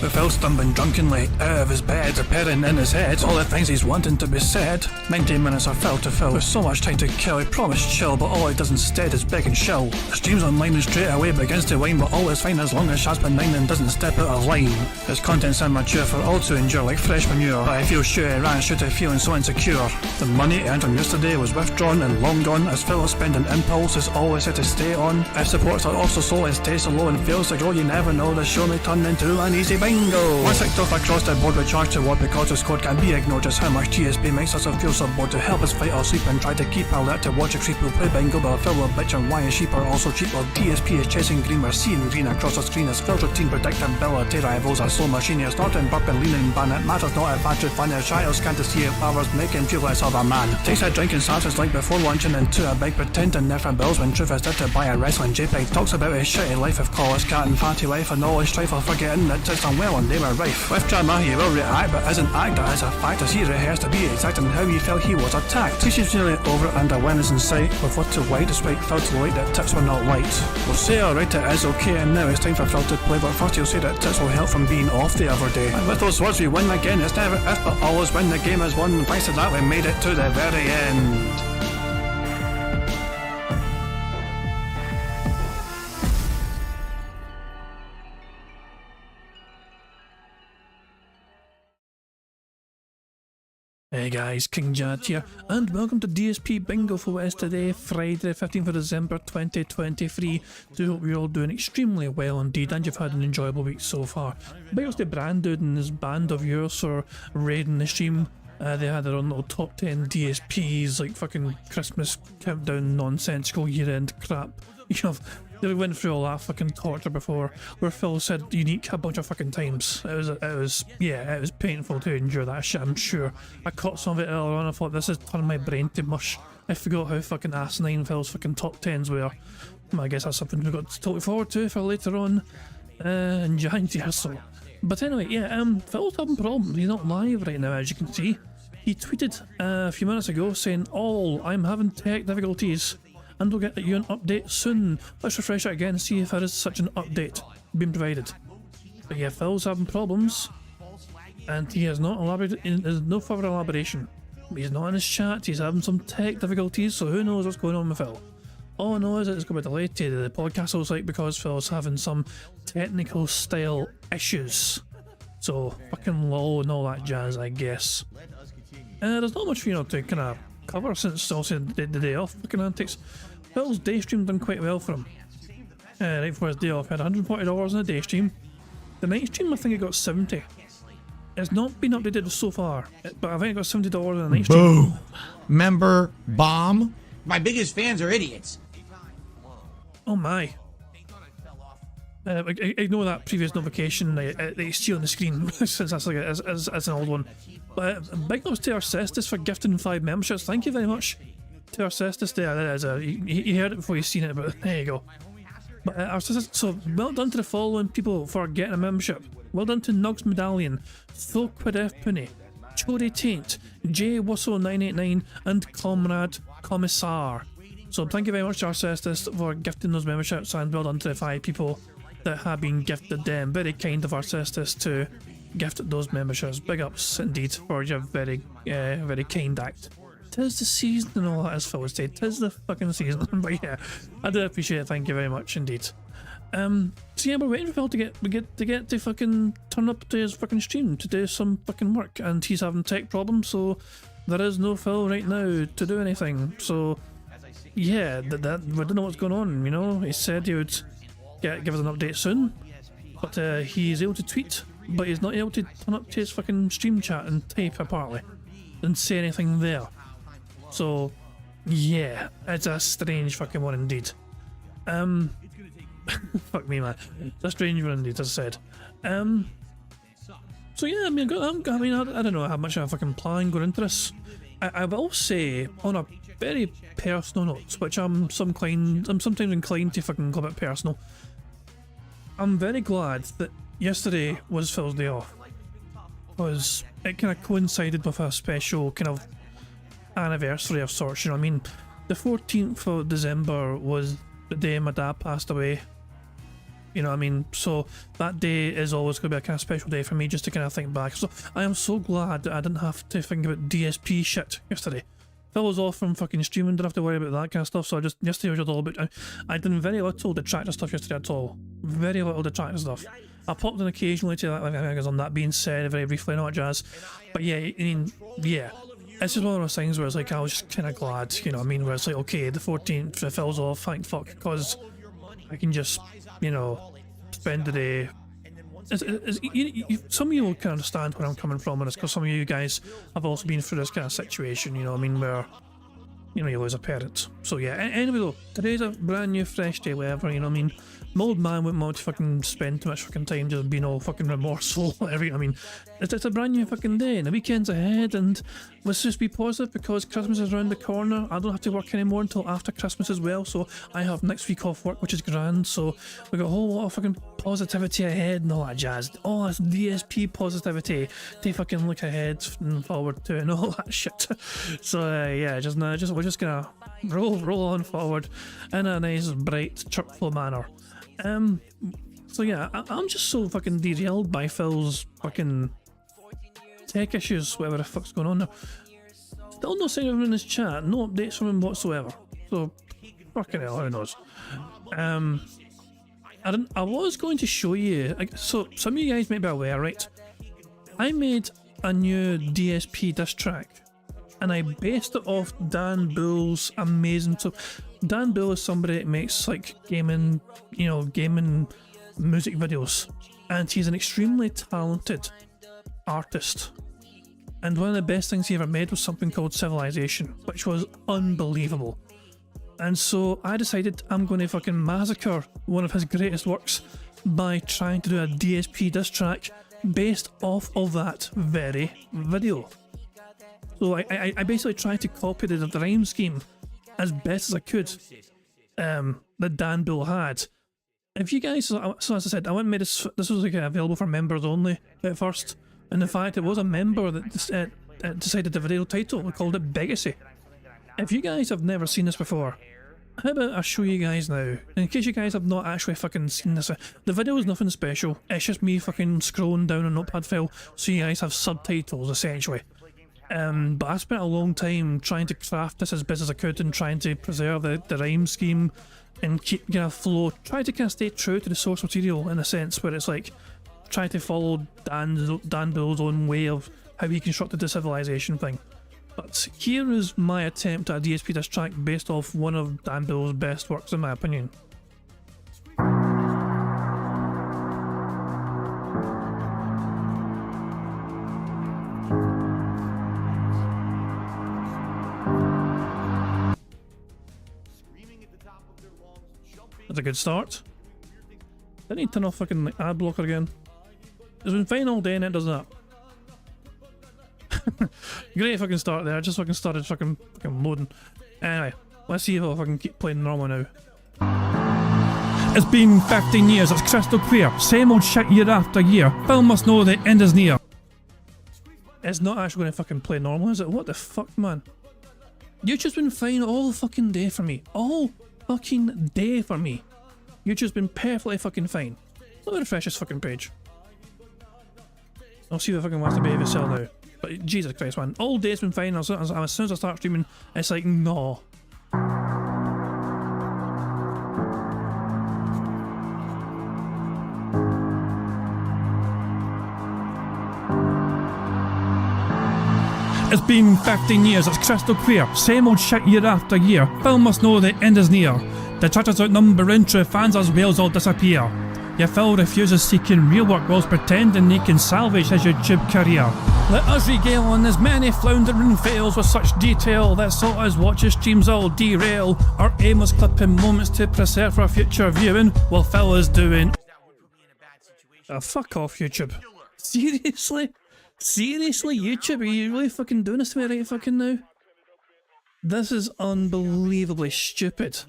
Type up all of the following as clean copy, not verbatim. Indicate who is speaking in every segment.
Speaker 1: With Phil stumbling drunkenly out of his bed, appearing in his head all the things he's wanting to be said. 19 minutes of Phil to Phil, with so much time to kill. He promised chill, but all he does instead is beg and shill. The stream's online and straight away begins to whine, but all is fine as long as Shaz's benign and doesn't step out of line. His content's immature for all to endure like fresh manure, but I feel sure he ran straight to feeling so insecure. The money he earned from yesterday was withdrawn and long gone, as Phil's spending impulse is always set to stay on. If supports are also sold, his taste so low and fails to grow, you never know, the show may turn into an easy bingo. Once kicked off across the board with charge to what because his code can be ignored, just how much DSP makes us feel so bored to help us fight or sleep and try to keep alert to watch a creep who play bingo, but Phil will bitch on why his sheep are also cheap while DSP is chasing green. We're seeing green across the screen as Phil's routine predictability rivals are slow machine. He's snorting, burping, leaning, ban. It matters not if battery fun, his child can't see if powers make him feel less of a man. Takes a drink and starts his like before launching into a bike, pretending they're from bills when truth is dead to buy a wrestling JPEG. Talks about his shitty life of college cat and fatty wife and all his strife while forgetting that it's unwell and they were rife. With drama he will react, but isn't act as a fact as he rehearsed to be exact in how he felt he was attacked. Teaches nearly over and awareness in sight, with what to white despite Phil to light that tips were not light. We'll say alright it is okay and now it's time for Phil to play, but first he'll say that tips will help from being off the other day. And with those words we win again, it's never if but always when the game is won. Thanks to that we made it to the very end. Hey guys, King Jad here, and welcome to DSP Bingo for what is today, Friday the 15th of December 2023. So hope you're all doing extremely well indeed, and you've had an enjoyable week so far. Big ups to Brandon and his band of yours for raiding the stream. They had their own little top 10 DSPs, like fucking Christmas countdown nonsensical year-end crap. You know, they went through all that fucking torture before, where Phil said unique a bunch of fucking times. It was painful to endure that shit, I'm sure. I caught some of it earlier on, I thought this is turning my brain to mush. I forgot how fucking asinine Phil's fucking top 10s were. I guess that's something we've got to look forward to for later on in January, so. But anyway, yeah, Phil's having problems. He's not live right now, as you can see. He tweeted a few minutes ago saying, I'm having tech difficulties, and we'll get you an update soon. Let's refresh it again and see if there is such an update being provided. But yeah, Phil's having problems, and he has not elaborated, there's no further elaboration. He's not in his chat, he's having some tech difficulties, so who knows what's going on with Phil. All I know is that it's going to be delayed to the podcast looks like because Phil's having some technical style issues. So, fucking low and all that jazz, I guess. There's not much, to kind of cover since also the day off. Fucking antics. Phil's day stream done quite well for him. Right before his day off, he had $140 in a day stream. The night stream, I think he got 70. It's not been updated so far, but I think he got $70 in a night stream.
Speaker 2: Boom! Member bomb.
Speaker 3: My biggest fans are idiots.
Speaker 1: Oh my. Ignore that previous notification that you see on the screen since that's like as an old one. But big ups to our Cestus for gifting 5 memberships. Thank you very much to our Cestus there. You heard it before you seen it, but there you go. But our Cestus, so well done to the following people for getting a membership. Well done to Nugs Medallion, Thokwadef Puni, Chody Taint, J Wusso 989, and Comrade Commissar. So thank you very much to our Cestus for gifting those memberships, and well done to the 5 people that have been gifted them. Very kind of our Cestus to gift those memberships. Big ups indeed for your very kind act. 'Tis the season and all that, as Phil would say. 'Tis the fucking season. But yeah, I do appreciate it. Thank you very much indeed. So yeah, we're waiting for Phil to get to fucking turn up to his fucking stream to do some fucking work, and he's having tech problems, so there is no Phil right now to do anything. So yeah, we don't know what's going on. He said he would give us an update soon, but he's able to tweet, but he's not able to turn up to his fucking stream chat and type apparently and say anything there. So yeah, it's a strange fucking one indeed. Fuck me, man. It's a strange one indeed, as I said. So yeah, I don't know how much I fucking plan going into this. I will say, on a very personal note, which I'm sometimes inclined to fucking go a bit personal, I'm very glad that yesterday was Phil's day off. because it kind of coincided with a special kind of anniversary of sorts, you know what I mean? The 14th of December was the day my dad passed away. You know what I mean? So that day is always going to be a kind of special day for me, just to kind of think back. So I am so glad that I didn't have to think about DSP shit yesterday. If I was off from fucking streaming, didn't have to worry about that kind of stuff. So yesterday was just all about. I did very little detractor stuff yesterday at all. Very little detractor stuff. I popped in occasionally to like on that being said very briefly, not jazz. But yeah, I mean, yeah. It's just one of those things where it's like I was just kind of glad, you know what I mean? Where it's like, okay, the 14th it falls off, thank fuck, because I can just, you know, spend the day. Some of you will kind of understand where I'm coming from on this, because some of you guys have also been through this kind of situation, you know what I mean, where, you know, you lose a parent. So yeah, anyway though, today's a brand new fresh day, whatever, you know what I mean? My old man wouldn't want to fucking spend too much fucking time just being all fucking remorseful, whatever, I mean, it's a brand new fucking day, and the weekend's ahead, and let's just be positive because Christmas is around the corner. I don't have to work anymore until after Christmas as well, so I have next week off work, which is grand, so we got a whole lot of fucking positivity ahead and all that jazz. All this DSP positivity to fucking look ahead and forward to and all that shit. So yeah, we're just gonna roll on forward in a nice, bright, chirpful manner. So yeah, I'm just so fucking derailed by Phil's fucking tech issues, whatever the fuck's going on there. Still no sign of him in his chat, no updates from him whatsoever. So, fucking hell, who knows? I was going to show you, so some of you guys may be aware, right? I made a new DSP diss track, and I based it off Dan Bull's amazing. So Dan Bull is somebody that makes like gaming, you know, gaming music videos, and he's an extremely talented artist. And one of the best things he ever made was something called Civilization, which was unbelievable. And so I decided I'm going to fucking massacre one of his greatest works by trying to do a DSP diss track based off of that very video. So I basically tried to copy the rhyme scheme as best as I could that Dan Bull had. If you guys, so as I said, I went and made this was like available for members only at first, and in fact it was a member that decided the video title. We called it Begacy. If you guys have never seen this before, how about I show you guys now? In case you guys have not actually fucking seen this, the video is nothing special. It's just me fucking scrolling down a notepad file so you guys have subtitles essentially. But I spent a long time trying to craft this as best as I could and trying to preserve the rhyme scheme and keep kind of flow. Try to kind of stay true to the source material in a sense where it's like try to follow Dan Bull's own way of how he constructed the Civilization thing. But here is my attempt at a DSP diss track based off one of Dan Bull's best works in my opinion. That's a good start. Didn't need to turn off fucking like, ad blocker again. It's been fine all day and it does that. Great fucking start there. I just fucking started fucking loading. Anyway, let's see if I'll fucking keep playing normal now. It's been 15 years, it's crystal clear. Same old shit year after year. Phil must know the end is near. It's not actually going to fucking play normal, is it? What the fuck, man? YouTube's been fine all fucking day for me. All fucking day for me. YouTube's been perfectly fucking fine. Let me refresh this fucking page. I'll see if I fucking wants to behave itself now. But Jesus Christ, man. All day's been fine. As soon as I start streaming, it's like, no. It's been 15 years, it's crystal clear. Same old shit year after year. Phil must know the end is near. The churches outnumber in true fans as whales all disappear. Yet Phil refuses seeking real work whilst pretending he can salvage his YouTube career. Let us regale on his many floundering fails with such detail that saw us watch his streams all derail. Our aim was clipping moments to preserve for future viewing while Phil is doing. Fuck off, YouTube. Seriously? Seriously, YouTube? Are you really fucking doing this to me right fucking now? This is unbelievably stupid.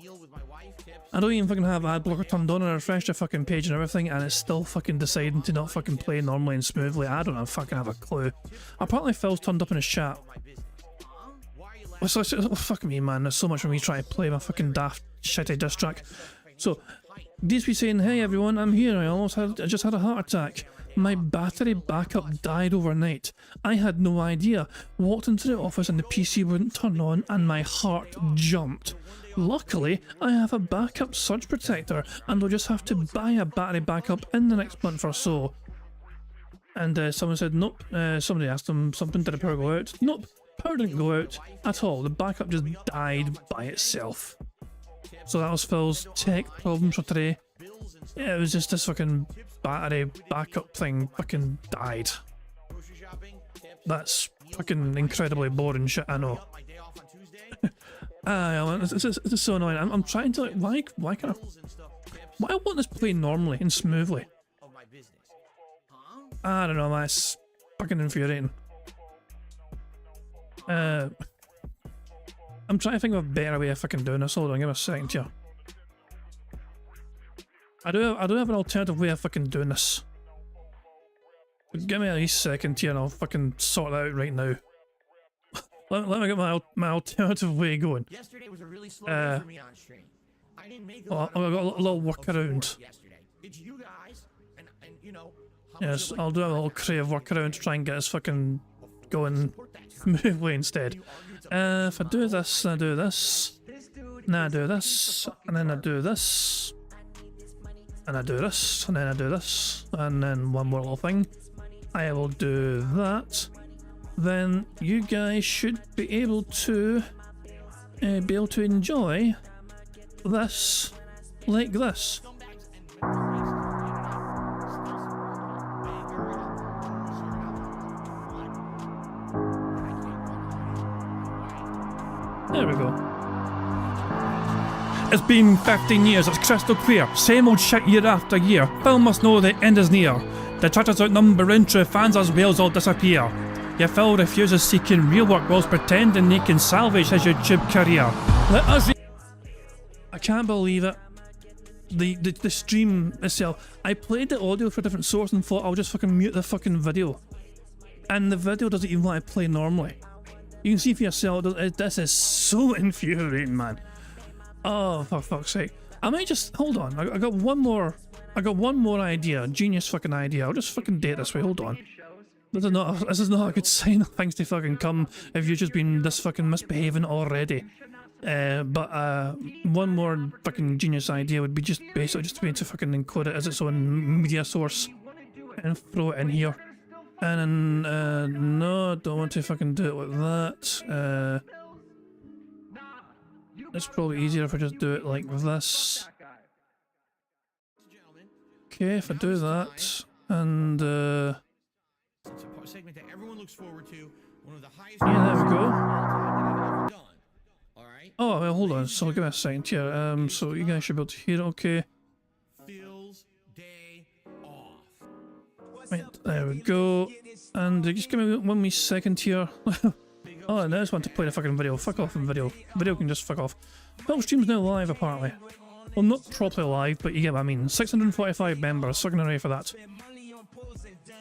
Speaker 1: I don't even fucking have ad blocker turned on, and I refreshed the fucking page and everything, and it's still fucking deciding to not fucking play normally and smoothly. I don't fucking have a clue. Apparently Phil's turned up in his chat. Fuck me, man. There's so much for me trying to play my fucking daft shitty diss track. So, DSP saying, hey everyone, I'm here. I just had a heart attack. My battery backup died overnight. I had no idea. Walked into the office and the PC wouldn't turn on, and my heart jumped. Luckily, I have a backup surge protector, and I'll just have to buy a battery backup in the next month or so. And someone said, nope. Somebody asked them something, did the power go out? Nope, power didn't go out at all. The backup just died by itself. So that was Phil's tech problems for today. Yeah, it was just this fucking battery backup thing fucking died. That's fucking incredibly boring shit, I know. It's so annoying. I'm trying to, like, why can't I want this playing normally and smoothly? I don't know, man, it's fucking infuriating. I'm trying to think of a better way of fucking doing this. Hold on, give me a second here. I do have an alternative way of fucking doing this. But give me at least a second here and I'll fucking sort that out right now. Let me get my alternative way going.
Speaker 3: Yesterday was a really slow day for me on stream. I didn't make
Speaker 1: I've got a little workaround.
Speaker 3: It's you guys, and you know.
Speaker 1: Yes, I'll do a little creative workaround to try and get us fucking going smoothly instead. If I do this, and I do this, and I do this, and then I do this, and I do this, and then I do this, and then one more little thing. I will do that. Then you guys should be able to enjoy this like this. There we go. It's been 15 years, it's crystal clear. Same old shit year after year. Phil must know the end is near. The Twitter's outnumbering, true fans as whales all disappear. Yeah, Phil refuses seeking real work whilst pretending they can salvage his YouTube career. Let us I can't believe it. The stream itself. I played the audio for a different source and thought I'll just fucking mute the fucking video. And the video doesn't even let it play normally. You can see for yourself, this is so infuriating, man. Oh, for fuck's sake. I might just, hold on, I got one more idea, genius fucking idea. I'll just fucking date this way, hold on. This is not a good sign of things to fucking come if you've just been this fucking misbehaving already. But one more fucking genius idea would be just basically just to be able to fucking encode it as its own media source and throw it in here. And then, no, I don't want to fucking do it like that. It's probably easier if I just do it like this. Okay, if I do that, and yeah, there we go. Oh, well, hold on, so give me a second here. So you guys should be able to hear it okay. Right, there we go. And just give me one wee second here. Oh, and I just want to play the fucking video. Fuck off in video. Video can just fuck off. Well, stream's now live apparently. Well, not properly live, but you get what I mean. 645 members, sucking away for that.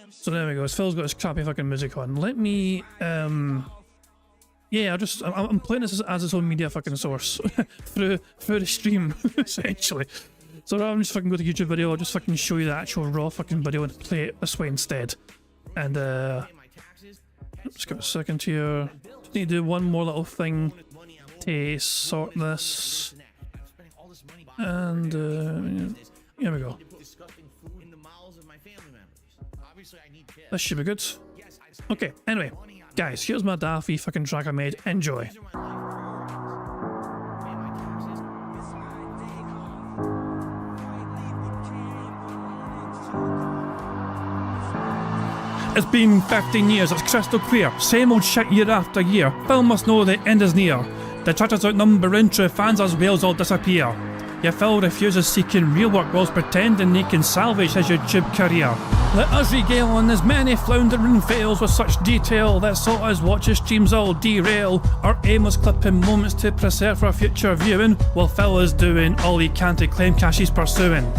Speaker 1: So there we go. Phil's got his crappy fucking music on. Let me, yeah, I'm playing this as its own media fucking source through the stream, essentially. So rather than just fucking go to YouTube video, I'll just fucking show you the actual raw fucking video and play it this way instead. And just give it a second here. Just need to do one more little thing to sort this. And here we go. This should be good. Okay, anyway, guys, here's my daffy fucking track I made. Enjoy. It's been 15 years, it's crystal clear. Same old shit year after year. Phil must know the end is near. The Twitter's outnumbering, true fans as whales all disappear. Yet Phil refuses seeking real work whilst pretending he can salvage his YouTube career. Let us regale on his many floundering fails with such detail that saw us watch his streams all derail. Our aim was clipping moments to preserve for future viewing, while Phil is doing all he can to claim cash he's pursuing.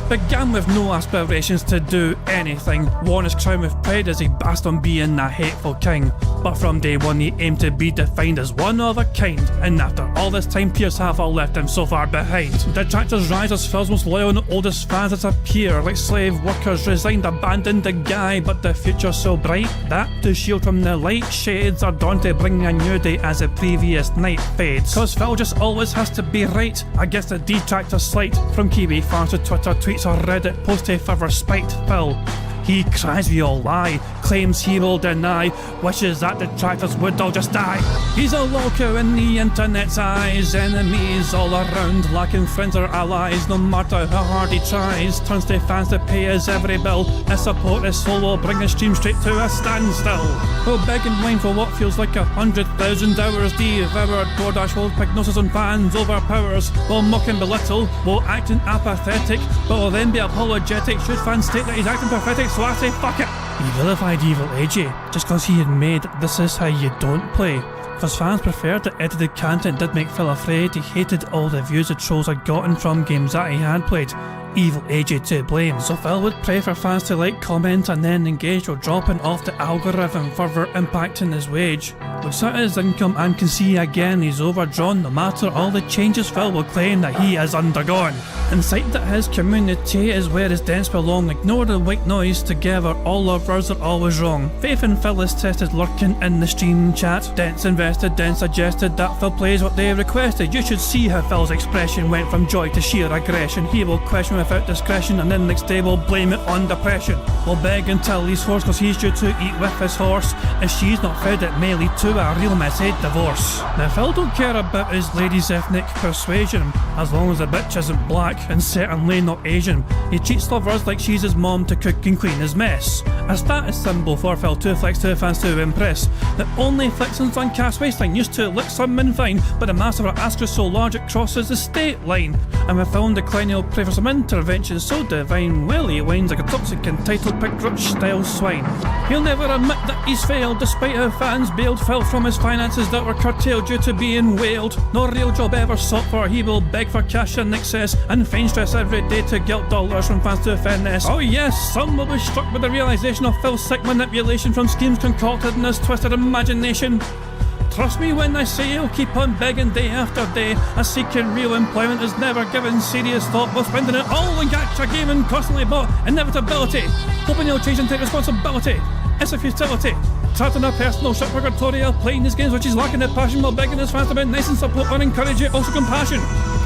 Speaker 1: Began with no aspirations to do anything, won his crown with pride as he basked on being a hateful king. But from day one he aimed to be defined as one of a kind, and after all this time peers have all left him so far behind. Detractors rise as Phil's most loyal and oldest fans disappear, like slave workers resigned, abandoned the guy. But the future's so bright that to shield from the light, shades are dawn to bring a new day as the previous night fades. Cause Phil just always has to be right against the detractor slight, from Kiwi farms to Twitter tweets or Reddit post to further spite Phil. He cries we all lie, claims he will deny, wishes that detractors would all just die. He's a loco in the internet's eyes, enemies all around, lacking friends or allies. No matter how hard he tries, turns to fans to pay his every bill. His support his soul will bring his stream straight to a standstill. We'll beg and whine for what feels like 100,000 hours devoured. DoorDash will prognosis on fans overpowers. We'll mock and belittle, we'll acting apathetic, but will then be apologetic should fans state that he's acting pathetic. So I say fuck it. He vilified Evil AJ just cause he had made This Is How You Don't Play. Cause fans preferred the edited content did make Phil afraid. He hated all the views the trolls had gotten from games that he had played. Evil AJ to blame, so Phil would pray for fans to like, comment and then engage, or dropping off the algorithm, further impacting his wage. Looks at his income and can see again he's overdrawn. No matter all the changes, Phil will claim that he has undergone. Incite that his community is where his dents belong. Ignore the white noise, together all lovers are always wrong. Faith in Phil is tested, lurking in the stream chat. Dents invested, then suggested that Phil plays what they requested. You should see how Phil's expression went from joy to sheer aggression. He will question without discretion, and then next day will blame it on depression. Will beg until he's hoarse cause he's due to eat with his horse. If she's not fed, it may lead to a real messy divorce. Now Phil don't care about his lady's ethnic persuasion, as long as the bitch isn't black and certainly not Asian. He treats lovers like she's his mom to cook and clean his mess. A status symbol for Phil to flex to fans to impress. The only flexing's on cast waistline used to look some and fine, but the mass of her ask is so large it crosses the state line. And with Phil in decline he'll pray for some intervention so divine, well he whines like a toxic entitled pig style swine. He'll never admit that he's failed, despite how fans bailed Phil from his finances that were curtailed due to being whaled. No real job ever sought for, he will beg for cash in excess and feign stress every day to gilt dollars from fans to finesse. Oh yes, some will be struck with the realisation of Phil's sick manipulation from schemes concocted in his twisted imagination. Trust me when I say he'll keep on begging day after day, as seeking real employment is never given serious thought, while spending it all on gacha gaming constantly bought inevitability, hoping he'll change and take responsibility. It's a futility. Trapped in a personal ship purgatorial, playing these games which he's lacking the passion, while begging his fans to be nice and support and encourage it, also compassion.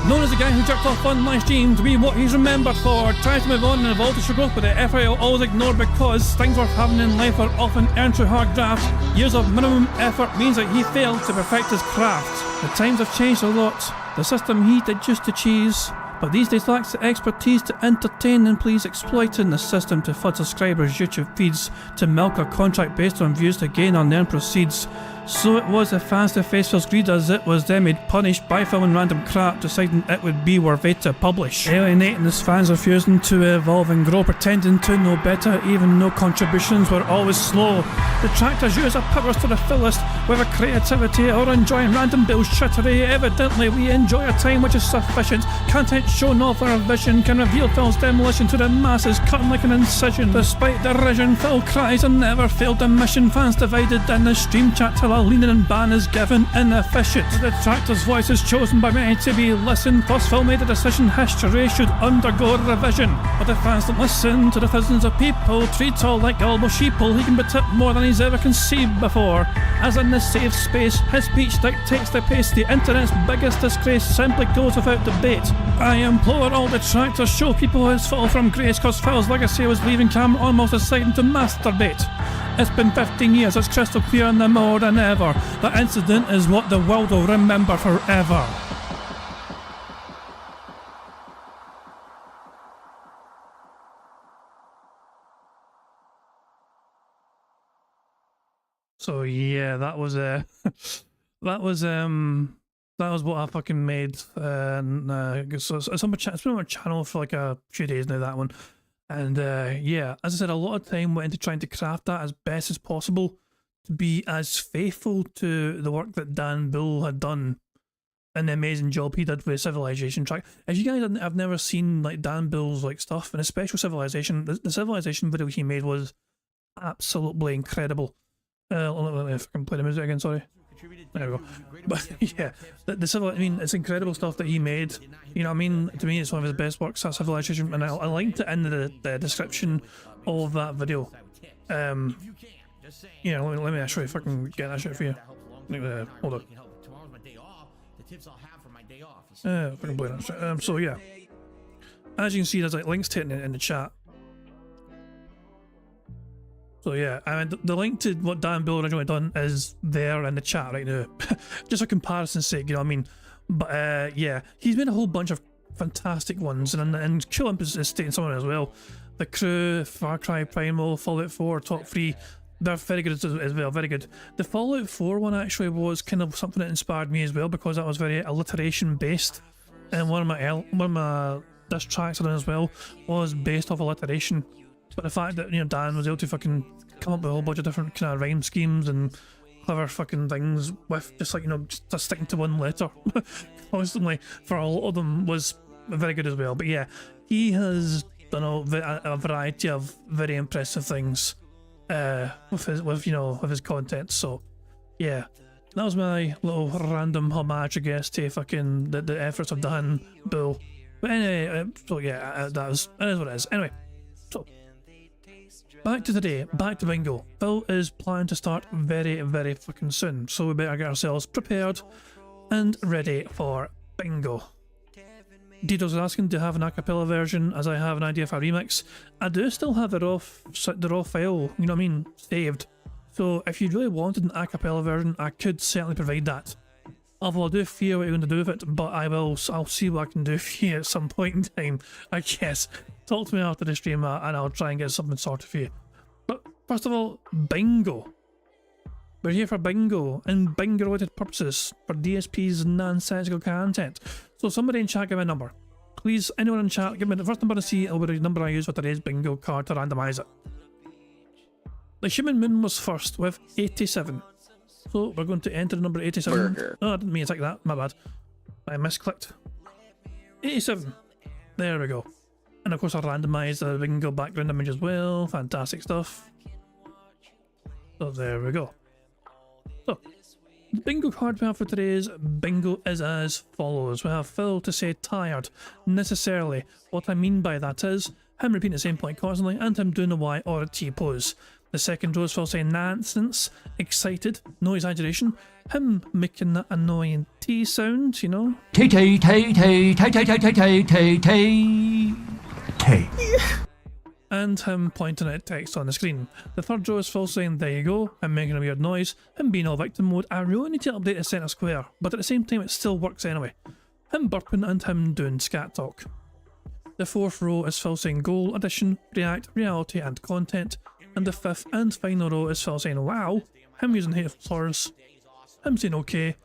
Speaker 1: Known as the guy who jerked off on my stream to be what he's remembered for, tries to move on and evolve to show growth, but the effort he'll always ignore because things worth having in life are often earned through hard graft. Years of minimum effort means that he failed to perfect his craft. The times have changed a lot. The system he did just to cheese, but these days lacks the expertise to entertain and please, exploiting the system to flood subscribers' YouTube feeds, to milk a contract based on views to gain unearned proceeds. So it was the fans to face Phil's greed as it was them made punished by filming random crap, deciding it would be worth it to publish. Alienating his fans, refusing to evolve and grow, pretending to know better even though contributions were always slow. Detractors use their powers to the fullest, whether creativity or enjoying random bullshittery. Evidently we enjoy a time which is sufficient. Content shown off our vision can reveal Phil's demolition to the masses, cutting like an incision. Despite derision, Phil cries and never failed the mission. Fans divided in the stream chat till a leaning and ban is given inefficient. The detractor's voice is chosen by many to be listened. Plus Phil made a decision history should undergo revision. But the fans don't listen to the thousands of people treat all like elbow sheeple. He can be tipped more than he's ever conceived before. As in this safe space, his speech dictates the pace. The internet's biggest disgrace simply goes without debate. I implore all detractors show people his fall from grace, cause Phil's legacy was leaving camera almost deciding to masturbate. It's been 15 years, it's crystal clear and more than ever. That incident is what the world will remember forever. So yeah, that was that was what I fucking made. So it's on my it's been on my channel for like a few days now, that one. And yeah, as I said, a lot of time went into trying to craft that as best as possible to be as faithful to the work that Dan Bull had done and the amazing job he did with Civilization track. As you guys have never seen like Dan Bull's like stuff, and especially Civilization, the Civilization video he made was absolutely incredible. Let me fucking play the music again, sorry. There we go. But yeah, I mean, it's incredible stuff that he made. You know what I mean? To me, it's one of his best works, that Civilization, and I linked it in the description of that video. You know, let me actually fucking get that shit for you. Hold on. Fucking play that shit. So yeah, as you can see, there's like links to it in the chat. So yeah, I mean, the link to what Dan Bill originally done is there in the chat right now. Just for comparison's sake, you know what I mean? But yeah, he's made a whole bunch of fantastic ones, and Kill Imp is stating somewhere as well. The Crew, Far Cry Primal, Fallout 4, top 3, they're very good as well, very good. The Fallout 4 one actually was kind of something that inspired me as well, because that was very alliteration based, and one of my diss tracks I done as well was based off alliteration. But the fact that, you know, Dan was able to fucking come up with a whole bunch of different kind of rhyme schemes and clever fucking things with just like, you know, just sticking to one letter constantly for a lot of them was very good as well. But yeah, he has done a variety of very impressive things with his content. So yeah, that was my little random homage, I guess, to fucking the efforts of Dan Bull. But anyway, so yeah, that is what it is. Anyway, so back to today, back to Bingo. Phil is planning to start very, very fucking soon, so we better get ourselves prepared and ready for Bingo. Dido's is asking to have an acapella version, as I have an idea for a remix. I do still have the raw file, you know what I mean, saved. So if you really wanted an acapella version, I could certainly provide that. Although I do fear what you're going to do with it, but I'll see what I can do for you at some point in time, I guess. Talk to me after the stream and I'll try and get something sorted for you. But first of all, Bingo. We're here for Bingo and Bingo related purposes for DSP's nonsensical content. So somebody in chat give me a number. Please, anyone in chat, give me the first number to see or the number I use for today's Bingo card to randomise it. The Human Moon was first with 87. So we're going to enter the number 87. Oh, I didn't mean to take that, my bad. I misclicked. 87. There we go. And of course I'll randomise the Bingo background image as well. Fantastic stuff. So there we go. So, the Bingo card we have for today's Bingo is as follows. We have Phil to say tired, necessarily. What I mean by that is him repeating the same point constantly and him doing a Y or a T pose. The second row is Phil saying nonsense, excited, no exaggeration, him making that annoying T sound, you know.
Speaker 4: T T T T T T T T T T T.
Speaker 1: And him pointing at text on the screen. The third row is Phil saying there you go, him making a weird noise, him being all victim mode. I really need to update the centre square, but at the same time it still works anyway. Him burping and him doing scat talk. The fourth row is Phil saying goal, addition, react, reality and content. And the fifth and final row is Phil saying wow, him using hateful slurs, him saying okay,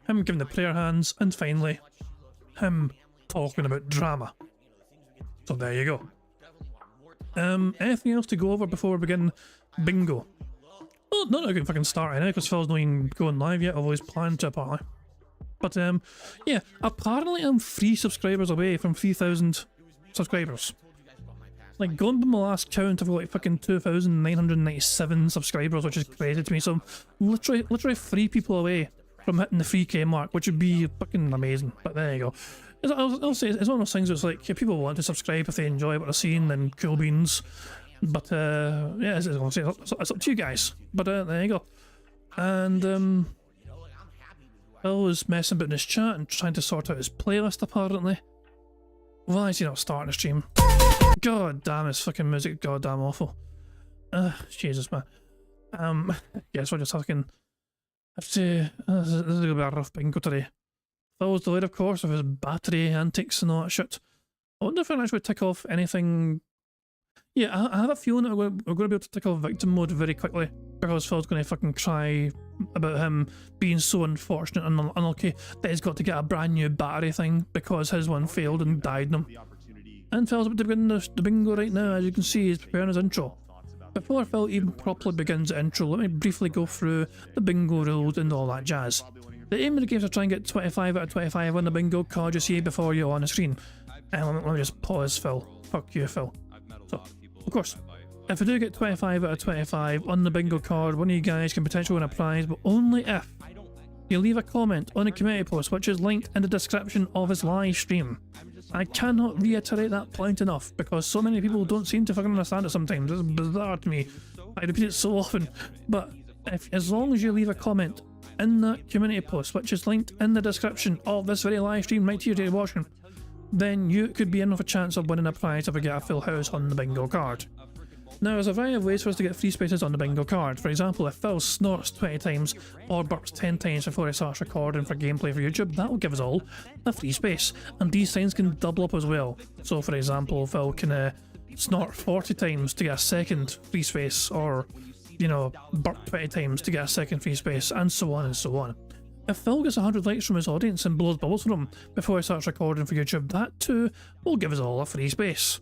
Speaker 1: him giving the prayer hands, and finally, him talking about drama. So there you go. Anything else to go over before we begin Bingo? Oh, not a good fucking start right now because Phil's not even going live yet, although he's planned to apparently. But yeah, apparently I'm 3 subscribers away from 3,000 subscribers. Like, going by my last count, I've got like fucking 2,997 subscribers, which is crazy to me. So I'm literally 3 people away from hitting the 3k mark, which would be fucking amazing. But there you go. I'll say it's one of those things where it's like, if people want to subscribe if they enjoy what they're seeing, then cool beans. But yeah, it's up to you guys. But there you go. And Phil was messing about in his chat and trying to sort out his playlist apparently. Why is he not starting the stream? God damn, his fucking music, goddamn awful. Jesus, man. Yes, we're just fucking have to. This is gonna be a rough Bingo today. Phil was delayed, of course, with his battery antics and all that shit. I wonder if I can actually tick off anything. Yeah, I have a feeling that we're going to be able to tickle victim mode very quickly, because Phil's going to fucking cry about him being so unfortunate and unlucky that he's got to get a brand new battery thing because his one failed and died on him. And Phil's about to begin the bingo right now. As you can see, he's preparing his intro. Before Phil even properly begins the intro, let me briefly go through the bingo rules and all that jazz. The aim of the game is to try and get 25 out of 25 on the bingo card you see before you on the screen. And let me just pause, Phil. Fuck you, Phil. So, of course, if we do get 25 out of 25 on the bingo card, one of you guys can potentially win a prize, but only if you leave a comment on the community post, which is linked in the description of his live stream. I cannot reiterate that point enough, because so many people don't seem to fucking understand it sometimes. It's bizarre to me. I repeat it so often. But as long as you leave a comment in that community post, which is linked in the description of this very live stream right here you're watching, then you could be in with a chance of winning a prize if we get a full house on the bingo card. Now, there's a variety of ways for us to get free spaces on the bingo card. For example, if Phil snorts 20 times or burps 10 times before he starts recording for gameplay for YouTube, that will give us all a free space. And these things can double up as well. So, for example, Phil can snort 40 times to get a second free space, or, you know, burp 20 times to get a second free space, and so on and so on. If Phil gets 100 likes from his audience and blows bubbles from him before he starts recording for YouTube, that too will give us all a free space.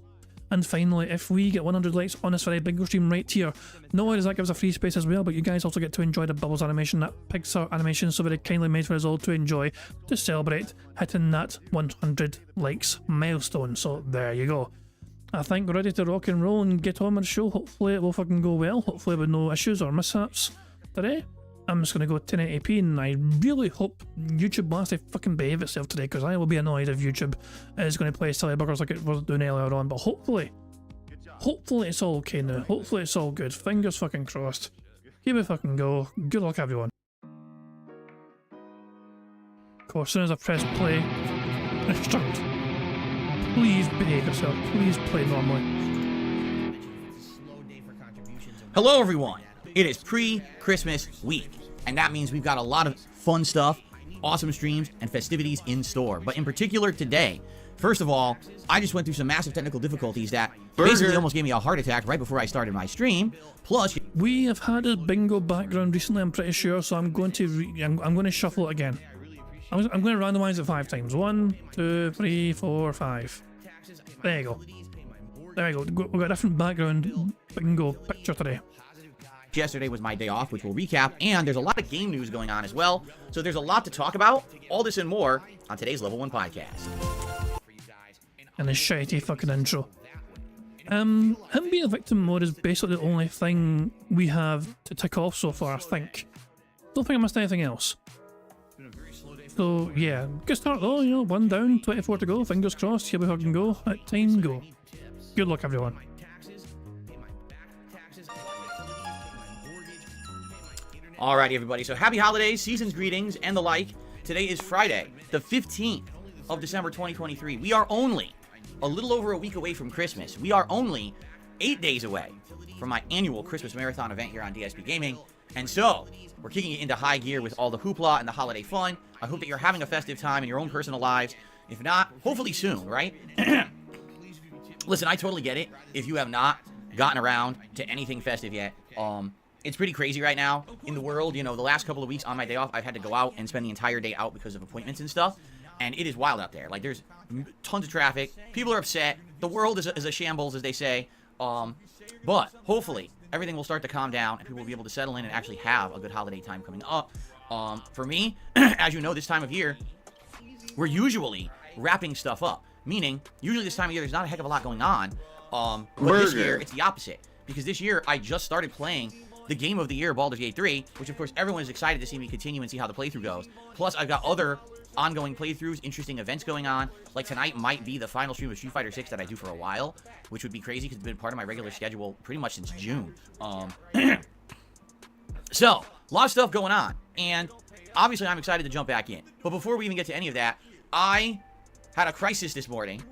Speaker 1: And finally, if we get 100 likes on this very bingo stream right here, not only does that give us a free space as well, but you guys also get to enjoy the bubbles animation, that Pixar animation so very kindly made for us all to enjoy to celebrate hitting that 100 likes milestone. So there you go. I think we're ready to rock and roll and get on with the show. Hopefully it will fucking go well, hopefully with no issues or mishaps today. I'm just going to go 1080p, and I really hope YouTube wants to fucking behave itself today, because I will be annoyed if YouTube is going to play silly buggers like it was doing earlier on, but hopefully it's all okay now. Hopefully it's all good. Fingers fucking crossed. Here we fucking go. Good luck, everyone. Of course, as soon as I press play, start. Please behave yourself. Please play normally.
Speaker 5: Hello everyone! It is pre-Christmas week, and that means we've got a lot of fun stuff, awesome streams, and festivities in store. But in particular today, first of all, I just went through some massive technical difficulties that basically almost gave me a heart attack right before I started my stream. Plus,
Speaker 1: we have had a bingo background recently, I'm pretty sure, so I'm going to I'm going to shuffle it again. I'm going to randomize it 5 times. 1, 2, 3, 4, 5. There you go. There you go. We've got a different background bingo picture today.
Speaker 5: yesterday was my day off, which we'll recap, and there's a lot of game news going on as well, so there's a lot to talk about. All this and more on today's Level 1 podcast.
Speaker 1: And a shitty fucking intro. Him being a victim mode is basically the only thing we have to tick off so far, I think. Don't think I missed anything else. So yeah, good start though, you know, 1 down, 24 to go, fingers crossed, here we fucking go, let time go. Good luck everyone.
Speaker 5: Alrighty everybody, so happy holidays, season's greetings, and the like. Today is Friday, the 15th of December 2023. We are only a little over a week away from Christmas. We are only 8 days away from my annual Christmas Marathon event here on DSP Gaming. And so, we're kicking it into high gear with all the hoopla and the holiday fun. I hope that you're having a festive time in your own personal lives. If not, hopefully soon, right? Listen, I totally get it. If you have not gotten around to anything festive yet, it's pretty crazy right now in the world. You know, the last couple of weeks on my day off, I've had to go out and spend the entire day out because of appointments and stuff. And it is wild out there. Like, there's tons of traffic. People are upset. The world is a shambles, as they say. But hopefully, everything will start to calm down and people will be able to settle in and actually have a good holiday time coming up. For me, as you know, this time of year, we're usually wrapping stuff up. Meaning, usually this time of year, there's not a heck of a lot going on. But this year, it's the opposite. Because this year, I just started playing the game of the year, Baldur's Gate 3, which of course everyone is excited to see me continue and see how the playthrough goes. Plus, I've got other ongoing playthroughs, interesting events going on. Like tonight might be the final stream of Street Fighter 6 that I do for a while, which would be crazy because it's been part of my regular schedule pretty much since June. So, a lot of stuff going on, and obviously I'm excited to jump back in. But before we even get to any of that, I had a crisis this morning.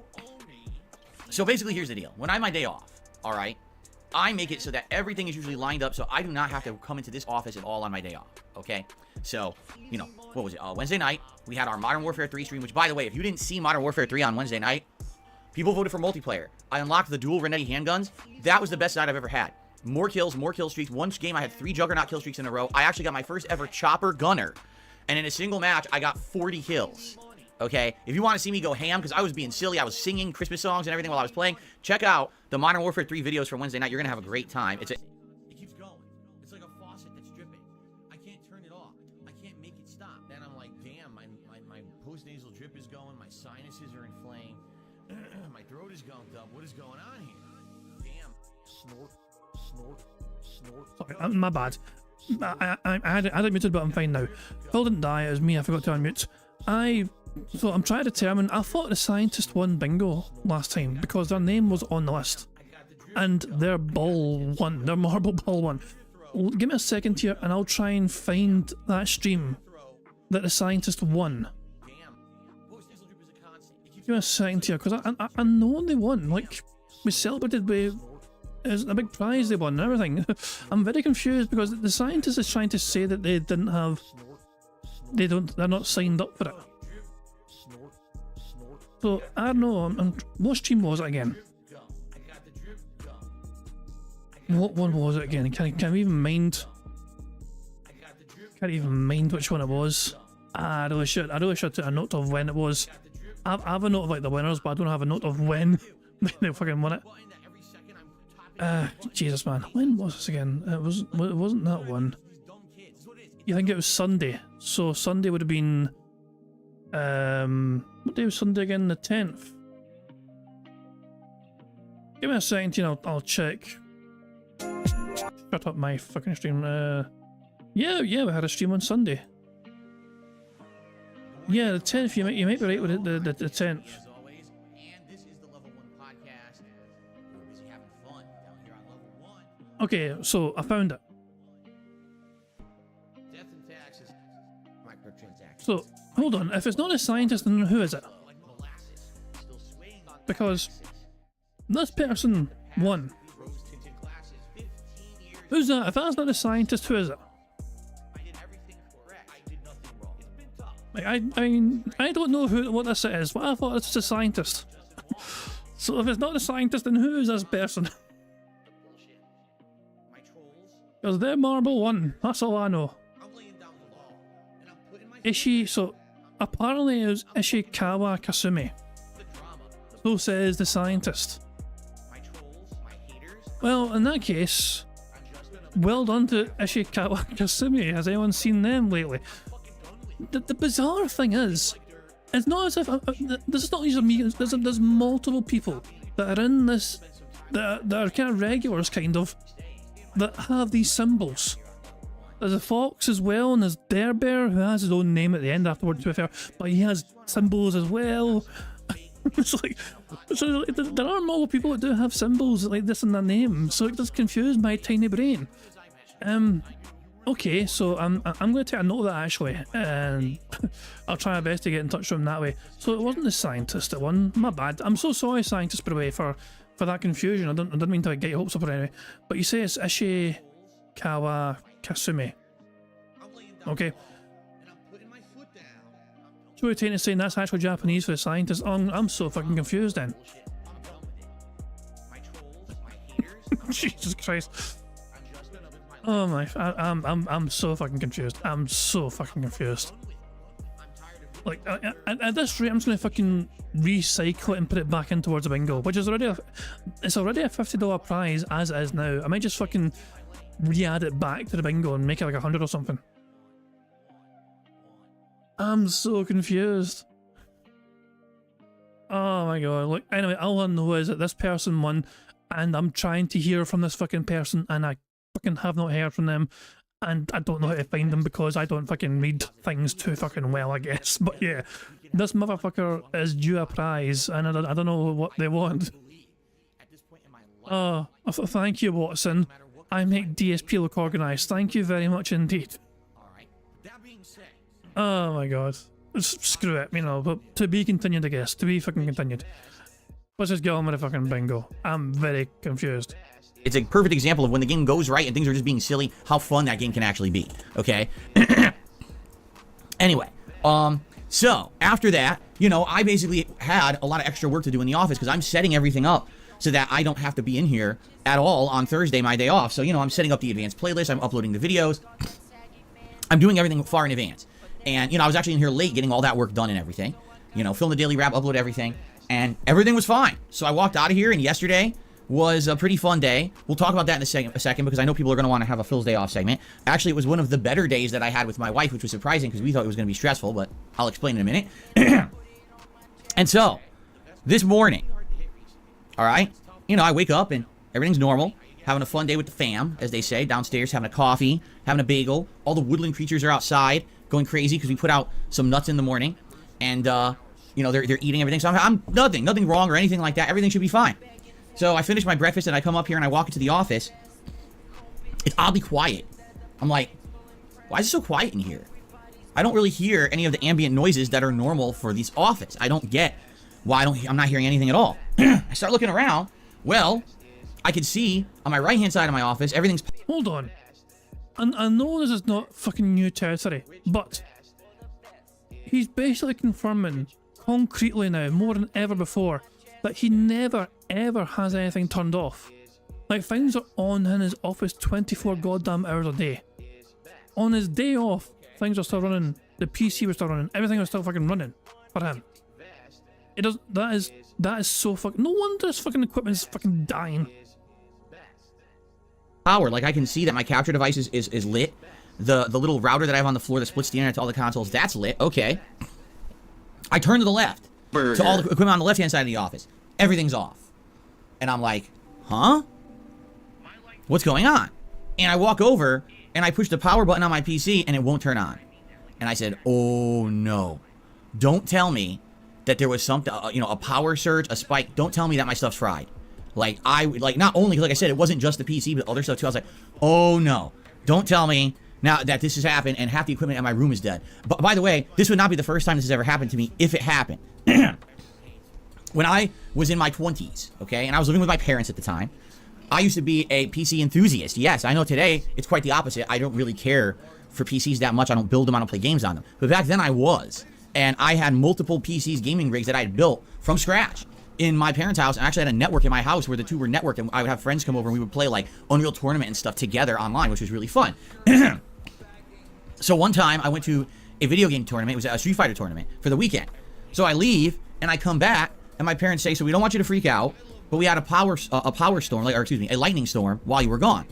Speaker 5: So basically, here's the deal. When I have my day off, alright, I make it so that everything is usually lined up so I do not have to come into this office at all on my day off, okay? So, you know, what was it? Wednesday night, we had our Modern Warfare 3 stream, which, by the way, if you didn't see Modern Warfare 3 on Wednesday night, People voted for multiplayer. I unlocked the dual Renetti handguns. That was the best night I've ever had. More kill streaks. One game I had 3 Juggernaut kill streaks in a row. I actually got my first ever chopper gunner. And in a single match, I got 40 kills. Okay? If you want to see me go ham, because I was being silly, I was singing Christmas songs and everything while I was playing, check out the Modern Warfare 3 videos from Wednesday night. You're going to have a great time. It keeps going. It's like a faucet that's dripping. I can't turn it off. I can't make it stop. Then I'm like, damn, my post-nasal drip is going. My sinuses are inflamed. My throat is gunked up. What is going on here? Damn. Snort.
Speaker 1: Sorry, my bad. I had it muted, but I'm fine now. Phil didn't die, it was me, I forgot to unmute. So I'm trying to determine, I thought the scientist won bingo last time because their name was on the list. And their ball won, their marble ball won. Give me a second here and I'll try and find that stream that the scientist won. Give me a second here, because I know they won. Like, we celebrated with a big prize they won and everything. I'm very confused because the scientist is trying to say that they didn't have... They're not signed up for it. So, I don't know, what stream was it again? What one was it again? Can we even mind? Can't even mind which one it was. I really should take a note of when it was. I have a note of like the winners, but I don't have a note of when they fucking won it. Jesus man, when was this again? It wasn't that one. You think it was Sunday? So Sunday would have been what day was Sunday again? The 10th. Give me a second, you know, I'll check. Shut up my fucking stream. Yeah, we had a stream on Sunday. Yeah, the 10th. You might be right with it. The 10th. Okay, so I found it. So hold on. If it's not a scientist, then who is it? Because this person won. Who's that? If that's not a scientist, who is it? Like, I mean, I don't know what this is, but I thought it's a scientist. So if it's not a scientist, then who is this person? Because they're Marble 1, that's all I know. So apparently it was Ishikawa Kasumi. So says the scientist. Well, in that case, well done to Ishikawa Kasumi. Has anyone seen them lately? The bizarre thing is, it's not as if this is not just me. There's multiple people that are in this that are kind of regulars, kind of, that have these symbols. There's a fox as well, and there's Dare Bear, who has his own name at the end afterward, to be fair, but he has symbols as well. It's like, so there are multiple people that do have symbols like this in their name, so it does confuse my tiny brain. Okay, so I'm going to take a note of that actually, and I'll try my best to get in touch with him that way. So it wasn't the scientist that won. My bad. I'm so sorry, scientist, by the way, for that confusion. I didn't mean to get your hopes up or anything. But you say it's Ishikawa Kasumi. Okay. So you're taking saying that's actually Japanese for the scientist. Oh, I'm so fucking confused then. Jesus Christ. Oh my, I'm so fucking confused. I'm so fucking confused. Like, at this rate, I'm just gonna fucking recycle it and put it back in towards a bingo, which is already it's already a $50 prize as it is now. I might just fucking re-add it back to the bingo and make it like 100 or something. I'm so confused. Oh my god. Look, anyway, all I know is that this person won, and I'm trying to hear from this fucking person, and I fucking have not heard from them, and I don't know how to find them because I don't fucking read things too fucking well, I guess. But yeah, this motherfucker is due a prize, and I don't know what they want. Oh, thank you, Watson. I make DSP look organised. Thank you very much indeed. Oh my god. Screw it, you know, but to be continued, I guess. To be fucking continued. Let's just get on with the fucking bingo. I'm very confused.
Speaker 5: It's a perfect example of when the game goes right and things are just being silly, how fun that game can actually be. Okay? Anyway, So after that, you know, I basically had a lot of extra work to do in the office because I'm setting everything up so that I don't have to be in here at all on Thursday, my day off. So, you know, I'm setting up the advanced playlist. I'm uploading the videos. I'm doing everything far in advance. And, you know, I was actually in here late getting all that work done and everything. You know, film the daily wrap, upload everything. And everything was fine. So I walked out of here, and yesterday was a pretty fun day. We'll talk about that in a second because I know people are going to want to have a Phil's Day Off segment. Actually, it was one of the better days that I had with my wife, which was surprising because we thought it was going to be stressful, but I'll explain in a minute. And so, this morning, all right, you know, I wake up and everything's normal. Having a fun day with the fam, as they say, downstairs, having a coffee, having a bagel. All the woodland creatures are outside going crazy because we put out some nuts in the morning. And, you know, they're eating everything. So I'm nothing wrong or anything like that. Everything should be fine. So I finish my breakfast and I come up here and I walk into the office. It's oddly quiet. I'm like, why is it so quiet in here? I don't really hear any of the ambient noises that are normal for this office. I don't get why I'm not hearing anything at all. I start looking around. Well, I can see on my right-hand side of my office, everything's...
Speaker 1: Hold on. I know this is not fucking new territory, but he's basically confirming concretely now, more than ever before, that he never ever has anything turned off. Like, things are on in his office 24 goddamn hours a day. On his day off, things are still running, the PC was still running, everything was still fucking running for him. It does, that is so fucking, no wonder his fucking equipment is fucking dying.
Speaker 5: Power, like I can see that my capture device is lit. The little router that I have on the floor that splits the internet to all the consoles, that's lit. Okay. I turn to the left to all the equipment on the left-hand side of the office. Everything's off. And I'm like, huh? What's going on? And I walk over and I push the power button on my PC and it won't turn on. And I said, oh no. Don't tell me that there was something, you know, a power surge, a spike. Don't tell me that my stuff's fried. Like, not only, like I said, it wasn't just the PC, but other stuff too. I was like, oh no. Don't tell me now that this has happened and half the equipment in my room is dead. But by the way, this would not be the first time this has ever happened to me if it happened. When I was in my 20s, okay, and I was living with my parents at the time, I used to be a PC enthusiast. Yes, I know today it's quite the opposite. I don't really care for PCs that much. I don't build them. I don't play games on them. But back then I was. And I had multiple PCs, gaming rigs that I had built from scratch in my parents' house. And I actually had a network in my house where the two were networked. And I would have friends come over and we would play like Unreal Tournament and stuff together online, which was really fun. So one time I went to a video game tournament. It was a Street Fighter tournament for the weekend. So I leave and I come back and my parents say, so we don't want you to freak out, but we had a power storm, a lightning storm while you were gone.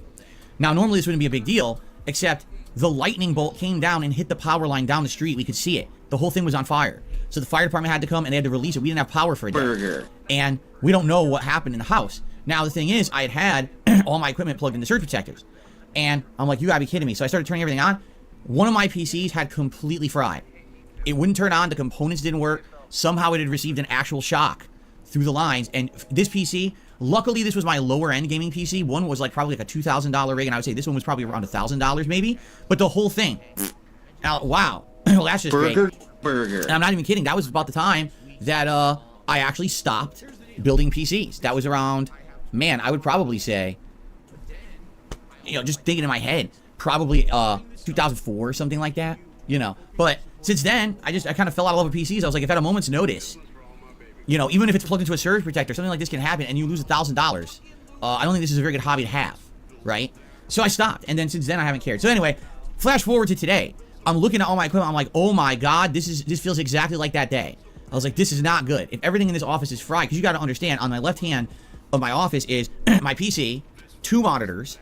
Speaker 5: Now, normally this wouldn't be a big deal, except the lightning bolt came down and hit the power line down the street. We could see it. The whole thing was on fire. So the fire department had to come and they had to release it. We didn't have power for a day. And we don't know what happened in the house. Now, the thing is, I had all my equipment plugged into surge protectors. And I'm like, you gotta be kidding me. So I started turning everything on. One of my PCs had completely fried. It wouldn't turn on. The components didn't work. Somehow it had received an actual shock through the lines. And this PC, luckily this was my lower end gaming PC. One was like probably like a $2,000 rig, and I would say this one was probably around $1,000 maybe. But the whole thing, wow. Well, that's just great. And I'm not even kidding. That was about the time that I actually stopped building PCs. That was around, man, I would probably say, you know, just thinking in my head, probably 2004 or something like that, you know. But since then, I kind of fell out of love with PCs. I was like, if at a moment's notice, you know, even if it's plugged into a surge protector, something like this can happen and you lose $1,000. I don't think this is a very good hobby to have, right? So I stopped, and then since then I haven't cared. So anyway, flash forward to today. I'm looking at all my equipment. I'm like, oh my god, this feels exactly like that day. I was like, this is not good. If everything in this office is fried, because you got to understand, on my left hand of my office is my PC, 2 monitors,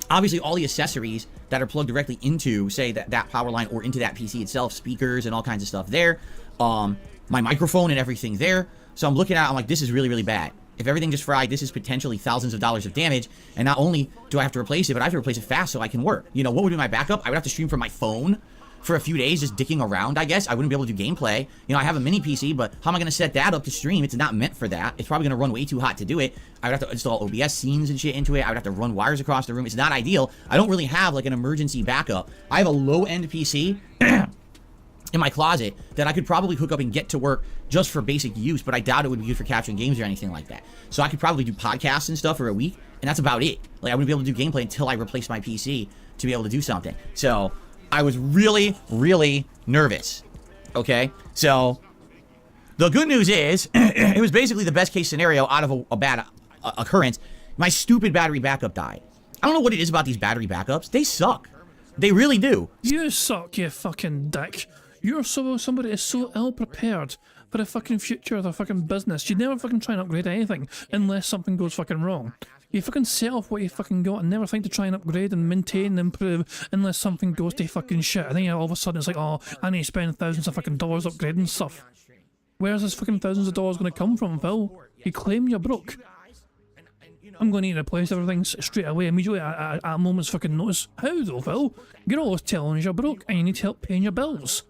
Speaker 5: obviously all the accessories that are plugged directly into, say, that power line or into that PC itself, speakers and all kinds of stuff there, my microphone and everything there. So I'm looking at it, I'm like, this is really, really bad. If everything just fried, this is potentially thousands of dollars of damage. And not only do I have to replace it, but I have to replace it fast so I can work. You know, what would be my backup? I would have to stream from my phone for a few days, just dicking around, I guess. I wouldn't be able to do gameplay. You know, I have a mini PC, but how am I going to set that up to stream? It's not meant for that. It's probably going to run way too hot to do it. I would have to install OBS scenes and shit into it. I would have to run wires across the room. It's not ideal. I don't really have like an emergency backup. I have a low-end PC in my closet that I could probably hook up and get to work just for basic use, but I doubt it would be used for capturing games or anything like that. So I could probably do podcasts and stuff for a week, and that's about it. Like, I wouldn't be able to do gameplay until I replace my PC to be able to do something. So I was really, really nervous Okay, so the good news is it was basically the best case scenario out of a bad occurrence. My stupid battery backup died. I don't know what it is about these battery backups. They suck. They really do.
Speaker 1: You suck, you fucking dick. You're somebody is so ill prepared for the fucking future of their fucking business. You never fucking try and upgrade anything unless something goes fucking wrong. You fucking set off what you fucking got and never think to try and upgrade and maintain and improve unless something goes to fucking shit. I think all of a sudden it's like, oh, I need to spend thousands of fucking dollars upgrading stuff. Where's this fucking thousands of dollars going to come from, Phil? You claim you're broke. I'm going to need to replace everything straight away, immediately, at a moment's fucking notice. How though, Phil? You're always telling us you're broke and you need help paying your bills.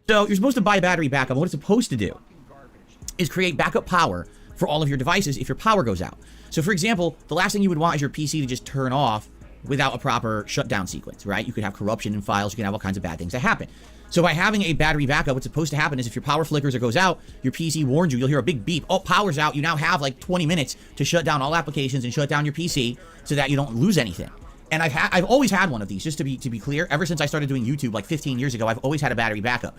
Speaker 5: So you're supposed to buy battery backup. What it's supposed to do is create backup power for all of your devices if your power goes out. So for example, the last thing you would want is your PC to just turn off without a proper shutdown sequence, right? You could have corruption in files, you can have all kinds of bad things that happen. So by having a battery backup, what's supposed to happen is if your power flickers or goes out, your PC warns you, you'll hear a big beep, oh, power's out, you now have like 20 minutes to shut down all applications and shut down your PC so that you don't lose anything. And I've always had one of these, just to be clear, ever since I started doing YouTube like 15 years ago, I've always had a battery backup.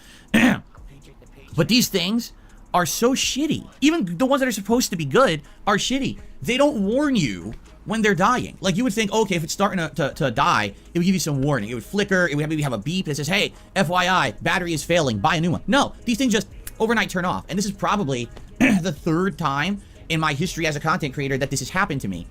Speaker 5: But these things are so shitty. Even the ones that are supposed to be good are shitty. They don't warn you when they're dying. Like you would think, okay, if it's starting to die, it would give you some warning. It would flicker, it would maybe have a beep that says, hey, FYI, battery is failing, buy a new one. No, these things just overnight turn off. And this is probably the third time in my history as a content creator that this has happened to me.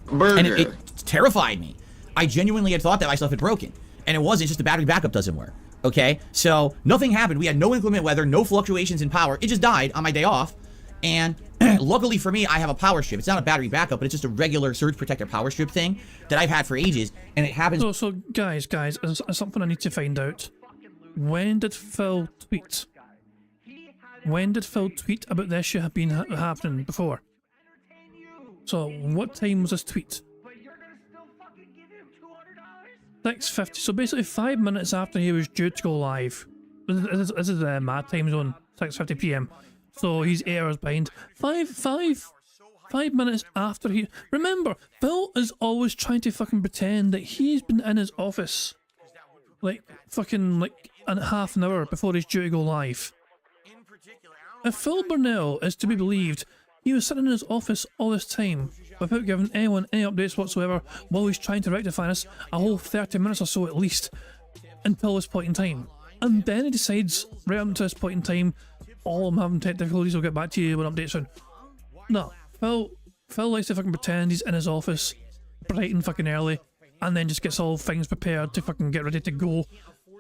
Speaker 6: Burger.
Speaker 5: And it terrified me. I genuinely had thought that my stuff had broken. And it wasn't, it's just the battery backup doesn't work. Okay, so nothing happened. We had no inclement weather, no fluctuations in power. It just died on my day off. And luckily for me, I have a power strip. It's not a battery backup, but it's just a regular surge protector power strip thing that I've had for ages. And it happens.
Speaker 1: So guys, there's something I need to find out. When did Phil tweet? When did Phil tweet about this shit have been happening before? So what time was this tweet? 6:50. So basically 5 minutes after he was due to go live. This is the mad time zone, 6:50 p.m. So he's 8 hours behind. Five minutes after he... Remember, Phil is always trying to fucking pretend that he's been in his office like half an hour before he's due to go live. If Phil Burnell is to be believed, he was sitting in his office all this time without giving anyone any updates whatsoever while he's trying to rectify this a whole 30 minutes or so at least until this point in time. And then he decides, right up to this point in time, oh, I'm having tech difficulties, I'll get back to you with an update soon. No, Phil likes to fucking pretend he's in his office bright and fucking early and then just gets all things prepared to fucking get ready to go.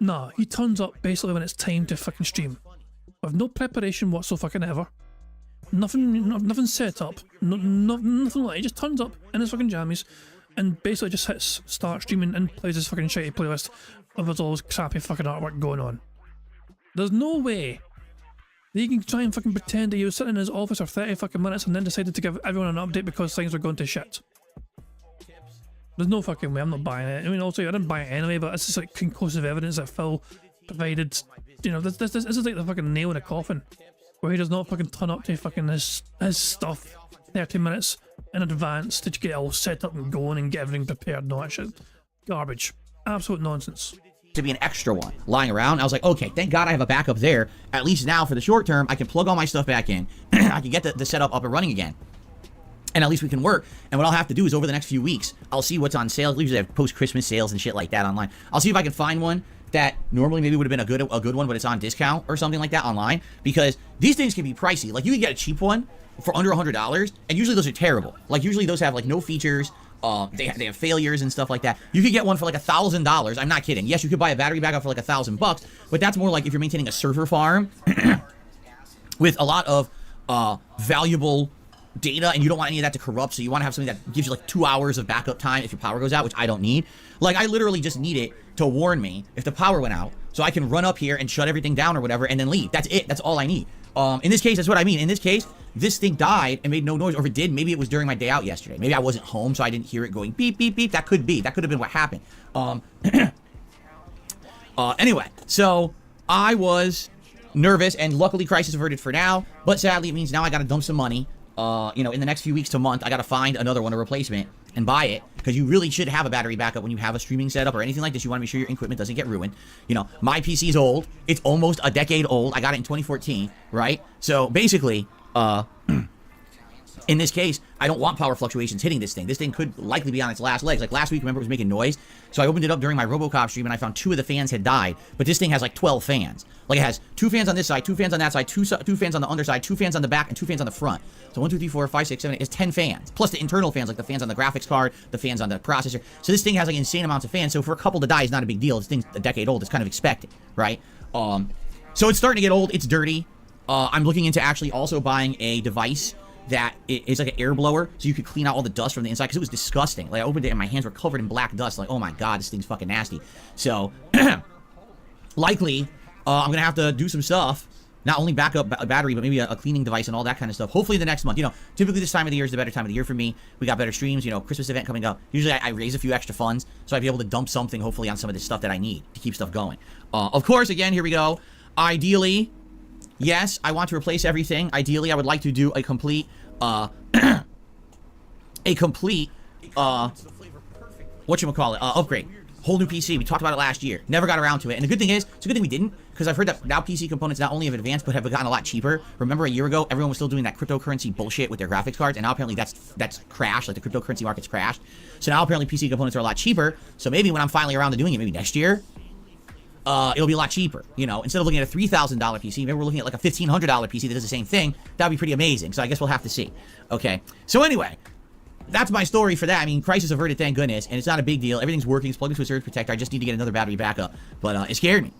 Speaker 1: Nah, he turns up basically when it's time to fucking stream. With no preparation whatsoever. Nothing set up, nothing like it. He just turns up in his fucking jammies and basically just hits start streaming and plays his fucking shitty playlist with all this crappy fucking artwork going on. There's no way that he can try and fucking pretend that he was sitting in his office for 30 fucking minutes and then decided to give everyone an update because things were going to shit. There's no fucking way, I'm not buying it. I mean, also, I didn't buy it anyway, but it's just like conclusive evidence that Phil provided. You know, this is like the fucking nail in a coffin. Where he does not fucking turn up to fucking his stuff 30 minutes in advance to get it all set up and going and get everything prepared and all that shit. Garbage. Absolute nonsense.
Speaker 5: To be an extra one lying around. I was like, okay, thank God I have a backup there. At least now for the short term, I can plug all my stuff back in. I can get the setup up and running again. And at least we can work. And what I'll have to do is over the next few weeks, I'll see what's on sale. Usually they have post-Christmas sales and shit like that online. I'll see if I can find one that normally maybe would have been a good one, but it's on discount or something like that online, because these things can be pricey. Like you can get a cheap one for under $100, and usually those are terrible. Like usually those have like no features. They have failures and stuff like that. You could get one for like $1,000. I'm not kidding. Yes, you could buy a battery backup for like $1,000, but that's more like if you're maintaining a server farm with a lot of valuable data and you don't want any of that to corrupt, so you want to have something that gives you like 2 hours of backup time if your power goes out, which I don't need. Like I literally just need it to warn me if the power went out so I can run up here and shut everything down or whatever and then leave. That's it. That's all I need. In this case, that's what I mean. In this case, this thing died and made no noise, or if it did, maybe it was during my day out yesterday. Maybe I wasn't home, so I didn't hear it going beep, beep, beep. That could be. That could have been what happened. Anyway, so I was nervous, and luckily crisis averted for now, but sadly it means now I gotta dump some money in the next few weeks to month, I got to find another one, a replacement, and buy it, because you really should have a battery backup when you have a streaming setup or anything like this. You want to make sure your equipment doesn't get ruined. My PC's old. It's almost a decade old. I got it in 2014, right? So basically, in this case, I don't want power fluctuations hitting this thing. This thing could likely be on its last legs. Like last week, remember, it was making noise. So I opened it up during my RoboCop stream, and I found 2 of the fans had died. But this thing has like 12 fans. Like it has 2 fans on this side, 2 fans on that side, two fans on the underside, 2 fans on the back, and 2 fans on the front. So 1, 2, 3, 4, 5, 6, 7, 8 is 10 fans. Plus the internal fans, like the fans on the graphics card, the fans on the processor. So this thing has like insane amounts of fans. So for a couple to die is not a big deal. This thing's a decade old. It's kind of expected, right? So it's starting to get old. It's dirty. I'm looking into actually also buying a device that is like an air blower, so you could clean out all the dust from the inside, because it was disgusting. Like I opened it and my hands were covered in black dust. Like, oh my god, this thing's fucking nasty. So likely I'm gonna have to do some stuff, not only back up a battery, but maybe a cleaning device and all that kind of stuff. Hopefully the next month. Typically this time of the year is the better time of the year for me. We got better streams. Christmas event coming up. Usually I raise a few extra funds, so I'd be able to dump something hopefully on some of this stuff that I need to keep stuff going. Of course, again, here we go. Ideally, yes, I want to replace everything. Ideally, I would like to do a complete upgrade. Whole new PC. We talked about it last year. Never got around to it. And the good thing is, it's a good thing we didn't, because I've heard that now PC components not only have advanced, but have gotten a lot cheaper. Remember a year ago, everyone was still doing that cryptocurrency bullshit with their graphics cards, and now apparently that's crashed. Like the cryptocurrency market's crashed. So now apparently PC components are a lot cheaper. So maybe when I'm finally around to doing it, maybe next year, it'll be a lot cheaper. Instead of looking at a $3,000 PC, maybe we're looking at like a $1,500 PC that does the same thing. That'd be pretty amazing. So I guess we'll have to see. Okay. So anyway, that's my story for that. I mean, crisis averted, thank goodness, and it's not a big deal. Everything's working. It's plugged into a surge protector. I just need to get another battery backup. But it scared me.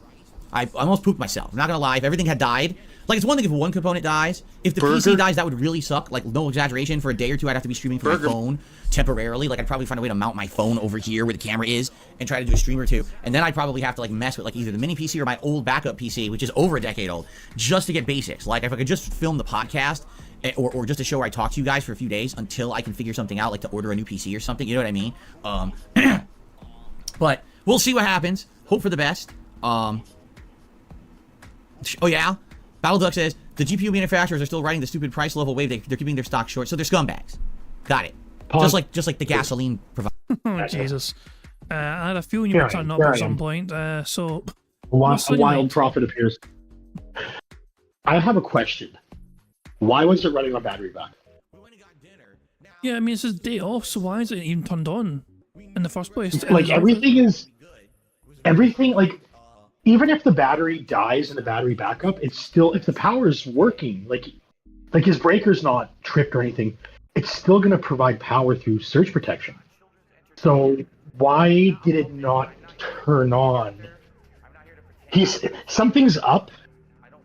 Speaker 5: I almost pooped myself. I'm not gonna lie. If everything had died, like it's one thing if one component dies. If the PC dies, that would really suck. Like no exaggeration. For a day or two, I'd have to be streaming from my phone temporarily. Like I'd probably find a way to mount my phone over here where the camera is and try to do a stream or two. And then I'd probably have to like mess with like either the mini PC or my old backup PC, which is over a decade old, just to get basics. Like if I could just film the podcast or just a show where I talk to you guys for a few days until I can figure something out, like to order a new PC or something. You know what I mean? But we'll see what happens. Hope for the best. Oh yeah, BattleDuck says the GPU manufacturers are still riding the stupid price level wave. They're keeping their stock short, so they're scumbags. Got it. Just like the gasoline provider.
Speaker 1: Oh Jesus! I had a feeling you were turning up at some point. So
Speaker 6: a wild prophet appears. I have a question. Why was it running on battery back?
Speaker 1: Yeah, I mean, it's his day off, so why is it even turned on in the first place?
Speaker 6: Like everything, like even if the battery dies in the battery backup, it's still, if the power is working, like his breaker's not tripped or anything, it's still going to provide power through surge protection. So why did it not turn on? Something's up,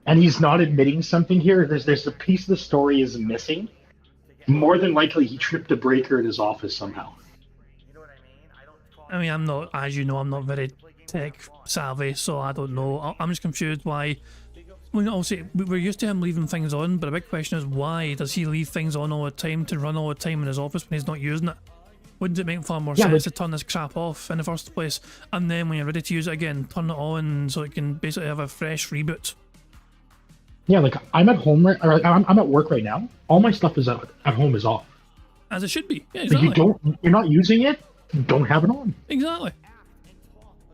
Speaker 6: and he's not admitting something here. There's a piece of the story is missing. More than likely, he tripped a breaker in his office somehow.
Speaker 1: I mean, I'm not, as you know, I'm not very tech savvy, so I don't know. I'm just confused why. Well, obviously, we're used to him leaving things on, but the big question is why does he leave things on all the time to run all the time in his office when he's not using it? Wouldn't it make far more sense to turn this crap off in the first place, and then when you're ready to use it again, turn it on so it can basically have a fresh reboot?
Speaker 6: Yeah, like I'm at home I'm at work right now. All my stuff is at home is off.
Speaker 1: As it should be. Yeah, exactly.
Speaker 6: Like you're not using it. Don't have it on.
Speaker 1: Exactly.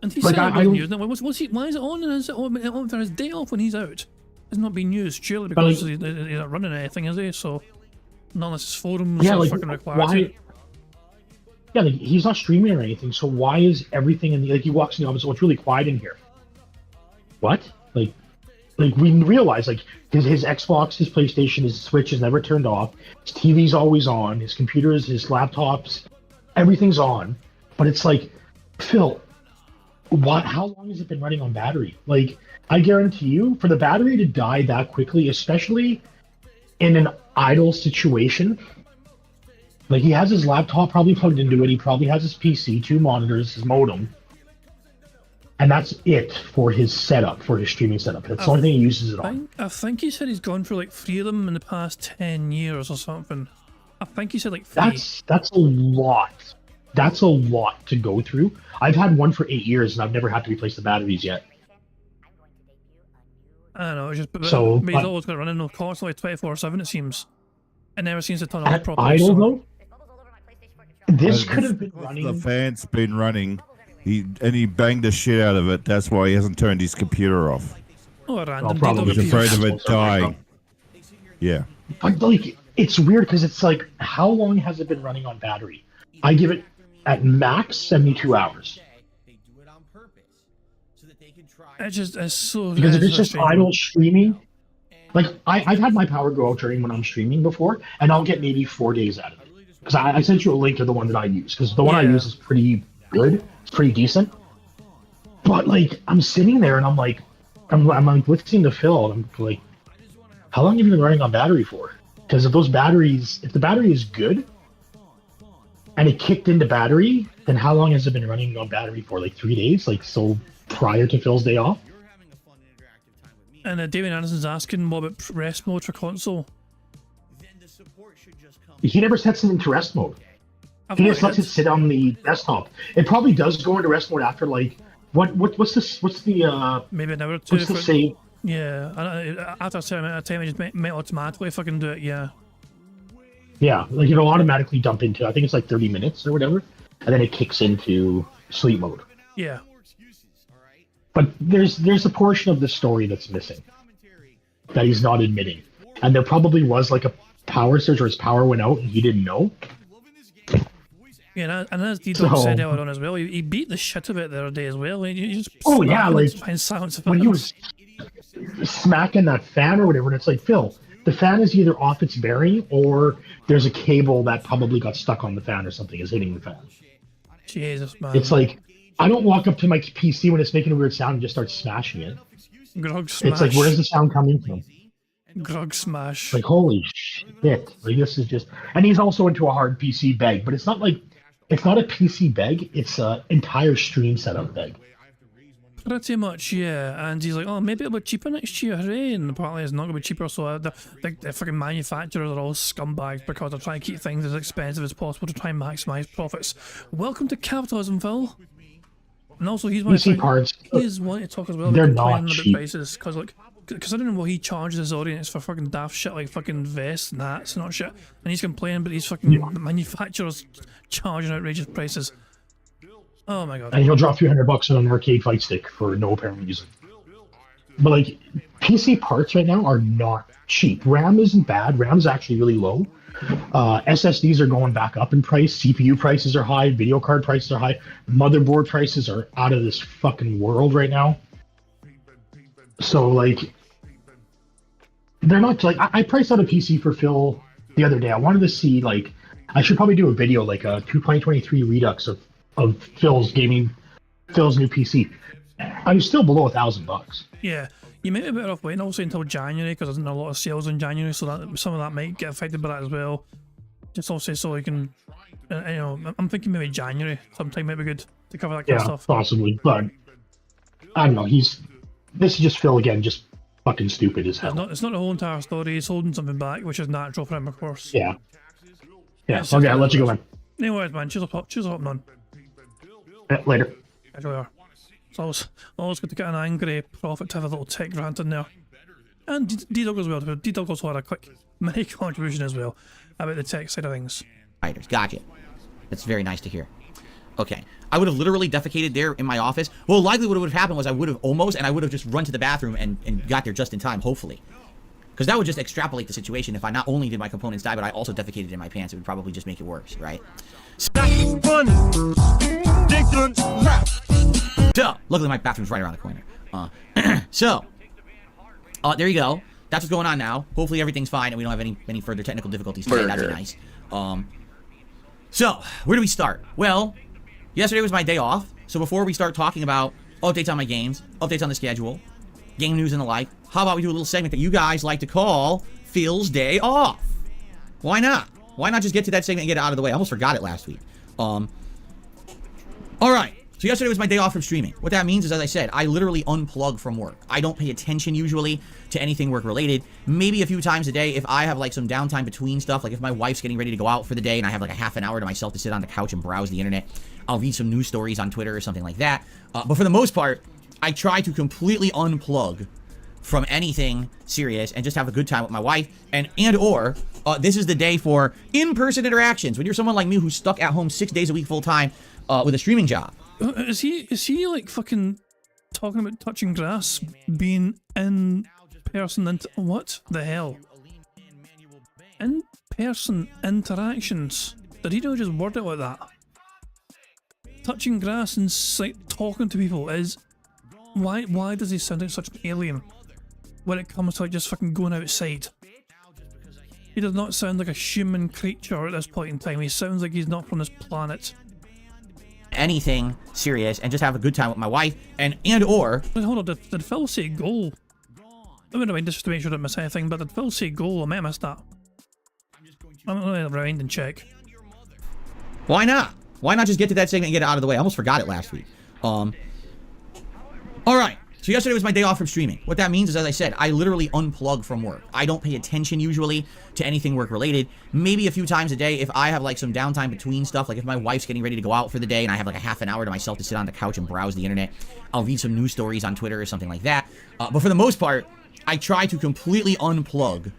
Speaker 1: And he's like, saying he wasn't using it. Why is it on? And is it on for his day off when he's out? It's not being used, surely, because he's not running anything, is he? So, not unless his forums are fucking required to.
Speaker 6: Yeah, like he's not streaming or anything, so why is everything in the, like he walks in the office, oh, it's really quiet in here. What? Like we realize, like, his Xbox, his PlayStation, his Switch is never turned off, his TV's always on, his computers, his laptops, everything's on. But it's like, Phil, how long has it been running on battery? Like, I guarantee you, for the battery to die that quickly, especially in an idle situation, like he has his laptop probably plugged into it, he probably has his PC, 2 monitors, his modem, and that's it for his setup, for his streaming setup. That's the only thing he uses it on.
Speaker 1: I think he said he's gone through like 3 of them in the past 10 years or something. I think he said like 3.
Speaker 6: That's a lot. That's a lot to go through. I've had one for 8 years and I've never had to replace the batteries yet.
Speaker 1: I don't know, it's just, he's always got to run in constantly 24/7, it seems. It never seems to turn on
Speaker 6: At
Speaker 1: properly.
Speaker 6: idle
Speaker 1: So.
Speaker 6: though, this could have been
Speaker 7: The
Speaker 6: running.
Speaker 7: fan's been running. He banged the shit out of it. That's why he hasn't turned his computer off.
Speaker 1: Oh, a random
Speaker 6: probably
Speaker 1: DDoS
Speaker 7: He's afraid of
Speaker 1: appears.
Speaker 7: it dying. Yeah.
Speaker 6: But like, it's weird because it's like, how long has it been running on battery? I give it at max 72 hours.
Speaker 1: It's just it's so.
Speaker 6: Because if
Speaker 1: it's
Speaker 6: it's
Speaker 1: so
Speaker 6: just
Speaker 1: strange.
Speaker 6: idle streaming, like I've had my power go out during when I'm streaming before, and I'll get maybe 4 days out of it. Because I sent you a link to the one that I use, because the one I
Speaker 1: Yeah.
Speaker 6: use is pretty good, it's pretty decent. But like, I'm sitting there and I'm like listening to Phil, and I'm like, how long have you been running on battery for? Because if the battery is good, and it kicked into battery, then how long has it been running on battery for? Like 3 days? Like, so prior to Phil's day off?
Speaker 1: And David Anderson's asking what about rest mode for console?
Speaker 6: He never sets it into rest mode.
Speaker 1: I've
Speaker 6: He
Speaker 1: not
Speaker 6: just lets
Speaker 1: heard.
Speaker 6: it sit on the desktop. It probably does go into rest mode after like what's this? What's the
Speaker 1: Maybe an hour or two.
Speaker 6: what's the
Speaker 1: for-
Speaker 6: save?
Speaker 1: Yeah, and after a certain amount of time, it just might automatically fucking do it. Yeah.
Speaker 6: Yeah, like it'll automatically dump into. I think it's like 30 minutes or whatever, and then it kicks into sleep mode.
Speaker 1: Yeah.
Speaker 6: But there's a portion of the story that's missing that he's not admitting, and there probably was like a power surge or his power went out and he didn't know.
Speaker 1: Yeah, and as D-Dog
Speaker 6: So-
Speaker 1: said earlier on as well, he beat the shit of it the other day as well. He just
Speaker 6: Oh, yeah,
Speaker 1: smacking it
Speaker 6: like,
Speaker 1: to try and silence the
Speaker 6: When he
Speaker 1: fans.
Speaker 6: was smacking that fan or whatever, and it's like, Phil, the fan is either off its bearing or there's a cable that probably got stuck on the fan or something is hitting the fan.
Speaker 1: Jesus, man.
Speaker 6: It's like, I don't walk up to my PC when it's making a weird sound and just start smashing it.
Speaker 1: Grog smash.
Speaker 6: It's like, where's the sound coming from?
Speaker 1: Grog smash.
Speaker 6: Like, holy shit. Like, this is just. And he's also into a hard PC bag, but it's not like. It's not a PC bag, it's an entire stream setup bag.
Speaker 1: Pretty much, yeah. And he's like, oh, maybe it'll be cheaper next year, hooray. And apparently it's not going to be cheaper, so the fucking manufacturers are all scumbags because they're trying to keep things as expensive as possible to try and maximise profits. Welcome to capitalism, Phil. And also, he's one
Speaker 6: PC parts,
Speaker 1: he's wanting to talk as well
Speaker 6: they're
Speaker 1: about
Speaker 6: not
Speaker 1: complaining about
Speaker 6: cheap.
Speaker 1: prices, because like, considering what he charges his audience for fucking daft shit like fucking vests and hats and not shit, and he's complaining but these fucking manufacturers charging outrageous prices. Oh my god.
Speaker 6: And he'll drop a few $100 on an arcade fight stick for no apparent reason. But like, PC parts right now are not cheap. RAM isn't bad. RAM's actually really low. SSDs are going back up in price. CPU prices are high. Video card prices are high. Motherboard prices are out of this fucking world right now. So like, they're not like I priced out a PC for Phil the other day. I wanted to see like I should probably do a video like a 2023 redux of Phil's new PC. I'm still below $1,000.
Speaker 1: Yeah, you might be better off waiting also until January because there's not a lot of sales in January, so that some of that might get affected by that as well. Just also so you can, you know, I'm thinking maybe January sometime might be good to cover that kind
Speaker 6: Yeah,
Speaker 1: of stuff.
Speaker 6: possibly, but I don't know. This is just Phil again, just fucking stupid as hell.
Speaker 1: It's not the whole entire story. He's holding something back, which is natural for him, of course.
Speaker 6: Yeah. Yeah.
Speaker 1: It's
Speaker 6: Okay,
Speaker 1: just-
Speaker 6: I'll let you go, man.
Speaker 1: No worries, man. Cheers up, man.
Speaker 6: Later.
Speaker 1: Actually, are. It's always good to get an angry prophet to have a little tech rant in there. And D-Dog as well. D-Dog also had a quick mini contribution as well about the tech side of things.
Speaker 5: Writers. Gotcha. That's very nice to hear. Okay. I would have literally defecated there in my office. Well, likely what would have happened was I would have just run to the bathroom and got there just in time, hopefully. Because that would just extrapolate the situation. If I not only did my components die, but I also defecated in my pants, it would probably just make it worse, right? So, luckily my bathroom's right around the corner. There you go. That's what's going on now. Hopefully everything's fine and we don't have any further technical difficulties today. That'd be nice. So, where do we start? Well, yesterday was my day off. So before we start talking about updates on my games, updates on the schedule, game news and the like, how about we do a little segment that you guys like to call Phil's Day Off? Why not? Why not just get to that segment and get it out of the way? I almost forgot it last week. Alright. So yesterday was my day off from streaming. What that means is, as I said, I literally unplug from work. I don't pay attention usually to anything work related. Maybe a few times a day if I have like some downtime between stuff, like if my wife's getting ready to go out for the day and I have like a half an hour to myself to sit on the couch and browse the internet, I'll read some news stories on Twitter or something like that. But for the most part, I try to completely unplug from anything serious and just have a good time with my wife and or this is the day for in-person interactions. When you're someone like me who's stuck at home 6 days a week full time with a streaming job.
Speaker 1: Is he like fucking talking about touching grass being in person into what the hell? In person interactions. Did he not just word it like that? Touching grass and like talking to people is why does he sound like such an alien when it comes to like just fucking going outside? He does not sound like a human creature at this point in time. He sounds like he's not from this planet.
Speaker 5: Anything serious and just have a good time with my wife and or
Speaker 1: Wait, hold on, did Phil say goal? I wouldn't mind just to make sure I didn't miss anything, but did Phil say goal? I may have missed that. I'm gonna rewind and check.
Speaker 5: why not? Why not just get to that segment and get it out of the way? I almost forgot it last week. All right. So yesterday was my day off from streaming. What that means is, as I said, I literally unplug from work. I don't pay attention usually to anything work related. Maybe a few times a day if I have like some downtime between stuff, like if my wife's getting ready to go out for the day and I have like a half an hour to myself to sit on the couch and browse the internet, I'll read some news stories on Twitter or something like that. But for the most part, I try to completely unplug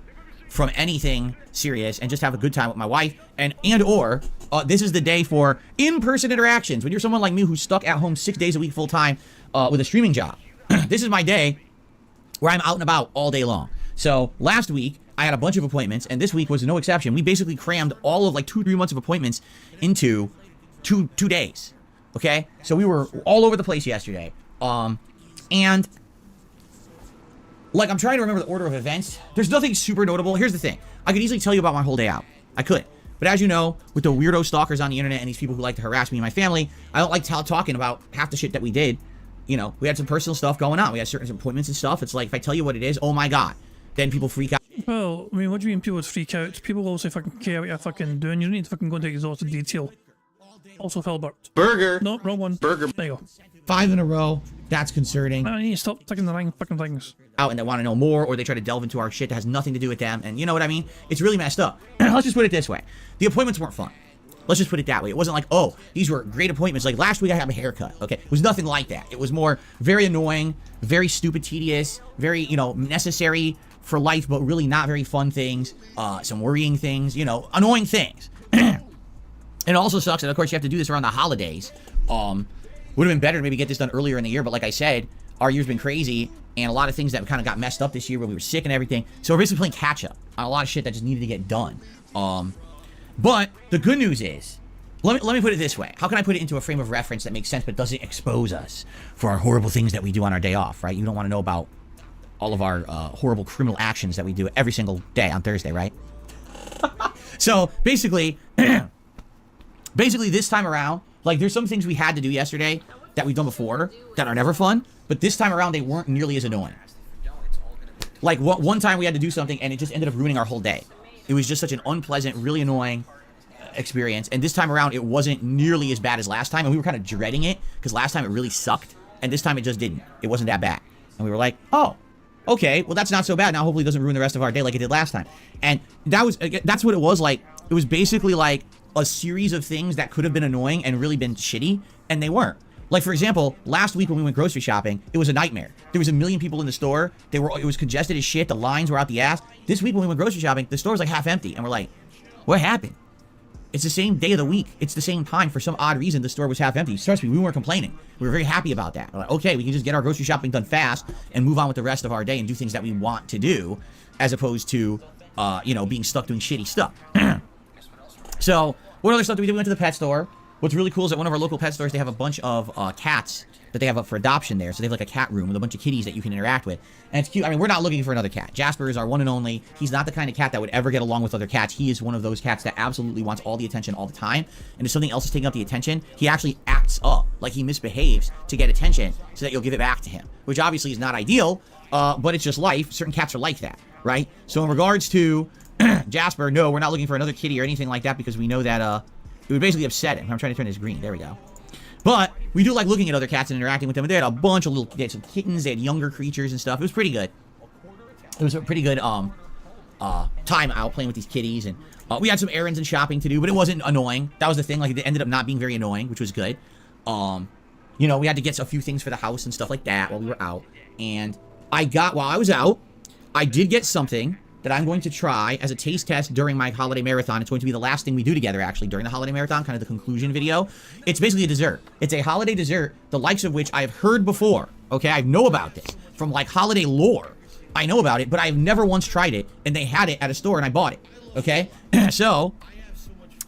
Speaker 5: from anything serious and just have a good time with my wife and or this is the day for in-person interactions. When you're someone like me who's stuck at home 6 days a week full time with a streaming job. This is my day where I'm out and about all day long. So last week I had a bunch of appointments and this week was no exception. We basically crammed all of like 2-3 months of appointments into two days. Okay, so we were all over the place yesterday. And like, I'm trying to remember the order of events. There's nothing super notable. Here's the thing. I could easily tell you about my whole day out. I could. But as you know, with the weirdo stalkers on the internet and these people who like to harass me and my family, I don't like talking about half the shit that we did. You know, we had some personal stuff going on. We had certain appointments and stuff. It's like, if I tell you what it is, oh my God. Then people freak out.
Speaker 1: Well, I mean, what do you mean people would freak out? People will also fucking care what you're fucking doing. You don't need to fucking go into exhaustive detail. Also, Filbert.
Speaker 7: Burger.
Speaker 1: No, wrong one.
Speaker 7: Burger.
Speaker 1: There you go.
Speaker 5: 5 in a row. That's concerning.
Speaker 1: I need to stop taking the wrong fucking things.
Speaker 5: Out and they want to know more, or they try to delve into our shit that has nothing to do with them. And you know what I mean? It's really messed up. Let's just put it this way. The appointments weren't fun. Let's just put it that way. It wasn't like, oh, these were great appointments. Like last week I had a haircut. Okay. It was nothing like that. It was more very annoying, very stupid, tedious, very, you know, necessary for life, but really not very fun things. Some worrying things, you know, annoying things. It also sucks that, of course, you have to do this around the holidays. Would have been better to maybe get this done earlier in the year, but like I said, our year's been crazy, and a lot of things that kind of got messed up this year when we were sick and everything. So we're basically playing catch-up on a lot of shit that just needed to get done. But the good news is, let me put it this way. How can I put it into a frame of reference that makes sense but doesn't expose us for our horrible things that we do on our day off, right? You don't want to know about all of our horrible criminal actions that we do every single day on Thursday, right? So basically... Basically, this time around, like, there's some things we had to do yesterday that we've done before that are never fun, but this time around, they weren't nearly as annoying. Like, one time we had to do something, and it just ended up ruining our whole day. It was just such an unpleasant, really annoying experience, and this time around, it wasn't nearly as bad as last time, and we were kind of dreading it, because last time it really sucked, and this time it just didn't. It wasn't that bad. And we were like, oh, okay, well, that's not so bad. Now, hopefully, it doesn't ruin the rest of our day like it did last time. And that's what it was like. It was basically like a series of things that could have been annoying and really been shitty, and they weren't. Like, for example, last week when we went grocery shopping, it was a nightmare. There was a million people in the store. It was congested as shit. The lines were out the ass. This week when we went grocery shopping, the store was like half empty, and we're like, what happened? It's the same day of the week. It's the same time. For some odd reason, the store was half empty. Trust me, we weren't complaining. We were very happy about that. We're like, okay, we can just get our grocery shopping done fast and move on with the rest of our day and do things that we want to do, as opposed to, you know, being stuck doing shitty stuff. So, what other stuff did we do? We went to the pet store. What's really cool is at one of our local pet stores, they have a bunch of cats that they have up for adoption there. So they have like a cat room with a bunch of kitties that you can interact with. And it's cute. I mean, we're not looking for another cat. Jasper is our one and only. He's not the kind of cat that would ever get along with other cats. He is one of those cats that absolutely wants all the attention all the time. And if something else is taking up the attention, he actually acts up, like he misbehaves to get attention so that you'll give it back to him. Which obviously is not ideal, but it's just life. Certain cats are like that, right? So in regards to Jasper, no, we're not looking for another kitty or anything like that because we know that it would basically upset him. I'm trying to turn this green. There we go. But we do like looking at other cats and interacting with them. And they had a bunch of they had some kittens, they had younger creatures and stuff. It was pretty good. It was a pretty good time out playing with these kitties, and we had some errands and shopping to do, but it wasn't annoying. That was the thing. Like, it ended up not being very annoying, which was good. You know, we had to get a few things for the house and stuff like that while we were out. And while I was out, I did get something that I'm going to try as a taste test during my holiday marathon. It's going to be the last thing we do together, actually, during the holiday marathon, kind of the conclusion video. It's basically a dessert. It's a holiday dessert, the likes of which I've heard before, okay? I know about this from, like, holiday lore. I know about it, but I've never once tried it, and they had it at a store, and I bought it, okay? So,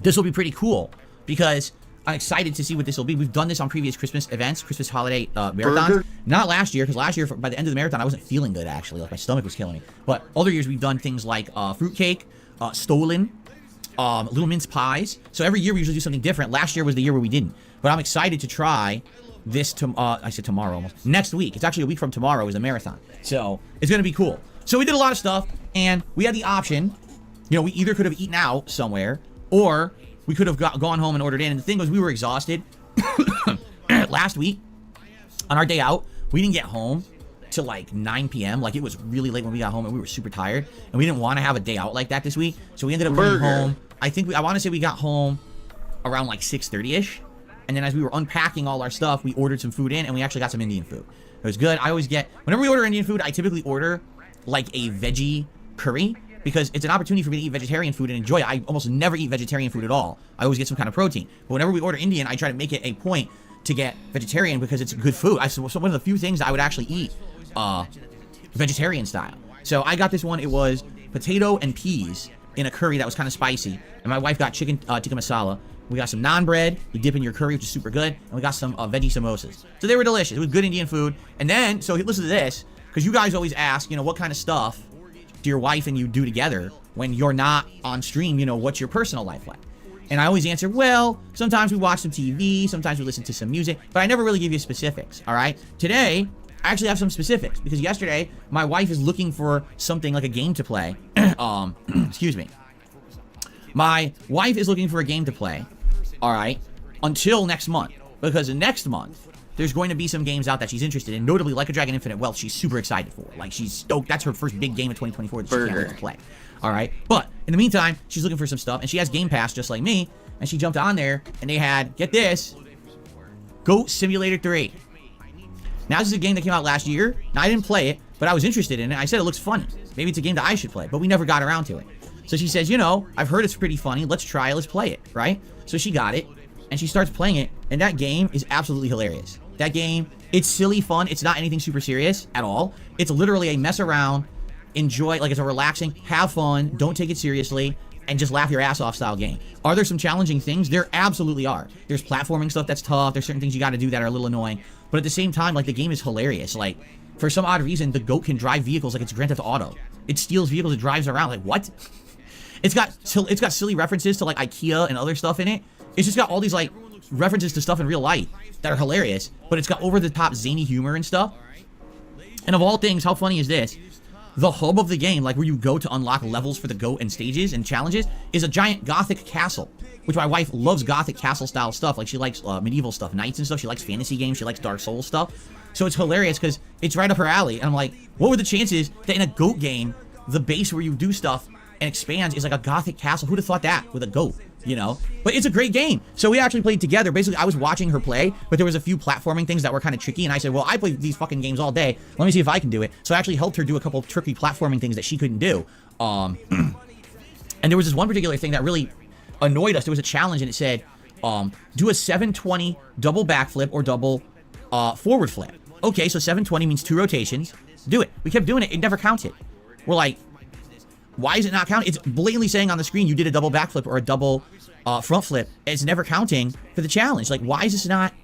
Speaker 5: this will be pretty cool, because I'm excited to see what this will be. We've done this on previous Christmas events, Christmas holiday marathons. Not last year, because last year, by the end of the marathon, I wasn't feeling good, actually. Like, my stomach was killing me. But other years, we've done things like fruitcake, Stollen, little mince pies. So every year, we usually do something different. Last year was the year where we didn't. But I'm excited to try this, I said tomorrow almost. Next week. It's actually a week from tomorrow is a marathon. So it's going to be cool. So we did a lot of stuff, and we had the option, you know, we either could have eaten out somewhere, or we could have gone home and ordered in. And the thing was, we were exhausted. Last week, on our day out, we didn't get home till like 9 p.m. Like, it was really late when we got home, and we were super tired. And we didn't want to have a day out like that this week. So we ended up getting home. I think, I want to say we got home around like 6:30-ish. And then as we were unpacking all our stuff, we ordered some food in, and we actually got some Indian food. It was good. I always get, whenever we order Indian food, I typically order like a veggie curry, because it's an opportunity for me to eat vegetarian food and enjoy it. I almost never eat vegetarian food at all. I always get some kind of protein. But whenever we order Indian, I try to make it a point to get vegetarian, because it's good food. So one of the few things I would actually eat vegetarian style. So I got this one. It was potato and peas in a curry that was kind of spicy. And my wife got chicken tikka masala. We got some naan bread. You dip in your curry, which is super good. And we got some veggie samosas. So they were delicious. It was good Indian food. And then, so listen to this, because you guys always ask, you know, what kind of stuff do your wife and you do together when you're not on stream? You know, what's your personal life like? And I always answer, well, sometimes we watch some TV, sometimes we listen to some music, but I never really give you specifics, all right? Today, I actually have some specifics, because yesterday, my wife is looking for something like a game to play. Excuse me. My wife is looking for a game to play, all right, until next month, because next month, there's going to be some games out that she's interested in, notably Like a Dragon Infinite Wealth. She's super excited for. Like, she's stoked. That's her first big game of 2024 that she can't wait to play. All right? But in the meantime, she's looking for some stuff, and she has Game Pass just like me, and she jumped on there, and they had, get this, Goat Simulator 3. Now, this is a game that came out last year. Now, I didn't play it, but I was interested in it. I said it looks funny. Maybe it's a game that I should play, but we never got around to it. So she says, you know, I've heard it's pretty funny. Let's try it. Let's play it, right? So she got it, and she starts playing it, and that game is absolutely hilarious. That game, it's silly fun. It's not anything super serious at all. It's literally a mess around, enjoy, like, it's a relaxing, have fun, don't take it seriously, and just laugh your ass off style game. Are there some challenging things? There absolutely are. There's platforming stuff that's tough. There's certain things you got to do that are a little annoying. But at the same time, like, the game is hilarious. Like, for some odd reason, the goat can drive vehicles like it's Grand Theft Auto. It steals vehicles, it drives around. Like, what? It's got silly references to, like, IKEA and other stuff in it. It's just got all these, like, references to stuff in real life that are hilarious, but it's got over-the-top zany humor and stuff. And of all things, how funny is this? The hub of the game, like where you go to unlock levels for the goat and stages and challenges, is a giant gothic castle, which my wife loves gothic castle-style stuff. Like, she likes medieval stuff, knights and stuff. She likes fantasy games. She likes Dark Souls stuff. So it's hilarious because it's right up her alley. And I'm like, what were the chances that in a goat game, the base where you do stuff and expands is like a gothic castle? Who'd have thought that with a goat? You know, but it's a great game. So we actually played together. Basically, I was watching her play, but there was a few platforming things that were kind of tricky, and I said, well, I play these fucking games all day. Let me see if I can do it. So I actually helped her do a couple of tricky platforming things that she couldn't do. And there was this one particular thing that really annoyed us. There was a challenge, and it said, do a 720 double backflip or double forward flip. Okay, so 720 means 2 rotations. Do it. We kept doing it. It never counted. We're like, why is it not counting? It's blatantly saying on the screen you did a double backflip or a double front flip. It's never counting for the challenge. Like, why is this not,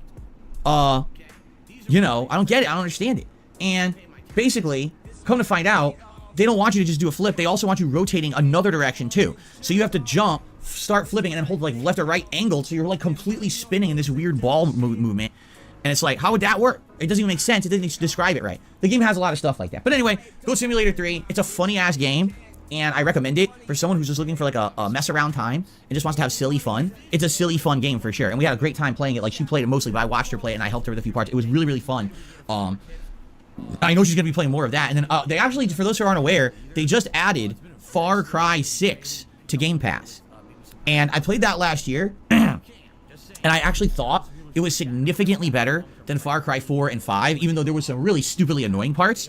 Speaker 5: you know, I don't get it. I don't understand it. And basically, come to find out, they don't want you to just do a flip. They also want you rotating another direction too. So you have to jump, start flipping, and then hold like left or right angle. So you're like completely spinning in this weird ball movement. And it's like, how would that work? It doesn't even make sense. It doesn't describe it right. The game has a lot of stuff like that. But anyway, Goat Simulator 3, it's a funny ass game. And I recommend it for someone who's just looking for like a mess around time and just wants to have silly fun. It's a silly fun game for sure. And we had a great time playing it. Like, she played it mostly, but I watched her play it and I helped her with a few parts. It was really, really fun. I know she's going to be playing more of that. And then they actually, for those who aren't aware, they just added Far Cry 6 to Game Pass. And I played that last year. And I actually thought it was significantly better than Far Cry 4 and 5, even though there were some really stupidly annoying parts.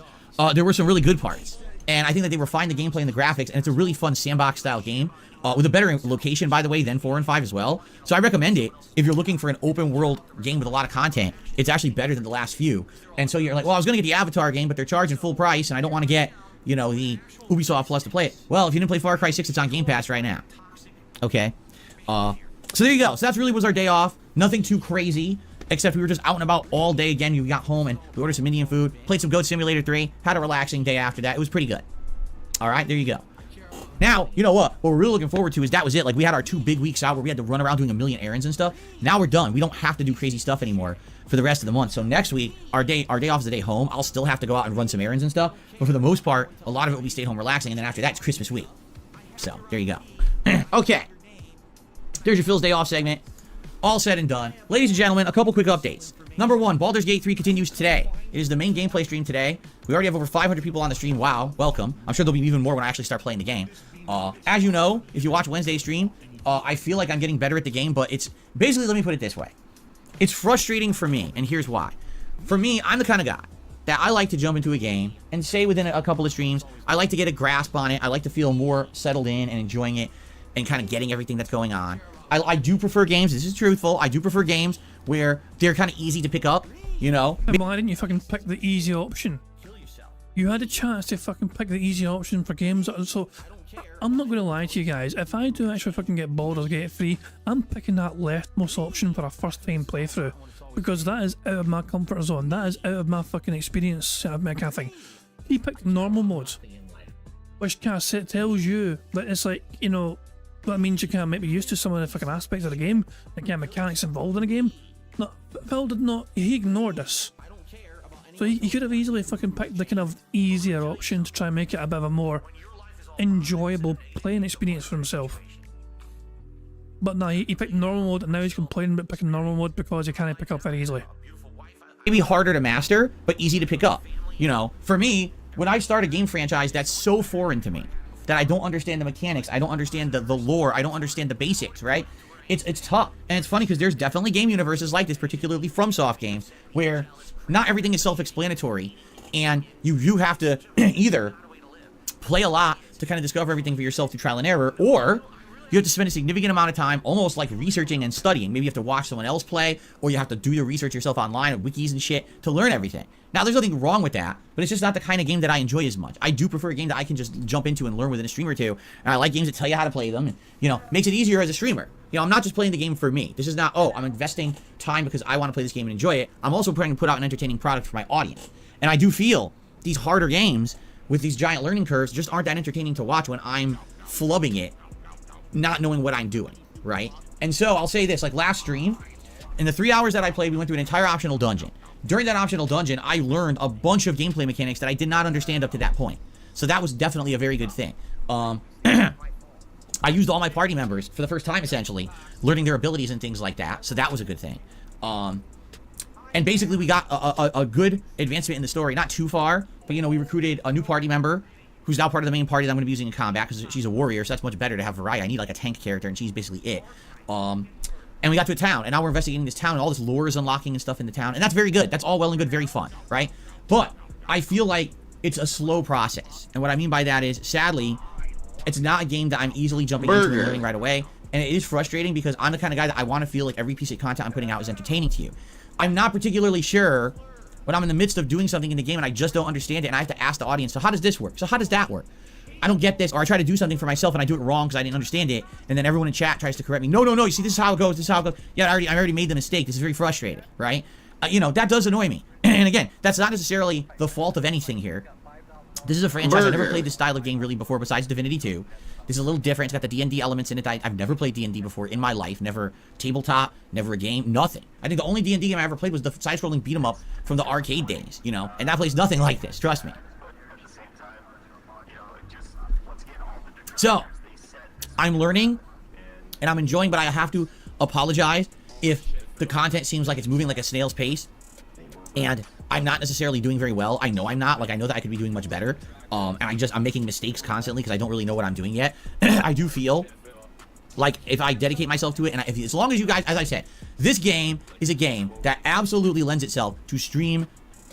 Speaker 5: There were some really good parts. And I think that they refined the gameplay and the graphics, and it's a really fun sandbox-style game with a better location, by the way, than 4 and 5 as well. So I recommend it if you're looking for an open-world game with a lot of content. It's actually better than the last few. And so you're like, well, I was going to get the Avatar game, but they're charging full price, and I don't want to get, you know, the Ubisoft Plus to play it. Well, if you didn't play Far Cry 6, it's on Game Pass right now. Okay. So there you go. So that's really was our day off. Nothing too crazy, except we were just out and about all day again. We got home and we ordered some Indian food, played some Goat Simulator 3, had a relaxing day after that. It was pretty good. All right, there you go. Now, you know what? What we're really looking forward to is that was it. Like, we had our 2 big weeks out where we had to run around doing a million errands and stuff. Now we're done. We don't have to do crazy stuff anymore for the rest of the month. So next week, our day off is the day home. I'll still have to go out and run some errands and stuff. But for the most part, a lot of it will be stay home relaxing. And then after that, it's Christmas week. So, there you go. Okay. There's your Phil's Day Off segment. All said and done. Ladies and gentlemen, a couple quick updates. Number 1, Baldur's Gate 3 continues today. It is the main gameplay stream today. We already have over 500 people on the stream. Wow, welcome. I'm sure there'll be even more when I actually start playing the game. As you know, if you watch Wednesday's stream, I feel like I'm getting better at the game, but it's basically, let me put it this way. It's frustrating for me, and here's why. For me, I'm the kind of guy that I like to jump into a game and say within a couple of streams, I like to get a grasp on it. I like to feel more settled in and enjoying it and kind of getting everything that's going on. I do prefer games, this is truthful, I do prefer games where they're kind of easy to pick up, you know?
Speaker 1: Why didn't you fucking pick the easy option? You had a chance to fucking pick the easy option for games, so I'm not going to lie to you guys. If I do actually fucking get Baldur's Gate 3, I'm picking that leftmost option for a first time playthrough, because that is out of my comfort zone, that is out of my fucking experience kind of thing. He picked normal mode, which kind of tells you that it's like, you know, that means you can't be used to some of the fucking aspects of the game, the kind of mechanics involved in the game. No, Phil did not, he ignored us. So he could have easily fucking picked the kind of easier option to try and make it a bit of a more enjoyable playing experience for himself. But no, he picked normal mode, and now he's complaining about picking normal mode because he can't pick up very easily.
Speaker 5: Maybe harder to master, but easy to pick up. You know, for me, when I start a game franchise that's so foreign to me, that I don't understand the mechanics, I don't understand the lore, I don't understand the basics, right? It's tough. And it's funny because there's definitely game universes like this, particularly FromSoft games, where not everything is self-explanatory, and you have to either play a lot to kind of discover everything for yourself through trial and error, or you have to spend a significant amount of time almost like researching and studying. Maybe you have to watch someone else play, or you have to do your research yourself online, wikis and shit, to learn everything. Now, there's nothing wrong with that, but it's just not the kind of game that I enjoy as much. I do prefer a game that I can just jump into and learn within a stream or two, and I like games that tell you how to play them, and, you know, makes it easier as a streamer. You know, I'm not just playing the game for me. This is not, oh, I'm investing time because I want to play this game and enjoy it. I'm also trying to put out an entertaining product for my audience. And I do feel these harder games with these giant learning curves just aren't that entertaining to watch when I'm flubbing it, not knowing what I'm doing, right? And so I'll say this, like last stream, in the 3 hours that I played, we went through an entire optional dungeon. During that optional dungeon, I learned a bunch of gameplay mechanics that I did not understand up to that point. So that was definitely a very good thing. I used all my party members for the first time, essentially, learning their abilities and things like that. So that was a good thing. And basically, we got a good advancement in the story. Not too far, but, you know, we recruited a new party member who's now part of the main party that I'm going to be using in combat because she's a warrior, so that's much better to have variety. I need, like, a tank character, and she's basically it. And we got to a town, and now we're investigating this town, and all this lore is unlocking and stuff in the town, and that's very good. That's all well and good, very fun, right? But I feel like it's a slow process, and what I mean by that is, sadly, it's not a game that I'm easily jumping into and learning right away, and it is frustrating because I'm the kind of guy that I want to feel like every piece of content I'm putting out is entertaining to you. I'm not particularly sure when I'm in the midst of doing something in the game and I just don't understand it, and I have to ask the audience, so how does this work? So how does that work? I don't get this, or I try to do something for myself and I do it wrong because I didn't understand it, and then everyone in chat tries to correct me. No, you see, this is how it goes, this is how it goes. Yeah, I already made the mistake. This is very frustrating, right? You know, that does annoy me. And again, that's not necessarily the fault of anything here. This is a franchise. I've never played this style of game really before besides Divinity 2. This is a little different. It's got the D&D elements in it. I've never played D&D before in my life. Never tabletop, never a game, nothing. I think the only D&D game I ever played was the side-scrolling beat-em-up from the arcade days, you know? And that plays nothing like this, trust me. So, I'm learning, and I'm enjoying, but I have to apologize if the content seems like it's moving like a snail's pace, and I'm not necessarily doing very well. I know I'm not. Like, I know that I could be doing much better, and I'm making mistakes constantly because I don't really know what I'm doing yet. I do feel like if I dedicate myself to it, and as long as you guys, as I said, this game is a game that absolutely lends itself to stream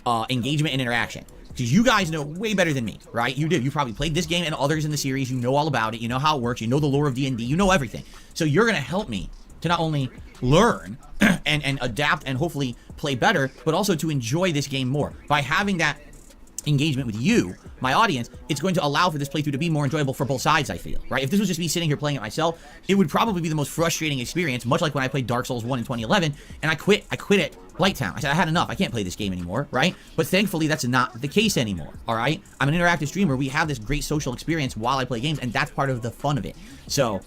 Speaker 5: engagement and interaction. Because you guys know way better than me, right? You do. You probably played this game and others in the series. You know all about it. You know how it works. You know the lore of D&D. You know everything. So you're going to help me to not only learn and adapt and hopefully play better, but also to enjoy this game more. By having that engagement with you, my audience, it's going to allow for this playthrough to be more enjoyable for both sides, I feel, right? If this was just me sitting here playing it myself, it would probably be the most frustrating experience, much like when I played Dark Souls 1 in 2011, and I quit at Blighttown. I said, I had enough. I can't play this game anymore, right? But thankfully, that's not the case anymore, all right? I'm an interactive streamer. We have this great social experience while I play games, and that's part of the fun of it. So,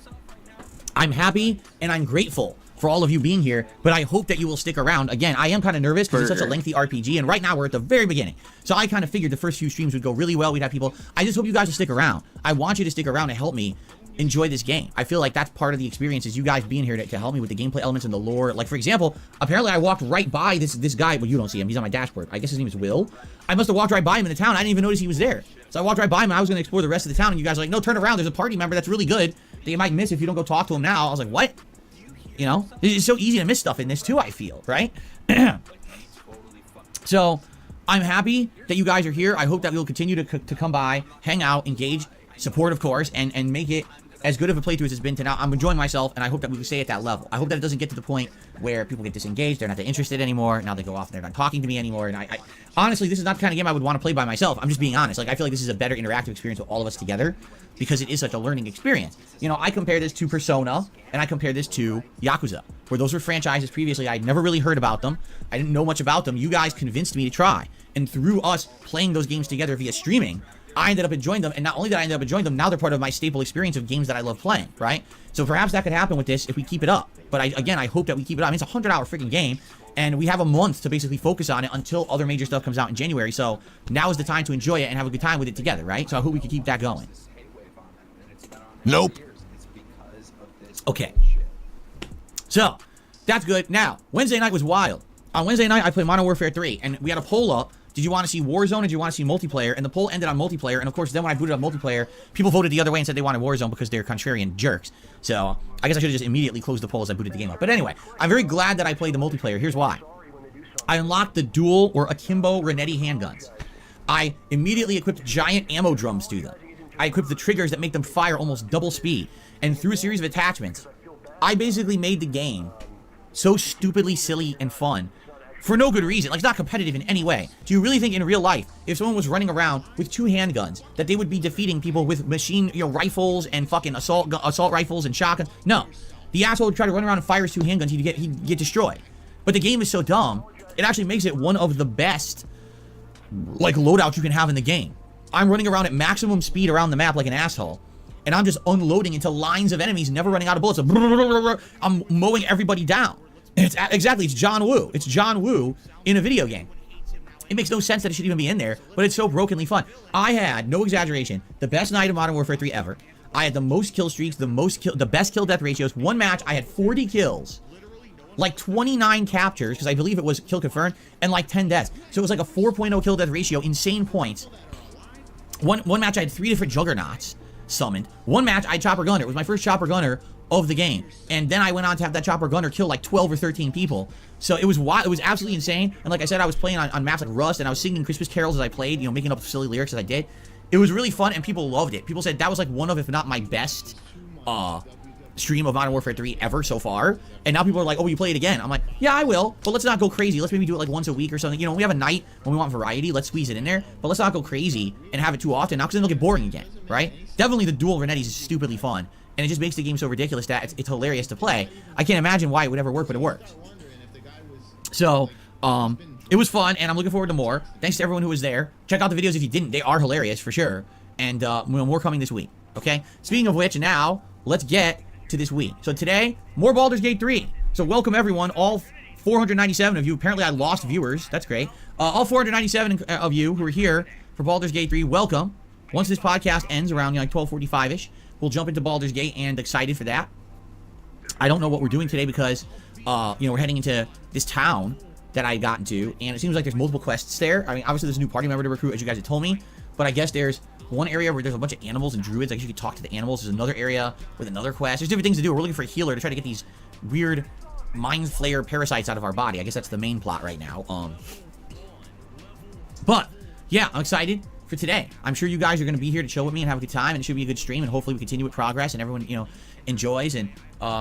Speaker 5: I'm happy, and I'm grateful for all of you being here, but I hope that you will stick around. Again, I am kind of nervous because it's such a lengthy RPG, and right now we're at the very beginning. So I kind of figured the first few streams would go really well. We'd have people. I just hope you guys will stick around. I want you to stick around to help me enjoy this game. I feel like that's part of the experience, is you guys being here to help me with the gameplay elements and the lore. Like, for example, apparently I walked right by this guy, but you don't see him. He's on my dashboard. I guess his name is Will. I must have walked right by him in the town. I didn't even notice he was there. So I walked right by him, and I was going to explore the rest of the town, and you guys are like, no, turn around. There's a party member that's really good that you might miss if you don't go talk to him now. I was like, what? You know, it's so easy to miss stuff in this too, I feel, right? So, I'm happy that you guys are here. I hope that we'll continue to come by, hang out, engage, support, of course, and make it as good of a playthrough as it's been to now. I'm enjoying myself, and I hope that we can stay at that level. I hope that it doesn't get to the point where people get disengaged, they're not that interested anymore, now they go off and they're not talking to me anymore, and I honestly, this is not the kind of game I would want to play by myself. I'm just being honest. Like, I feel like this is a better interactive experience with all of us together, because it is such a learning experience. You know, I compare this to Persona, and I compare this to Yakuza, where those were franchises previously I'd never really heard about them. I didn't know much about them. You guys convinced me to try, and through us playing those games together via streaming, I ended up enjoying them, and not only did I end up enjoying them, now they're part of my staple experience of games that I love playing, right? So perhaps that could happen with this if we keep it up. But again, I hope that we keep it up. I mean, it's a 100-hour freaking game, and we have a month to basically focus on it until other major stuff comes out in January. So now is the time to enjoy it and have a good time with it together, right? So I hope we can keep that going.
Speaker 7: Nope.
Speaker 5: Okay. So, that's good. Now, Wednesday night was wild. On Wednesday night, I played Modern Warfare 3, and we had a poll up. Did you want to see Warzone or did you want to see multiplayer? And the poll ended on multiplayer, and of course, then when I booted up multiplayer, people voted the other way and said they wanted Warzone because they're contrarian jerks. So, I guess I should have just immediately closed the poll as I booted the game up. But anyway, I'm very glad that I played the multiplayer. Here's why. I unlocked the dual or akimbo Renetti handguns. I immediately equipped giant ammo drums to them. I equipped the triggers that make them fire almost double speed. And through a series of attachments, I basically made the game so stupidly silly and fun for no good reason. Like, it's not competitive in any way. Do you really think in real life, if someone was running around with 2 handguns, that they would be defeating people with machine, rifles and fucking assault rifles and shotguns? No. The asshole would try to run around and fire his 2 handguns, he'd get destroyed. But the game is so dumb, it actually makes it one of the best, like, loadouts you can have in the game. I'm running around at maximum speed around the map like an asshole, and I'm just unloading into lines of enemies, never running out of bullets. I'm mowing everybody down. It's John Woo. It's John Woo in a video game. It makes no sense that it should even be in there, but it's so brokenly fun. I had, no exaggeration, the best night of Modern Warfare 3 ever. I had the most kill streaks, the best kill death ratios. One match, I had 40 kills, like 29 captures, because I believe it was kill confirmed, and like 10 deaths. So it was like a 4.0 kill death ratio, insane points. One match, I had 3 different juggernauts summoned. One match, I had Chopper Gunner. It was my first Chopper Gunner of the game. And then I went on to have that Chopper Gunner kill like 12 or 13 people. So it was wild. It was absolutely insane. And like I said, I was playing on maps like Rust, and I was singing Christmas carols as I played, you know, making up silly lyrics as I did. It was really fun, and people loved it. People said that was like one of, if not my best, stream of Modern Warfare 3 ever so far. And now people are like, oh, you play it again? I'm like, yeah, I will, but let's not go crazy. Let's maybe do it like once a week or something. You know, we have a night when we want variety, let's squeeze it in there, but let's not go crazy and have it too often now, because then it'll get boring again, right? Definitely the dual Renettis is stupidly fun, and it just makes the game so ridiculous that it's hilarious to play. I can't imagine why it would ever work, but it works. So, it was fun, and I'm looking forward to more. Thanks to everyone who was there. Check out the videos if you didn't. They are hilarious, for sure. And more coming this week, okay? Speaking of which, now, let's get to this week. So today, more Baldur's Gate 3. So welcome everyone, all 497 of you. Apparently I lost viewers. That's great. All 497 of you who are here for Baldur's Gate 3, welcome. Once this podcast ends around like 12:45ish, we'll jump into Baldur's Gate, and excited for that. I don't know what we're doing today because, we're heading into this town that I got into, and it seems like there's multiple quests there. I mean, obviously there's a new party member to recruit, as you guys had told me, but I guess there's one area where there's a bunch of animals and druids. I guess you could talk to the animals. There's another area with another quest. There's different things to do. We're looking for a healer to try to get these weird mind flayer parasites out of our body. I guess that's the main plot right now. But yeah, I'm excited for today. I'm sure you guys are going to be here to chill with me and have a good time, and it should be a good stream, and hopefully we continue with progress and everyone, you know, enjoys, and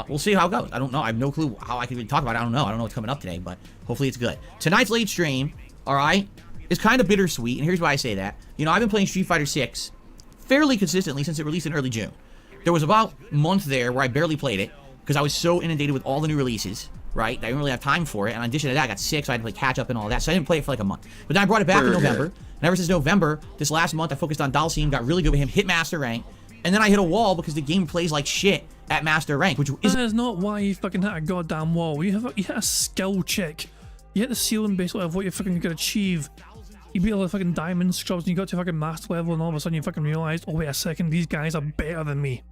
Speaker 5: we'll see how it goes. I don't know. I have no clue how I can even talk about it. I don't know what's coming up today, but hopefully it's good. Tonight's late stream, all right, is kind of bittersweet, and here's why I say that. You know, I've been playing Street Fighter 6 fairly consistently since it released in early June. There was about a month there where I barely played it because I was so inundated with all the new releases, right? I didn't really have time for it, and in addition to that, I got sick, so I had to play catch up and all that, so I didn't play it for like a month. But then I brought it back in November, and ever since November, this last month, I focused on Dalsim, got really good with him, hit Master Rank, and then I hit a wall because the game plays like shit at Master Rank, which is...
Speaker 1: That is not why you fucking hit a goddamn wall. You hit a skill check. You hit the ceiling basically of what you fucking could achieve. You beat all the fucking diamond scrubs and you got to fucking master level, and all of a sudden you fucking realised, oh wait a second, these guys are better than me.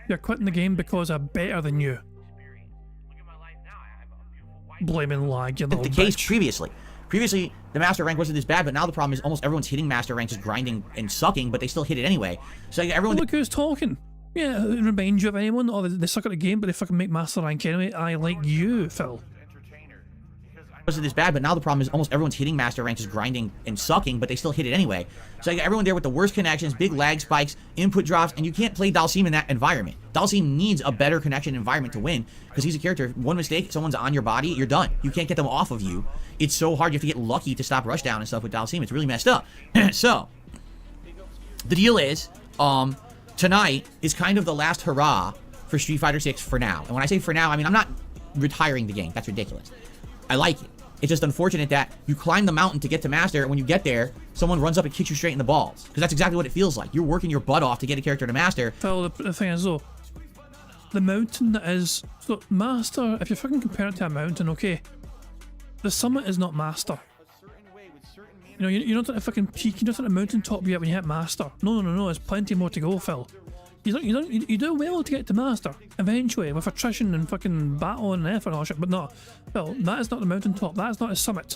Speaker 1: You're quitting the game because they're better than you. Blaming lag, you little
Speaker 5: the case
Speaker 1: bitch.
Speaker 5: previously. Previously, the Master Rank wasn't this bad, but now the problem is almost everyone's hitting Master Rank, just grinding and sucking, but they still hit it anyway. So like, everyone...
Speaker 1: Look who's talking. Yeah, it reminds you of anyone, or they suck at the game, but they fucking make Master Rank anyway. I like you, Phil.
Speaker 5: Wasn't this bad, but now the problem is almost everyone's hitting Master Rank, just grinding and sucking, but they still hit it anyway. So like, everyone there with the worst connections, big lag spikes, input drops, and you can't play Dalsim in that environment. Dalsim needs a better connection environment to win, because he's a character. One mistake, someone's on your body, you're done. You can't get them off of you. It's so hard. You have to get lucky to stop rushdown and stuff with Dalsim. It's really messed up. So, the deal is, tonight is kind of the last hurrah for Street Fighter 6 for now. And when I say for now, I mean, I'm not retiring the game. That's ridiculous. I like it. It's just unfortunate that you climb the mountain to get to Master, and when you get there, someone runs up and kicks you straight in the balls. Because that's exactly what it feels like. You're working your butt off to get a character to Master.
Speaker 1: Phil, the thing is though, the mountain that is... So, Master, if you're fucking comparing it to a mountain, okay, the summit is not Master. You know, you're not at a fucking peak, you're not at a mountaintop yet when you hit Master. No, there's plenty more to go, Phil. You do well to get to Master, eventually, with attrition and fucking battle and effort and all shit, but no, Phil, that is not the mountaintop, that is not a summit.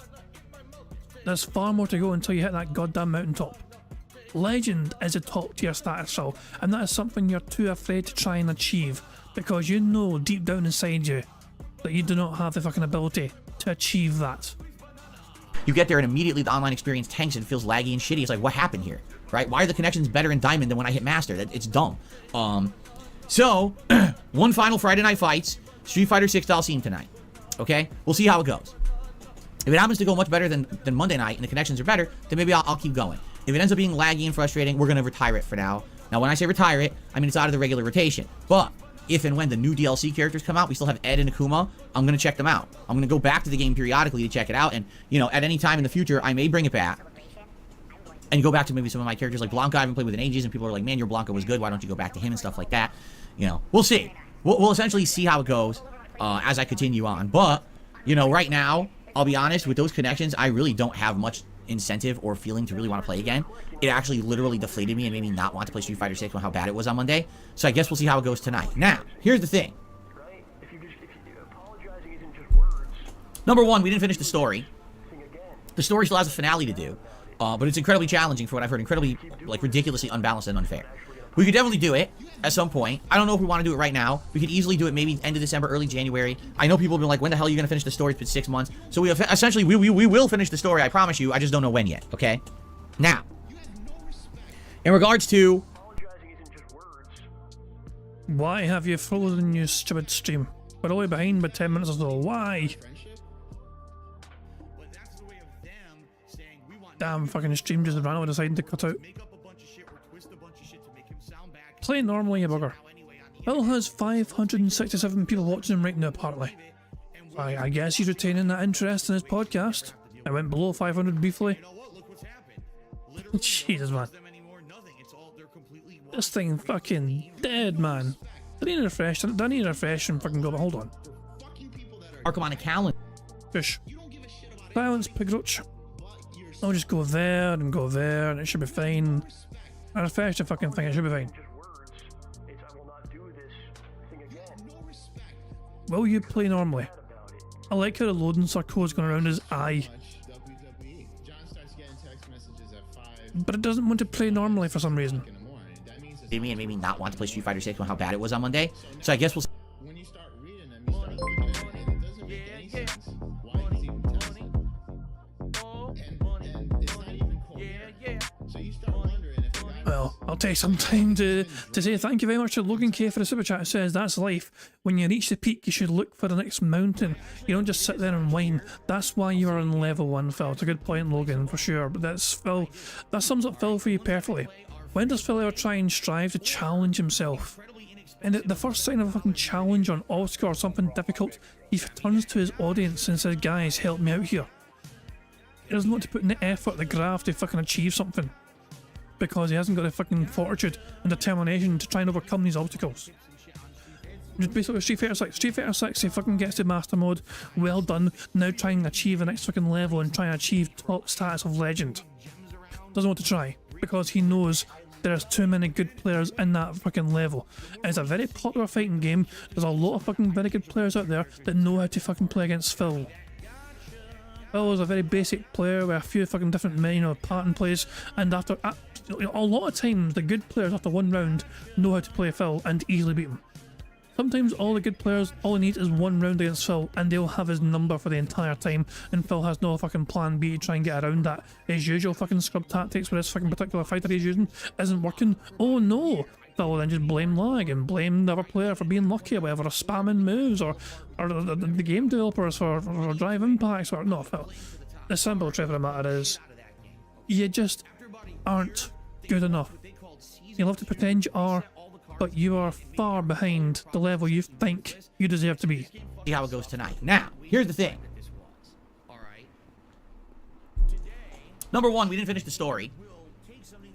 Speaker 1: There's far more to go until you hit that goddamn mountaintop. Legend is a top tier status, Phil, and that is something you're too afraid to try and achieve, because you know deep down inside you that you do not have the fucking ability to achieve that.
Speaker 5: You get there and immediately the online experience tanks and feels laggy and shitty. It's like, what happened here? Right? Why are the connections better in Diamond than when I hit Master? It's dumb. So, one final Friday Night Fights, Street Fighter 6 Dalsim tonight. Okay? We'll see how it goes. If it happens to go much better than Monday night and the connections are better, then maybe I'll keep going. If it ends up being laggy and frustrating, we're going to retire it for now. Now, when I say retire it, I mean it's out of the regular rotation. But if and when the new DLC characters come out, we still have Ed and Akuma, I'm going to check them out. I'm going to go back to the game periodically to check it out. And, you know, at any time in the future, I may bring it back. And go back to maybe some of my characters, like Blanca. I haven't played with in ages, and people are like, man, your Blanca was good. Why don't you go back to him and stuff like that? You know, we'll see. We'll essentially see how it goes as I continue on. But, you know, right now, I'll be honest, with those connections, I really don't have much incentive or feeling to really want to play again. It actually literally deflated me and made me not want to play Street Fighter 6 on how bad it was on Monday. So I guess we'll see how it goes tonight. Now, here's the thing. Number one, we didn't finish the story. The story still has a finale to do. But it's incredibly challenging for what I've heard. Incredibly, like, ridiculously unbalanced and unfair. We could definitely do it at some point. I don't know if we want to do it right now. We could easily do it maybe end of December, early January. I know people have been like, when the hell are you going to finish the story? It's been 6 months. So we essentially, we will finish the story. I promise you. I just don't know when yet. Okay? Now, in regards to...
Speaker 1: Why have you frozen your stupid stream? We're only behind by 10 minutes or so. Why? Damn fucking stream just randomly deciding to cut out. Play normally, you bugger. Bill has 567 people watching him right now, apparently. I guess he's retaining that interest in his podcast. I went below 500 briefly. Jesus, man. This thing fucking dead, man. Do I need a refresh? Do I need a refresh and fucking go? But hold on.
Speaker 5: Arkham on a calendar.
Speaker 1: Fish. Silence, pig roach. I'll just go there and go there and it should be fine. I refresh the fucking thing, it should be fine. Will you play normally? I like how the loading circle's going around his eye. But it doesn't want to play normally for some reason.
Speaker 5: And made me not want to play Street Fighter 6 on how bad it was on Monday. So I guess we'll...
Speaker 8: When you start reading them, you start looking at it, and it doesn't make any sense. Why is he even telling you? And it's not even
Speaker 1: know, I'll take some time to say thank you very much to Logan K for the super chat. It says, that's life. When you reach the peak, you should look for the next mountain. You don't just sit there and whine. That's why you are on level 1, Phil. It's a good point, Logan, for sure. But that's Phil. That sums up Phil for you perfectly. When does Phil ever try and strive to challenge himself? And the first sign of a fucking challenge on obstacle or something difficult, he turns to his audience and says, guys, help me out here. He doesn't want to put in the effort, the graft to fucking achieve something, because he hasn't got the fucking fortitude and determination to try and overcome these obstacles. Just basically Street Fighter 6. Street Fighter 6, he fucking gets to master mode, well done, now try and achieve the next fucking level and try and achieve top status of legend. Doesn't want to try, because he knows there's too many good players in that fucking level. It's a very popular fighting game, there's a lot of fucking very good players out there that know how to fucking play against Phil. Phil is a very basic player with a few fucking different, pattern plays, and after a lot of times the good players after one round know how to play Phil and easily beat him. Sometimes all the good players, all they need is one round against Phil and they'll have his number for the entire time, and Phil has no fucking plan B to try and get around that. His usual fucking scrub tactics with this fucking particular fighter he's using isn't working. Oh no! Phil will then just blame lag and blame the other player for being lucky or whatever, or spamming moves, or the game developers for drive impacts, or no, Phil. The simple truth of the matter is, you just aren't good enough. You love to pretend you are, but you are far behind the level you think you deserve to be.
Speaker 5: See how it goes tonight. Now, here's the thing. Number one, we didn't finish the story.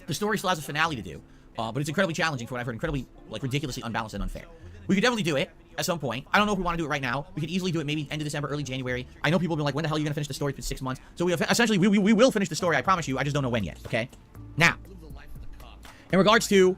Speaker 5: The story still has a finale to do, but it's incredibly challenging for what I've heard, incredibly, ridiculously unbalanced and unfair. We could definitely do it at some point. I don't know if we want to do it right now. We could easily do it maybe end of December, early January. I know people have been like, when the hell are you going to finish the story? It's been 6 months. So essentially, we will finish the story, I promise you. I just don't know when yet, okay? Now, in regards to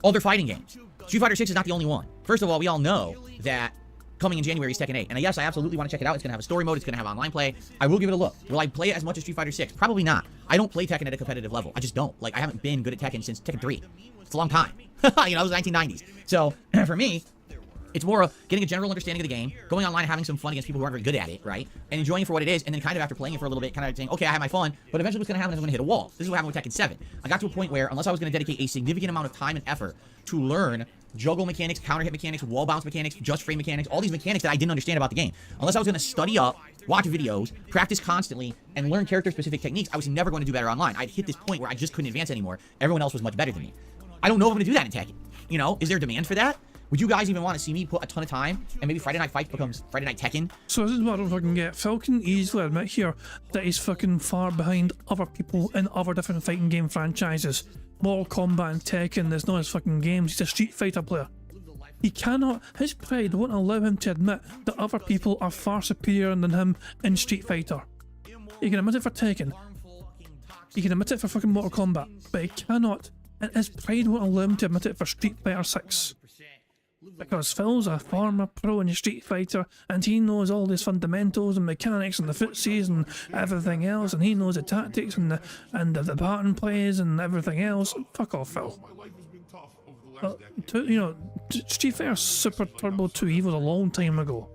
Speaker 5: other fighting games, Street Fighter 6 is not the only one. First of all, we all know that coming in January is Tekken 8. And yes, I absolutely want to check it out. It's going to have a story mode. It's going to have online play. I will give it a look. Will I play it as much as Street Fighter 6? Probably not. I don't play Tekken at a competitive level. I just don't. I haven't been good at Tekken since Tekken 3. It's a long time. It was the 1990s. So, for me, it's more of getting a general understanding of the game, going online and having some fun against people who aren't very good at it, right? And enjoying it for what it is, and then kind of after playing it for a little bit, kind of saying, okay, I had my fun, but eventually what's going to happen is I'm going to hit a wall. This is what happened with Tekken 7. I got to a point where, unless I was going to dedicate a significant amount of time and effort to learn juggle mechanics, counter hit mechanics, wall bounce mechanics, just frame mechanics, all these mechanics that I didn't understand about the game, unless I was going to study up, watch videos, practice constantly, and learn character-specific techniques, I was never going to do better online. I'd hit this point where I just couldn't advance anymore. Everyone else was much better than me. I don't know if I'm going to do that in Tekken. Is there demand for that? Would you guys even want to see me put a ton of time and maybe Friday Night Fights becomes Friday Night Tekken?
Speaker 1: So this is what I don't fucking get. Phil can easily admit here that he's fucking far behind other people in other different fighting game franchises. Mortal Kombat and Tekken, there's not his fucking games, he's a Street Fighter player. He cannot, his pride won't allow him to admit that other people are far superior than him in Street Fighter. He can admit it for Tekken. He can admit it for fucking Mortal Kombat, but he cannot, and his pride won't allow him to admit it for Street Fighter 6. Because Phil's a former pro in Street Fighter, and he knows all these fundamentals and mechanics and the footsies and everything else, and he knows the tactics and the pattern plays and everything else. Fuck off, Phil. Street Fighter Super Turbo 2 Evo was a long time ago.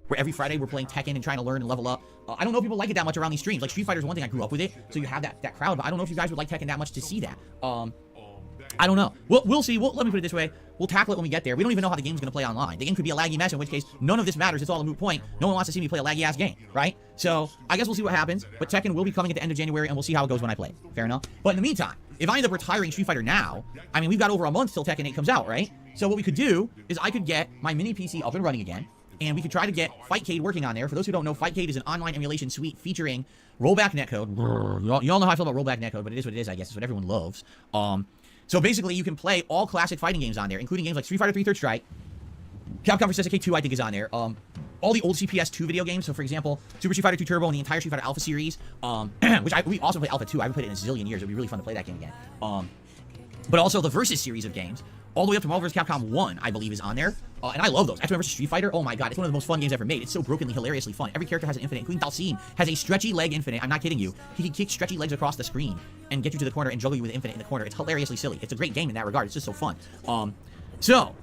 Speaker 5: Where every Friday we're playing Tekken and trying to learn and level up. I don't know if people like it that much around these streams. Street Fighter is one thing, I grew up with it, so you have that crowd, but I don't know if you guys would like Tekken that much to see that. I don't know. We'll see. Let me put it this way. We'll tackle it when we get there. We don't even know how the game's going to play online. The game could be a laggy mess, in which case none of this matters. It's all a moot point. No one wants to see me play a laggy-ass game, right? So I guess we'll see what happens, but Tekken will be coming at the end of January, and we'll see how it goes when I play it. Fair enough? But in the meantime, if I end up retiring Street Fighter now, I mean, we've got over a month till Tekken 8 comes out, right? So what we could do is I could get my mini PC up and running again, and we could try to get Fightcade working on there. For those who don't know, Fightcade is an online emulation suite featuring rollback netcode. You all know how I feel about rollback netcode, but it is what it is, I guess. It's what everyone loves. So basically, you can play all classic fighting games on there, including games like Street Fighter 3 Third Strike, Capcom vs. SNK 2, I think, is on there. All the old CPS 2 video games. So, for example, Super Street Fighter 2 Turbo and the entire Street Fighter Alpha series, which we also play Alpha 2. I haven't played it in a zillion years. It'd be really fun to play that game again. But also the Versus series of games, all the way up to Marvel vs. Capcom 1, I believe, is on there. And I love those. X-Men vs. Street Fighter, oh my god, it's one of the most fun games ever made. It's so brokenly, hilariously fun. Every character has an infinite, including Dalsim has a stretchy leg infinite. I'm not kidding you. He can kick stretchy legs across the screen and get you to the corner and juggle you with infinite in the corner. It's hilariously silly. It's a great game in that regard. It's just so fun. So,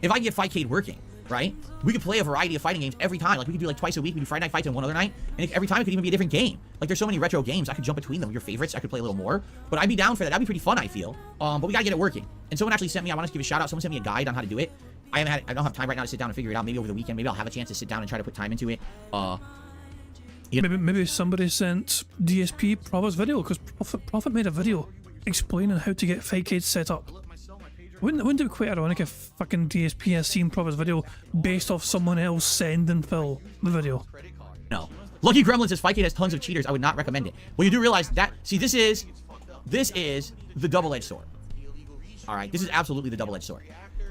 Speaker 5: if I can get Fightcade working, right? We could play a variety of fighting games every time. Like, we could do like twice a week. We do Friday night fights and one other night. And every time it could even be a different game. Like, there's so many retro games. I could jump between them. Your favorites. I could play a little more. But I'd be down for that. That'd be pretty fun, I feel. But we gotta get it working. And someone actually sent me, I want to give a shout out. Someone sent me a guide on how to do it. I don't have time right now to sit down and figure it out. Maybe over the weekend. Maybe I'll have a chance to sit down and try to put time into it.
Speaker 1: Maybe somebody sent DSP Prova's video, because Prophet made a video explaining how to get Fightcade set up. Wouldn't it be quite ironic if fucking DSP has seen Prova's video based off someone else sending Phil the video?
Speaker 5: No. Lucky Gremlin says Fightcade has tons of cheaters. I would not recommend it. Well, you do realize that. See, this is the double-edged sword. All right, this is absolutely the double-edged sword.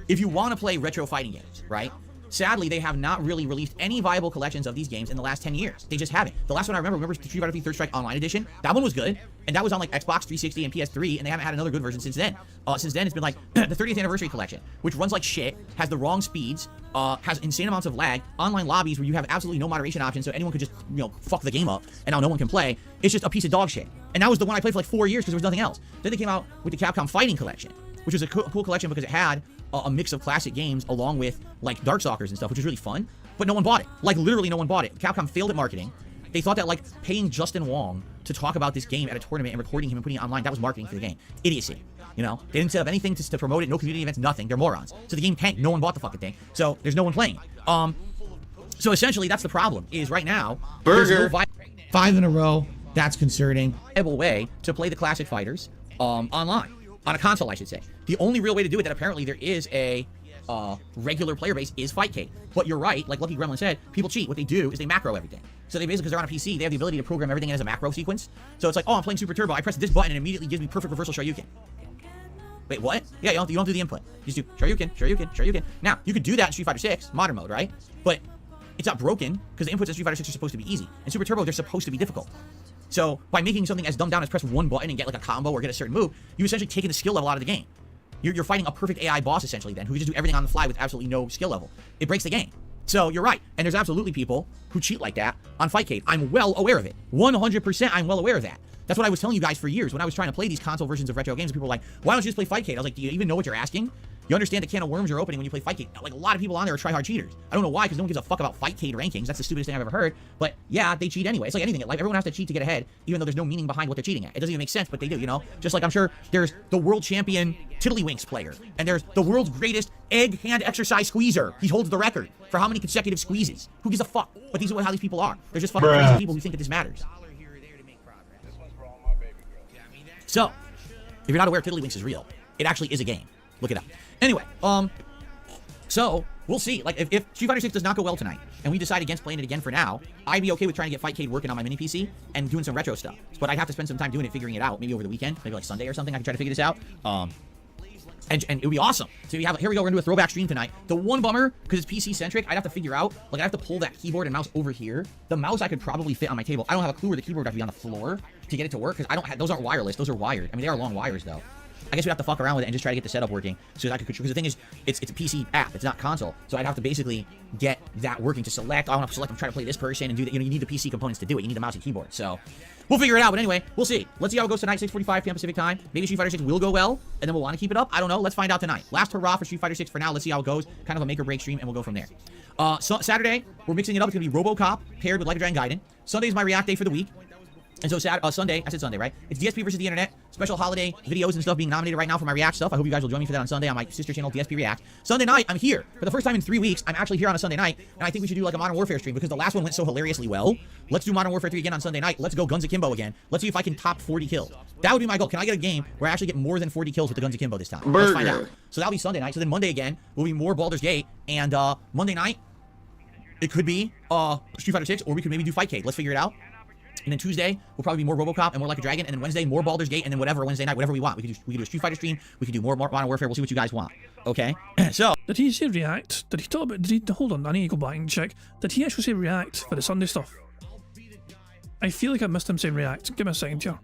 Speaker 5: If you want to play retro fighting games, right? Sadly, they have not really released any viable collections of these games in the last 10 years. They just haven't. The last one I remember Street Fighter V Third Strike Online Edition. That one was good, and that was on like Xbox 360 and PS3, and they haven't had another good version since then. Since then, it's been like the 30th Anniversary Collection, which runs like shit, has the wrong speeds, has insane amounts of lag, online lobbies where you have absolutely no moderation options, so anyone could just, fuck the game up, and now no one can play. It's just a piece of dog shit. And that was the one I played for like 4 years because there was nothing else. Then they came out with the Capcom Fighting Collection, which was a cool collection because it had a mix of classic games along with like Darkstalkers and stuff, which was really fun, but no one bought it. Like, literally no one bought it. Capcom failed at marketing. They thought that like paying Justin Wong to talk about this game at a tournament and recording him and putting it online, that was marketing for the game. Idiocy. They didn't set up anything to promote it, no community events, nothing. They're morons. So the game tanked. No one bought the fucking thing. So there's no one playing it. So essentially that's the problem, is right now there's no
Speaker 2: 5 in a row.
Speaker 5: that's concerning viable way to play the classic fighters online. On a console, I should say. The only real way to do it that apparently there is a regular player base is Fightcade. But you're right, like Lucky Gremlin said, people cheat. What they do is they macro everything. So they basically, because they're on a PC, they have the ability to program everything in as a macro sequence. So it's like, oh, I'm playing Super Turbo. I press this button and it immediately gives me perfect reversal Shoryuken. Wait, what? Yeah, you don't do the input. You just do Shoryuken, Shoryuken, Shoryuken. Now, you could do that in Street Fighter 6, modern mode, right? But it's not broken, because the inputs in Street Fighter 6 are supposed to be easy. In Super Turbo, they're supposed to be difficult. So by making something as dumbed down as press one button and get like a combo or get a certain move, you've essentially taken the skill level out of the game. You're fighting a perfect AI boss essentially then, who can just do everything on the fly with absolutely no skill level. It breaks the game. So you're right, and there's absolutely people who cheat like that on Fightcade. I'm well aware of it. 100% I'm well aware of that. That's what I was telling you guys for years when I was trying to play these console versions of retro games, and people were like, why don't you just play Fightcade? I was like, do you even know what you're asking? You understand the can of worms you're opening when you play Fightcade. Like, a lot of people on there are tryhard cheaters. I don't know why, because no one gives a fuck about Fightcade rankings. That's the stupidest thing I've ever heard. But yeah, they cheat anyway. It's like anything in life. Everyone has to cheat to get ahead, even though there's no meaning behind what they're cheating at. It doesn't even make sense, but they do, Just like I'm sure there's the world champion Tiddlywinks player, and there's the world's greatest egg hand exercise squeezer. He holds the record for how many consecutive squeezes. Who gives a fuck? But these are how these people are. They're just fucking crazy people who think that this matters. So, if you're not aware, Tiddlywinks is real. It actually is a game. Look it up. Anyway, so we'll see. Like, if Street Fighter 6 does not go well tonight, and we decide against playing it again for now, I'd be okay with trying to get Fightcade working on my mini PC and doing some retro stuff. But I'd have to spend some time doing it, figuring it out. Maybe over the weekend, maybe like Sunday or something. I can try to figure this out. And it would be awesome. So here we go. We're gonna do a throwback stream tonight. The one bummer, because it's PC centric, I'd have to figure out, like, I have to pull that keyboard and mouse over here. The mouse I could probably fit on my table. I don't have a clue where the keyboard would have to be on the floor to get it to work, because I don't have, those aren't wireless. Those are wired. I mean, they are long wires though. I guess we have to fuck around with it and just try to get the setup working so that I could control. Because the thing is, it's a PC app. It's not console. So I'd have to basically get that working to select. I want to select. I'm trying to play this person and do that. You need the PC components to do it. You need the mouse and keyboard. So we'll figure it out. But anyway, we'll see. Let's see how it goes tonight. 6:45 p.m. Pacific time. Maybe Street Fighter 6 will go well, and then we'll want to keep it up. I don't know. Let's find out tonight. Last hurrah for Street Fighter 6 for now. Let's see how it goes. Kind of a make or break stream, and we'll go from there. So Saturday, we're mixing it up. It's gonna be RoboCop paired with Like a Dragon Gaiden. Sunday is my React day for the week. And so Sunday, I said Sunday, right? It's DSP versus the internet. Special holiday videos and stuff being nominated right now for my React stuff. I hope you guys will join me for that on Sunday on my sister channel, DSP React. Sunday night, I'm here. For the first time in 3 weeks, I'm actually here on a Sunday night. And I think we should do like a Modern Warfare stream because the last one went so hilariously well. Let's do Modern Warfare 3 again on Sunday night. Let's go Guns Akimbo again. Let's see if I can top 40 kills. That would be my goal. Can I get a game where I actually get more than 40 kills with the Guns Akimbo this time? Let's find out. So that'll be Sunday night. So then Monday again will be more Baldur's Gate. And Monday night, it could be Street Fighter 6, or we could maybe do Fightcade. Let's figure it out. And then Tuesday will probably be more RoboCop and more Like a Dragon. And then Wednesday, more Baldur's Gate. And then whatever, Wednesday night, whatever we want. We could do a Street Fighter stream. We could do more Modern Warfare. We'll see what you guys want. Okay? So.
Speaker 1: Did he say React? Did he talk about... hold on, I need to go back and check. Did he actually say React for the Sunday stuff? I feel like I missed him saying React. Give me a second here.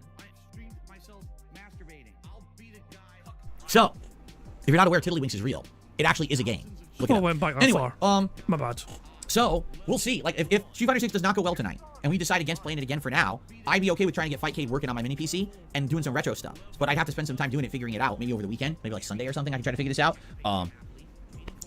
Speaker 5: So, if you're not aware, Tiddlywinks is real. It actually is a game. Look it up.
Speaker 1: Went back that
Speaker 5: anyway,
Speaker 1: far. My bad.
Speaker 5: So, we'll see. Like, if Street Fighter 6 does not go well tonight, and we decide against playing it again for now, I'd be okay with trying to get Fightcade working on my mini PC and doing some retro stuff. But I'd have to spend some time doing it, figuring it out. Maybe over the weekend, maybe like Sunday or something. I can try to figure this out.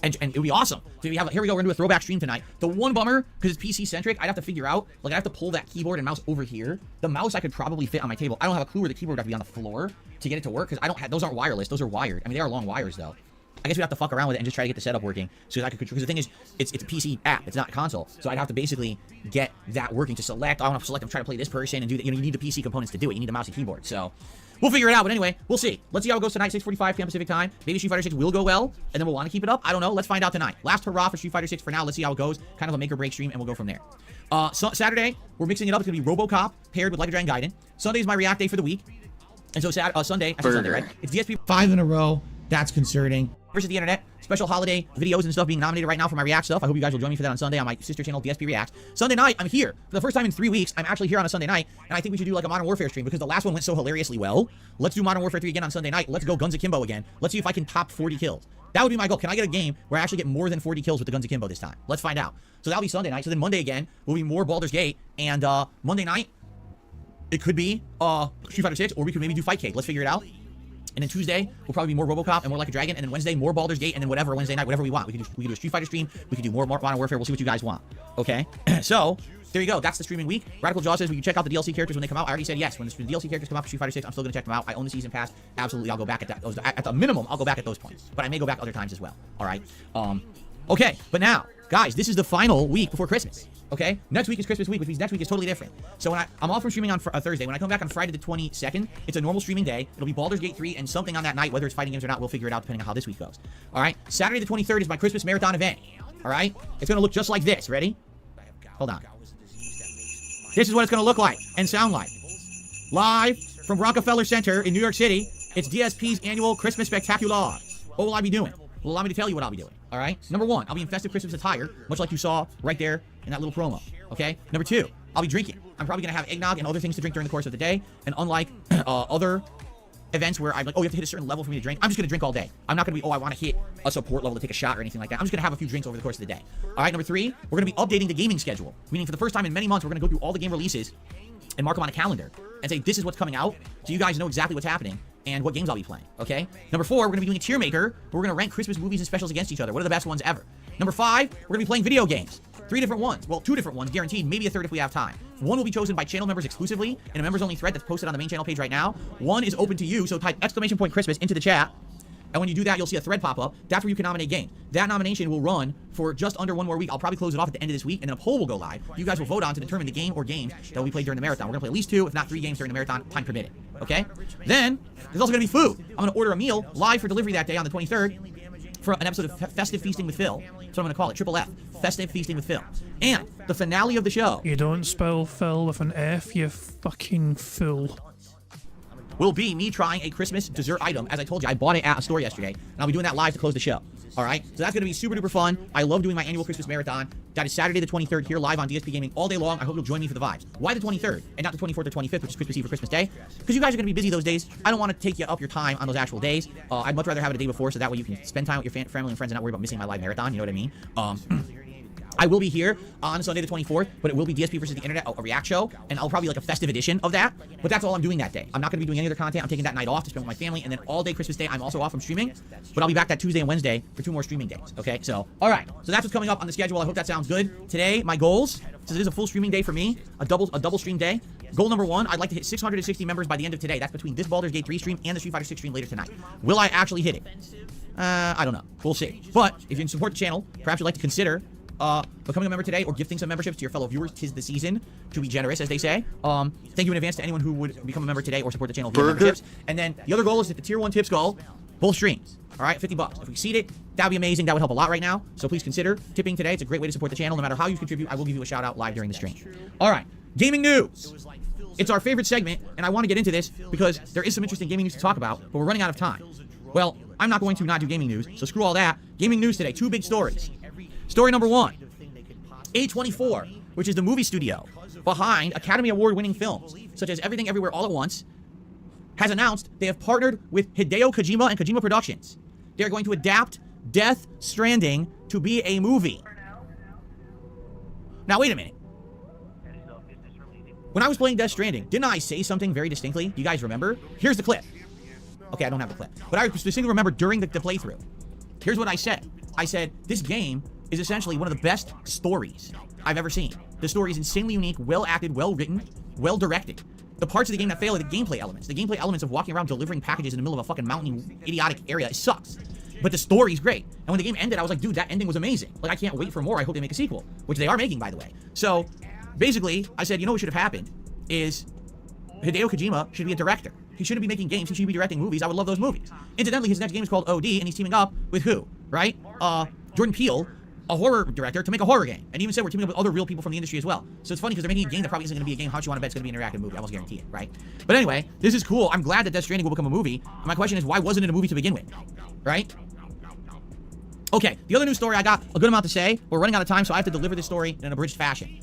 Speaker 5: And it would be awesome. So here we go, we're gonna do a throwback stream tonight. The one bummer, because it's PC centric, I'd have to figure out, like I have to pull that keyboard and mouse over here. The mouse I could probably fit on my table. I don't have a clue where the keyboard would have to be on the floor to get it to work, because I don't have, those aren't wireless, those are wired. I mean, they are long wires though. I guess we have to fuck around with it and just try to get the setup working so that I could control, because the thing is, it's a PC app, it's not a console. So I'd have to basically get that working to select, I want to select, I'm trying to play this person and do that. You know, you need the PC components to do it. You need the mouse and keyboard. So we'll figure it out. But anyway, we'll see. Let's see how it goes tonight, 6:45 p.m. Pacific time. Maybe Street Fighter 6 will go well, and then we'll want to keep it up. I don't know. Let's find out tonight. Last hurrah for Street Fighter 6 for now. Let's see how it goes. Kind of a make or break stream, and we'll go from there. So Saturday, we're mixing it up. It's going to be RoboCop paired with Like a Dragon Gaiden. Sunday is my React day for the week. And so Sunday, I said Sunday, right? It's DSP
Speaker 2: 5 in a row. That's concerning.
Speaker 5: versus the internet. Special holiday videos and stuff being nominated right now for my React stuff. I hope you guys will join me for that on Sunday on my sister channel, DSP React. Sunday night, I'm here. For the first time in 3 weeks, I'm actually here on a Sunday night, and I think we should do like a Modern Warfare stream because the last one went so hilariously well. Let's do Modern Warfare 3 again on Sunday night. Let's go Guns Akimbo again. Let's see if I can top 40 kills. That would be my goal. Can I get a game where I actually get more than 40 kills with the Guns Akimbo this time? Let's find out. So that'll be Sunday night. So then Monday again will be more Baldur's Gate, and Monday night, it could be Street Fighter 6, or we could maybe do Fight Cake. Let's figure it out. And then Tuesday will probably be more RoboCop and more Like a Dragon. And then Wednesday, more Baldur's Gate. And then whatever, Wednesday night, whatever we want. We can do a Street Fighter stream. We can do more Modern Warfare. We'll see what you guys want. Okay? So, there you go. That's the streaming week. Radical Jaw says we can check out the DLC characters when they come out. I already said yes. When the DLC characters come out for Street Fighter 6, I'm still going to check them out. I own the Season Pass. Absolutely, I'll go back at that. At the minimum, I'll go back at those points. But I may go back other times as well. All right? Okay, but now, guys, this is the final week before Christmas. Okay? Next week is Christmas week, which means next week is totally different. So when I'm off from streaming on Thursday. When I come back on Friday the 22nd, it's a normal streaming day. It'll be Baldur's Gate 3 and something on that night, whether it's fighting games or not, we'll figure it out depending on how this week goes. All right? Saturday the 23rd is my Christmas marathon event. All right? It's going to look just like this. Ready? Hold on. This is what it's going to look like and sound like. Live from Rockefeller Center in New York City, it's DSP's annual Christmas Spectacular. What will I be doing? Well, allow me to tell you what I'll be doing. All right? Number one, I'll be in festive Christmas attire, much like you saw right there in that little promo. Okay? Number two, I'll be drinking. I'm probably going to have eggnog and other things to drink during the course of the day. And unlike other events where I'm like, oh, you have to hit a certain level for me to drink, I'm just going to drink all day. I'm not going to be, oh, I want to hit a support level to take a shot or anything like that. I'm just going to have a few drinks over the course of the day. All right? Number three, we're going to be updating the gaming schedule. Meaning for the first time in many months, we're going to go through all the game releases and mark them on a calendar and say, this is what's coming out. So you guys know exactly what's happening and what games I'll be playing, okay? Number four, we're going to be doing a tier maker, where we're going to rank Christmas movies and specials against each other. What are the best ones ever? Number five, we're going to be playing video games. 3 different ones. Well, 2 different ones, guaranteed. Maybe a third if we have time. One will be chosen by channel members exclusively in a members-only thread that's posted on the main channel page right now. One is open to you, so type !Christmas into the chat. And when you do that, you'll see a thread pop up. That's where you can nominate games. That nomination will run for just under 1 more week. I'll probably close it off at the end of this week, and then a poll will go live. You guys will vote on to determine the game or games that will be played during the marathon. We're going to play at least 2, if not 3 games during the marathon, time permitted. Okay? Then, there's also going to be food. I'm going to order a meal live for delivery that day on the 23rd for an episode of Festive Feasting with Phil. That's what I'm going to call it. Triple F. Festive Feasting with Phil. And the finale of the show.
Speaker 1: You don't spell Phil with an F, you fucking fool.
Speaker 5: Will be me trying a Christmas dessert item. As I told you, I bought it at a store yesterday, and I'll be doing that live to close the show. All right? So that's going to be super duper fun. I love doing my annual Christmas marathon. That is Saturday the 23rd here live on DSP Gaming all day long. I hope you'll join me for the vibes. Why the 23rd and not the 24th or 25th, which is Christmas Eve or Christmas Day? Because you guys are going to be busy those days. I don't want to take you up your time on those actual days. I'd much rather have it a day before so that way you can spend time with your family and friends and not worry about missing my live marathon. You know what I mean? I will be here on Sunday the 24th, but it will be DSP versus the internet, a react show, and I'll probably like a festive edition of that, but that's all I'm doing that day. I'm not going to be doing any other content. I'm taking that night off to spend with my family, and then all day Christmas Day, I'm also off from streaming, but I'll be back that Tuesday and Wednesday for 2 more streaming days, okay? So, all right, so that's what's coming up on the schedule. I hope that sounds good. Today, my goals, since it is a full streaming day for me, a double stream day, goal number 1, I'd like to hit 660 members by the end of today. That's between this Baldur's Gate 3 stream and the Street Fighter 6 stream later tonight. Will I actually hit it? I don't know. We'll see. But if you support the channel, perhaps you'd like to consider becoming a member today or gifting some memberships to your fellow viewers. 'Tis the season to be generous, as they say. Thank you in advance to anyone who would become a member today or support the channel via memberships. And then the other goal is to hit the tier 1 tips goal, both streams. All right, $50. If we exceed it, that would be amazing. That would help a lot right now. So please consider tipping today. It's a great way to support the channel. No matter how you contribute, I will give you a shout out live during the stream. All right, gaming news. It's our favorite segment, and I want to get into this because there is some interesting gaming news to talk about, but we're running out of time. Well, I'm not going to not do gaming news, so screw all that. Gaming news today, 2 big stories. Story number 1. A24, which is the movie studio behind Academy Award-winning films, such as Everything Everywhere All at Once, has announced they have partnered with Hideo Kojima and Kojima Productions. They are going to adapt Death Stranding to be a movie. Now, wait a minute. When I was playing Death Stranding, didn't I say something very distinctly? Do you guys remember? Here's the clip. Okay, I don't have the clip. But I distinctly remember during the playthrough. Here's what I said. I said, this game is essentially one of the best stories I've ever seen. The story is insanely unique, well acted, well written, well directed. The parts of the game that fail are the gameplay elements. The gameplay elements of walking around delivering packages in the middle of a fucking mountain idiotic area, it sucks. But the story's great. And when the game ended, I was like, dude, that ending was amazing. Like, I can't wait for more. I hope they make a sequel, which they are making, by the way. So, basically, I said, you know what should have happened is Hideo Kojima should be a director. He shouldn't be making games. He should be directing movies. I would love those movies. Incidentally, his next game is called OD, and he's teaming up with who? Right? Jordan Peele, a horror director, to make a horror game. And he even said we're teaming up with other real people from the industry as well. So it's funny because they're making a game that probably isn't going to be a game. How much you want to bet it's going to be an interactive movie? I almost guarantee it, right? But anyway, this is cool. I'm glad that Death Stranding will become a movie. And my question is, why wasn't it a movie to begin with? Right? Okay, the other news story, I got a good amount to say. We're running out of time, so I have to deliver this story in an abridged fashion.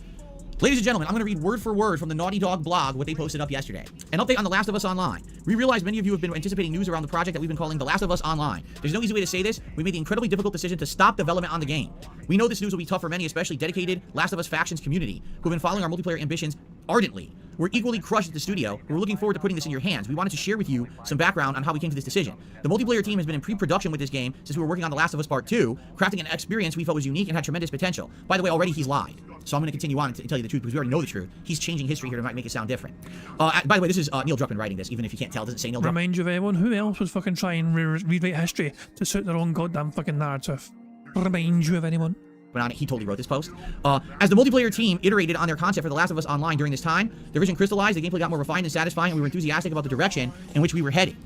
Speaker 5: Ladies and gentlemen, I'm going to read word for word from the Naughty Dog blog what they posted up yesterday. An update on The Last of Us Online. We realize many of you have been anticipating news around the project that we've been calling The Last of Us Online. There's no easy way to say this. We made the incredibly difficult decision to stop development on the game. We know this news will be tough for many, especially dedicated Last of Us factions community, who have been following our multiplayer ambitions ardently. We're equally crushed at the studio, and we're looking forward to putting this in your hands. We wanted to share with you some background on how we came to this decision. The multiplayer team has been in pre-production with this game since we were working on The Last of Us Part 2, crafting an experience we felt was unique and had tremendous potential. By the way, already he's lied. So I'm going to continue on and tell you the truth because we already know the truth. He's changing history here to make it sound different. By the way, this is Neil Druckmann writing this, even if you can't tell, it doesn't say Neil Druckmann.
Speaker 1: Remind you of everyone, who else was fucking trying to rewrite history to suit their own goddamn fucking narrative? Remind you of anyone?
Speaker 5: On it, he totally wrote this post. As the multiplayer team iterated on their concept for The Last of Us Online during this time, their vision crystallized, the gameplay got more refined and satisfying, and we were enthusiastic about the direction in which we were heading.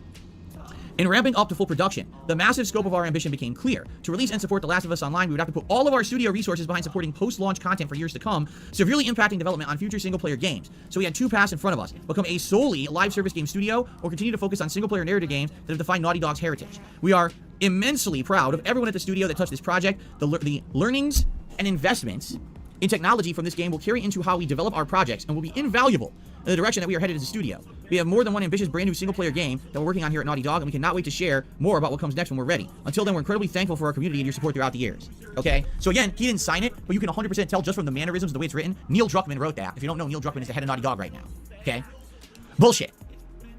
Speaker 5: In ramping up to full production, the massive scope of our ambition became clear. To release and support The Last of Us Online, we would have to put all of our studio resources behind supporting post-launch content for years to come, severely impacting development on future single-player games. So we had two paths in front of us: become a solely live service game studio, or continue to focus on single-player narrative games that have defined Naughty Dog's heritage. We are immensely proud of everyone at the studio that touched this project. The learnings and investments in technology from this game will carry into how we develop our projects and will be invaluable in the direction that we are headed as a studio. We have more than one ambitious brand new single-player game that we're working on here at Naughty Dog, and we cannot wait to share more about what comes next when we're ready. Until then, we're incredibly thankful for our community and your support throughout the years. Okay? So again, he didn't sign it, but you can 100% tell just from the mannerisms, the way it's written. Neil Druckmann wrote that. If you don't know, Neil Druckmann is the head of Naughty Dog right now. Okay? Bullshit.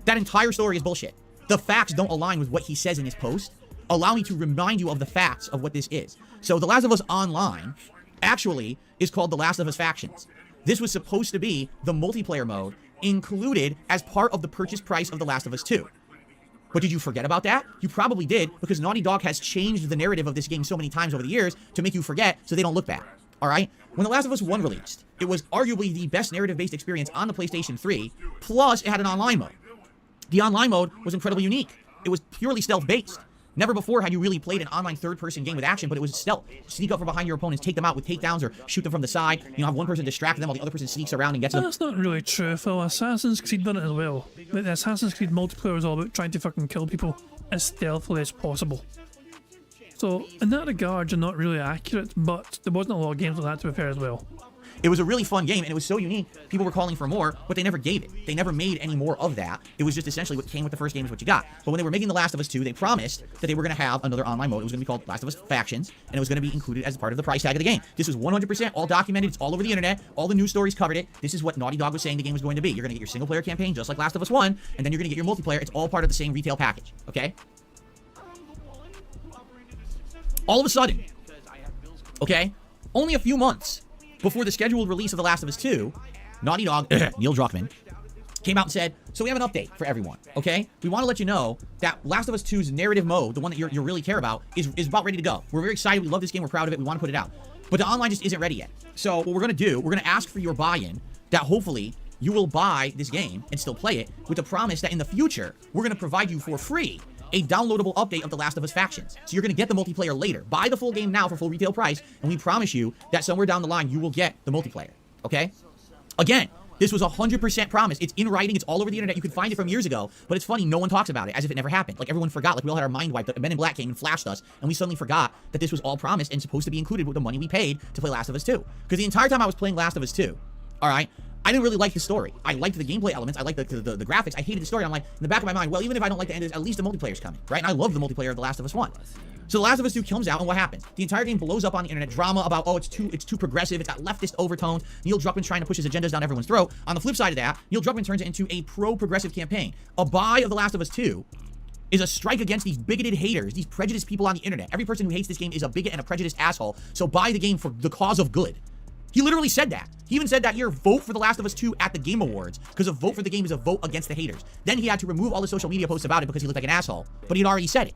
Speaker 5: That entire story is bullshit. The facts don't align with what he says in his post. Allow me to remind you of the facts of what this is. So The Last of Us Online actually is called The Last of Us Factions. This was supposed to be the multiplayer mode included as part of the purchase price of The Last of Us 2. But did you forget about that? You probably did, because Naughty Dog has changed the narrative of this game so many times over the years to make you forget so they don't look bad. Alright? When The Last of Us 1 released, it was arguably the best narrative-based experience on the PlayStation 3, plus it had an online mode. The online mode was incredibly unique. It was purely stealth-based. Never before had you really played an online third-person game with action, but it was stealth. Sneak up from behind your opponents, take them out with takedowns, or shoot them from the side. You know, have one person distract them while the other person sneaks around and gets them.
Speaker 1: That's not really true, Phil. Assassin's Creed done it as well. But the Assassin's Creed multiplayer is all about trying to fucking kill people as stealthily as possible. So, in that regard, you're not really accurate, but there wasn't a lot of games like that, to be fair, as well.
Speaker 5: It was a really fun game, and it was so unique, people were calling for more, but they never gave it. They never made any more of that. It was just essentially what came with the first game is what you got. But when they were making The Last of Us 2, they promised that they were going to have another online mode. It was going to be called Last of Us Factions, and it was going to be included as part of the price tag of the game. This was 100% all documented. It's all over the internet. All the news stories covered it. This is what Naughty Dog was saying the game was going to be. You're going to get your single-player campaign, just like Last of Us 1, and then you're going to get your multiplayer. It's all part of the same retail package, okay? All of a sudden, okay, only a few months before the scheduled release of The Last of Us 2, Naughty Dog, Neil Druckmann, came out and said, so we have an update for everyone, okay? We want to let you know that Last of Us 2's narrative mode, the one that you really care about, is about ready to go. We're very excited. We love this game. We're proud of it. We want to put it out. But the online just isn't ready yet. So what we're going to do, we're going to ask for your buy-in that hopefully you will buy this game and still play it with the promise that in the future, we're going to provide you for free a downloadable update of The Last of Us Factions. So you're going to get the multiplayer later. Buy the full game now for full retail price, and we promise you that somewhere down the line, you will get the multiplayer, okay? Again, this was 100% promise. It's in writing. It's all over the internet. You can find it from years ago, but it's funny, no one talks about it as if it never happened. Like everyone forgot, like we all had our mind wiped. Men in Black came and flashed us, and we suddenly forgot that this was all promised and supposed to be included with the money we paid to play Last of Us 2. Because the entire time I was playing Last of Us 2, all right, I didn't really like the story. I liked the gameplay elements. I liked the graphics. I hated the story. I'm like, in the back of my mind, well, even if I don't like the end, at least the multiplayer's coming, right? And I love the multiplayer of The Last of Us 1. So The Last of Us 2 comes out, and what happens? The entire game blows up on the internet. Drama about, oh, it's too progressive. It's got leftist overtones. Neil Druckmann's trying to push his agendas down everyone's throat. On the flip side of that, Neil Druckmann turns it into a pro-progressive campaign. A buy of The Last of Us 2 is a strike against these bigoted haters, these prejudiced people on the internet. Every person who hates this game is a bigot and a prejudiced asshole, so buy the game for the cause of good. He literally said that. He even said that year, vote for The Last of Us 2 at the Game Awards, because a vote for the game is a vote against the haters. Then he had to remove all the social media posts about it because he looked like an asshole, but he'd already said it.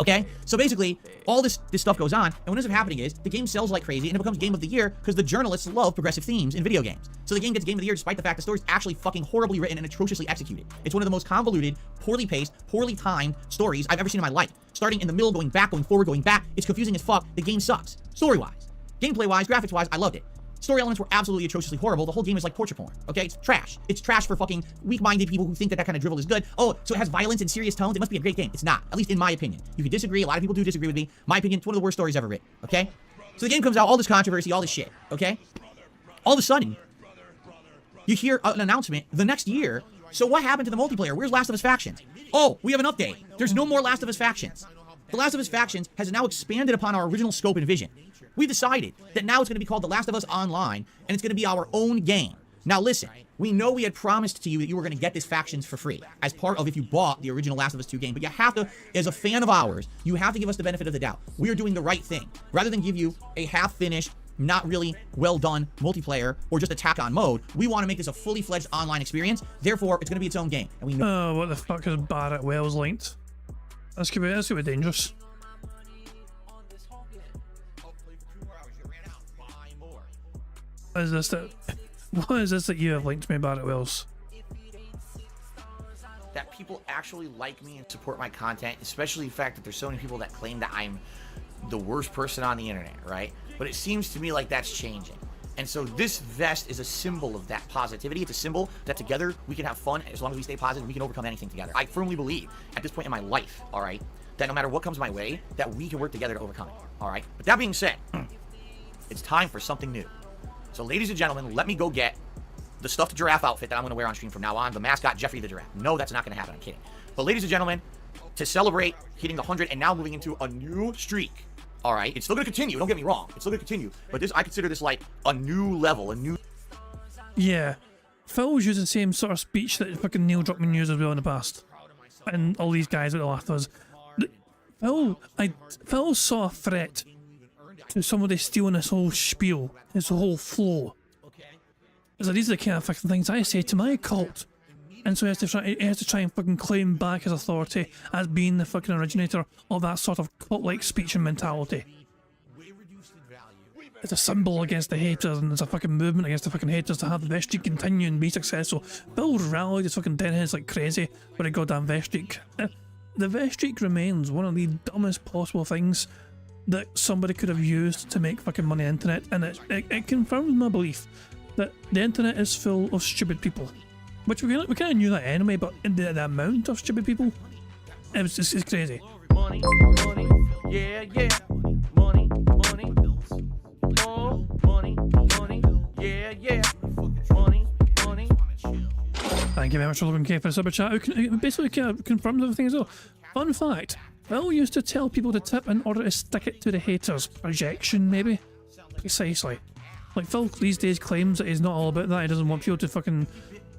Speaker 5: Okay, so basically, all this stuff goes on, and what ends up happening is the game sells like crazy, and it becomes Game of the Year because the journalists love progressive themes in video games. So the game gets Game of the Year despite the fact the story's actually fucking horribly written and atrociously executed. It's one of the most convoluted, poorly paced, poorly timed stories I've ever seen in my life. Starting in the middle, going back, going forward, going back. It's confusing as fuck. The game sucks. Story-wise. Gameplay-wise, graphics-wise, I loved it. Story elements were absolutely atrociously horrible. The whole game is like torture porn, okay? It's trash. It's trash for fucking weak-minded people who think that kind of drivel is good. Oh, so it has violence and serious tones. It must be a great game. It's not, at least in my opinion. You can disagree. A lot of people do disagree with me. My opinion, it's one of the worst stories ever written, okay? So the game comes out, all this controversy, all this shit, okay? All of a sudden, you hear an announcement the next year. So what happened to the multiplayer? Where's Last of Us Factions? Oh, we have an update. There's no more Last of Us Factions. The Last of Us Factions has now expanded upon our original scope and vision. We decided that now it's going to be called The Last of Us Online, and it's going to be our own game. Now listen, we know we had promised to you that you were going to get this Factions for free, as part of if you bought the original Last of Us 2 game, but you have to, as a fan of ours, you have to give us the benefit of the doubt. We are doing the right thing. Rather than give you a half-finished, not really well-done multiplayer, or just attack-on mode, we want to make this a fully-fledged online experience, therefore it's going to be its own game. And we know
Speaker 1: Oh, what the fuck is Barrett Wells linked? That's gonna be dangerous. What is this that you have linked to me, Barrett Wells?
Speaker 5: that people actually like me and support my content, especially the fact that there's so many people that claim that I'm the worst person on the internet, right? But it seems to me like that's changing. And so this vest is a symbol of that positivity. It's a symbol that together we can have fun. As long as we stay positive, we can overcome anything together. I firmly believe at this point in my life, all right, that no matter what comes my way, that we can work together to overcome it, all right? But that being said, it's time for something new. So ladies and gentlemen, let me go get the stuffed giraffe outfit that I'm going to wear on stream from now on, the mascot Jeffrey the Giraffe. No, that's not going to happen. I'm kidding. But ladies and gentlemen, to celebrate hitting the 100 and now moving into a new streak, all right? It's still going to continue. Don't get me wrong. It's still going to continue. But this, I consider this like a new level, a new...
Speaker 1: Yeah. Phil's using the same sort of speech that fucking Neil Druckmann used as well in the past. And all these guys at the last of us. Phil saw a threat to somebody stealing his whole spiel, his whole flow. So these are the kind of fucking things I say to my cult. And so he has to try and fucking claim back his authority as being the fucking originator of that sort of cult-like speech and mentality. It's a symbol against the haters, and it's a fucking movement against the fucking haters to have the vest streak continue and be successful. Bill rallied his fucking deadheads like crazy with a goddamn vest streak. The vest streak remains one of the dumbest possible things that somebody could have used to make fucking money on the internet, and it confirms my belief that the internet is full of stupid people. Which we kind of knew that anyway, but the amount of stupid people, it's crazy.
Speaker 3: Money, money, yeah, yeah. Money, money, oh, money, money, yeah, yeah. Money, money.
Speaker 1: Thank you very much for looking for the super chat. It basically kind of confirms everything as well. Fun fact, Phil used to tell people to tip in order to stick it to the haters. Projection, maybe? Precisely. Like, Phil these days claims that he's not all about that. He doesn't want people to fucking...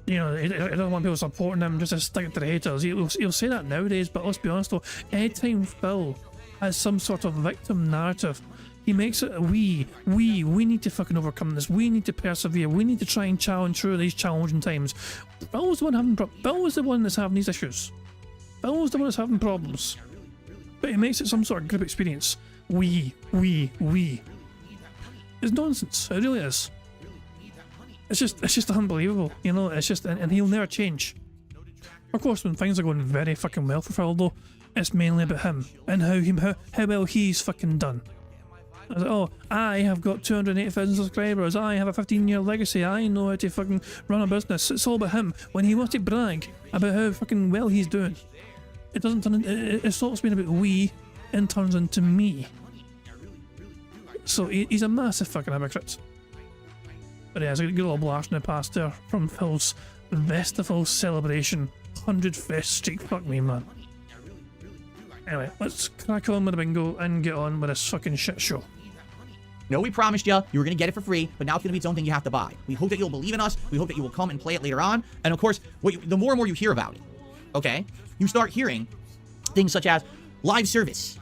Speaker 1: You know, he doesn't want people supporting him just to stick it to the haters. He'll say that nowadays, but let's be honest though, anytime Phil has some sort of victim narrative, he makes it we need to fucking overcome this, we need to persevere, we need to try and challenge through these challenging times. Phil's the one that's having these issues. Phil's the one that's having problems. But he makes it some sort of group experience. We. It's nonsense, it really is. It's just unbelievable, you know, it's just, and he'll never change. Of course, when things are going very fucking well for Phil though, it's mainly about him, and how well he's fucking done. Oh, I have got 280,000 subscribers, I have a 15-year legacy, I know how to fucking run a business. It's all about him. When he wants to brag about how fucking well he's doing, it doesn't turn it stops being about we and turns into me. So he's a massive fucking hypocrite. But yeah, it's a good little blast in the past there from Phil's festival celebration 100 fest streak. Fuck me, man. Anyway, let's crack on with the bingo and get on with this fucking shit show.
Speaker 5: No, we promised you were going to get it for free, but now it's going to be its own thing you have to buy. We hope that you'll believe in us. We hope that you will come and play it later on. And of course, the more and more you hear about it, okay, you start hearing Things such as live service,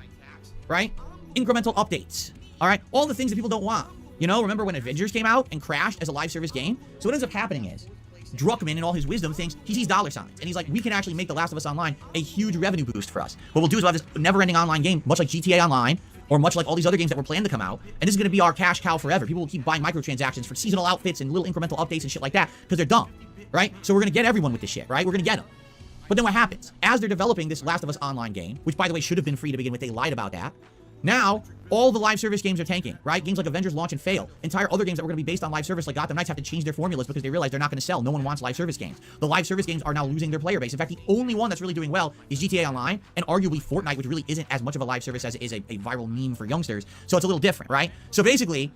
Speaker 5: right? Incremental updates, all right? All the things that people don't want. You know, remember when Avengers came out and crashed as a live service game? So what ends up happening is Druckmann, in all his wisdom, thinks he sees dollar signs. And he's like, we can actually make The Last of Us Online a huge revenue boost for us. What we'll do is we'll have this never-ending online game, much like GTA Online, or much like all these other games that were planned to come out. And this is going to be our cash cow forever. People will keep buying microtransactions for seasonal outfits and little incremental updates and shit like that because they're dumb, right? So we're going to get everyone with this shit, right? We're going to get them. But then what happens? As they're developing this Last of Us Online game, which, by the way, should have been free to begin with, they lied about that. Now, all the live service games are tanking, right? Games like Avengers launch and fail. Entire other games that were going to be based on live service like Gotham Knights have to change their formulas because they realize they're not going to sell. No one wants live service games. The live service games are now losing their player base. In fact, the only one that's really doing well is GTA Online and arguably Fortnite, which really isn't as much of a live service as it is a viral meme for youngsters. So it's a little different, right? So basically,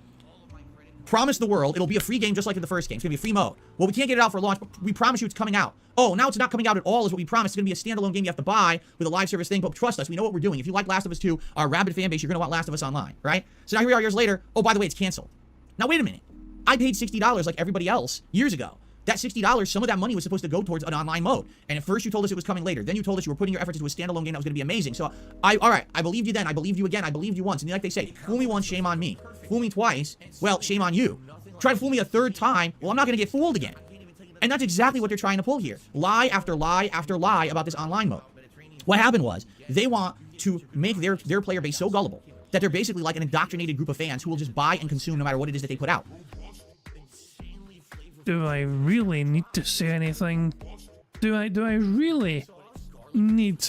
Speaker 5: promise the world it'll be a free game just like in the first game. It's going to be a free mode. Well, we can't get it out for launch, but we promise you it's coming out. Oh, now it's not coming out at all is what we promised. It's going to be a standalone game you have to buy with a live service thing, but trust us, we know what we're doing. If you like Last of Us 2, our rabid fan base, you're going to want Last of Us Online, right? So now here we are years later. Oh, by the way, it's canceled. Now, wait a minute. I paid $60 like everybody else years ago. That $60, some of that money was supposed to go towards an online mode. And at first you told us it was coming later. Then you told us you were putting your efforts into a standalone game that was going to be amazing. So, all right, I believed you then. I believed you again. I believed you once. And like they say, fool me once, shame on me. Fool me twice, well, shame on you. Try to fool me a third time, well, I'm not going to get fooled again. And that's exactly what they're trying to pull here. Lie after lie after lie about this online mode. What happened was, they want to make their player base so gullible that they're basically like an indoctrinated group of fans who will just buy and consume no matter what it is that they put out.
Speaker 1: Do I really need to say anything? Do I really need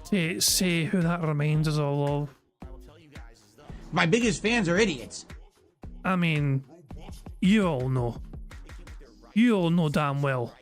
Speaker 1: to say who that reminds us all of?
Speaker 5: My biggest fans are idiots.
Speaker 1: I mean, you all know. You all know damn well.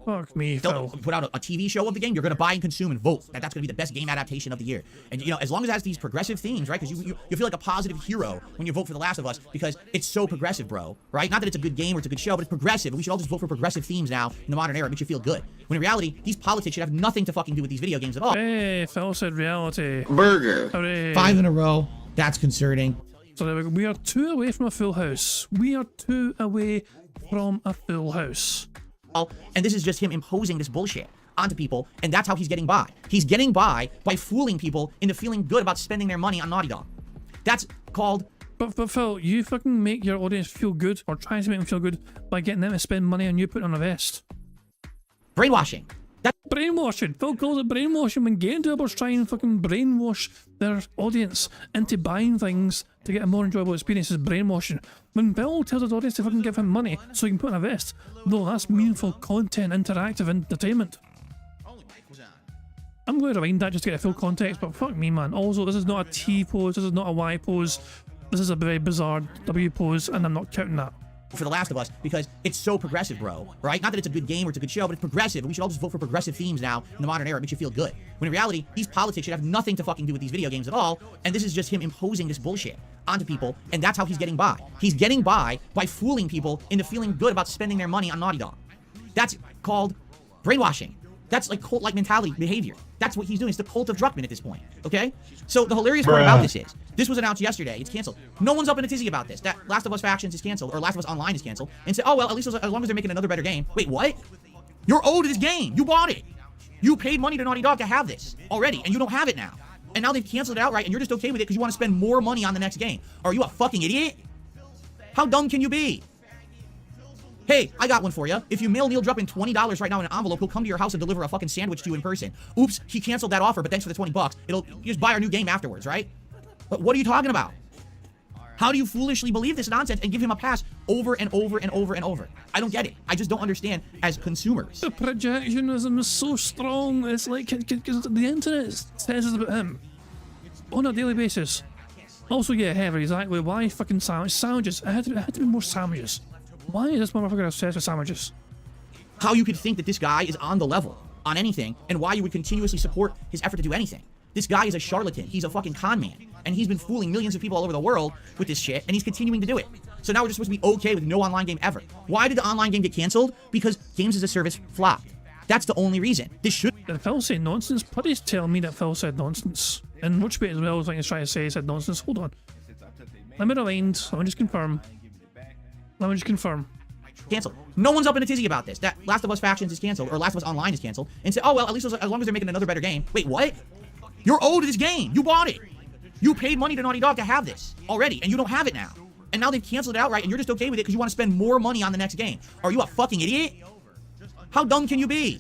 Speaker 1: Fuck me,
Speaker 5: They'll
Speaker 1: Phil.
Speaker 5: put out a TV show of the game. You're going to buy and consume and vote. That's going to be the best game adaptation of the year. And, you know, as long as it has these progressive themes, right? Because you feel like a positive hero when you vote for The Last of Us because it's so progressive, bro. Right? Not that it's a good game or it's a good show, but it's progressive. And we should all just vote for progressive themes now in the modern era. It makes you feel good. When in reality, these politics should have nothing to fucking do with these video games at all.
Speaker 1: Hey, Phil said reality.
Speaker 8: Burger.
Speaker 1: Hooray.
Speaker 2: 5 in a row. That's concerning.
Speaker 1: So there we go. We are 2 away from a full house. We are 2 away from a full house.
Speaker 5: And this is just him imposing this bullshit onto people, and that's how he's getting by. He's getting by fooling people into feeling good about spending their money on Naughty Dog. That's called...
Speaker 1: But Phil, you fucking make your audience feel good, or try to make them feel good, by getting them to spend money on you putting on a vest.
Speaker 5: brainwashing.
Speaker 1: Brainwashing. Phil calls it brainwashing when game developers try and fucking brainwash their audience into buying things to get a more enjoyable experience is brainwashing. When Phil tells his audience to fucking give him money so he can put on a vest, no, that's meaningful content, interactive entertainment. I'm going to rewind that just to get a full context, but fuck me, man. Also, this is not a T pose, this is not a Y pose, this is a very bizarre W pose, and I'm not counting that.
Speaker 5: For The Last of Us, because it's so progressive, bro, right? Not that it's a good game or it's a good show, but it's progressive, and we should all just vote for progressive themes now in the modern era. It makes you feel good. When in reality, these politics should have nothing to fucking do with these video games at all, and this is just him imposing this bullshit onto people, and that's how he's getting by. He's getting by fooling people into feeling good about spending their money on Naughty Dog. That's called brainwashing. That's like cult-like mentality behavior. That's what he's doing. It's the cult of Druckmann at this point, okay? So the hilarious part about this is, this was announced yesterday. It's canceled. No one's up in a tizzy about this. That Last of Us Factions is canceled, or Last of Us Online is canceled, and say, oh, well, at least as long as they're making another better game. Wait, what? You're owed this game. You bought it. You paid money to Naughty Dog to have this already, and you don't have it now. And now they've canceled it outright, and you're just okay with it because you want to spend more money on the next game. Are you a fucking idiot? How dumb can you be? Hey, I got one for you. If you mail Neil Druckmann $20 right now in an envelope, he'll come to your house and deliver a fucking sandwich to you in person. Oops, he canceled that offer, but thanks for the $20. You just buy our new game afterwards, right? But what are you talking about? How do you foolishly believe this nonsense and give him a pass over and over and over and over? I don't get it. I just don't understand as consumers.
Speaker 1: The projectionism is so strong. It's like because the internet says it's about him on a daily basis. Also, yeah, Heather, exactly. Why fucking sandwiches? It had to be more sandwiches. Why is this motherfucker obsessed with sandwiches?
Speaker 5: How you could think that this guy is on the level on anything, and why you would continuously support his effort to do anything. This guy is a charlatan. He's a fucking con man. And he's been fooling millions of people all over the world with this shit, and he's continuing to do it. So now we're just supposed to be okay with no online game ever. Why did the online game get canceled? Because games as a service flopped. That's the only reason. This should...
Speaker 1: Did Phil say nonsense? Please tell me that Phil said nonsense. And which bit as well as like he's trying to say he said nonsense. Hold on. Let me rewind. Let me just confirm.
Speaker 5: canceled. No one's up in a tizzy about this. That Last of Us Factions is canceled, or Last of Us Online is canceled, and say, oh, well, at least as long as they're making another better game. Wait, what? You're owed this game. You bought it. You paid money to Naughty Dog to have this already, and you don't have it now. And now they've canceled it outright, and you're just okay with it because you want to spend more money on the next game. Are you a fucking idiot? How dumb can you be?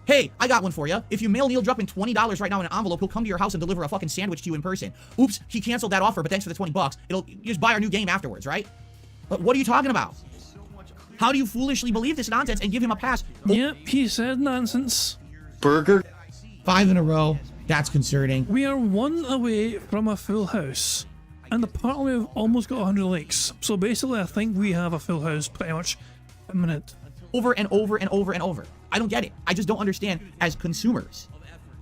Speaker 5: Hey, I got one for you. If you mail Neil Druckmann $20 right now in an envelope, he'll come to your house and deliver a fucking sandwich to you in person. Oops, he canceled that offer, but thanks for the 20 bucks. You just buy our new game afterwards, right? But what are you talking about? How do you foolishly believe this nonsense and give him a pass?
Speaker 1: Yep, he said nonsense.
Speaker 4: Burger.
Speaker 2: 5 in a row. That's concerning.
Speaker 1: We are 1 away from a full house. And apparently we've almost got 100 likes. So basically I think we have a full house pretty much imminent.
Speaker 5: Over and over and over and over. I don't get it. I just don't understand as consumers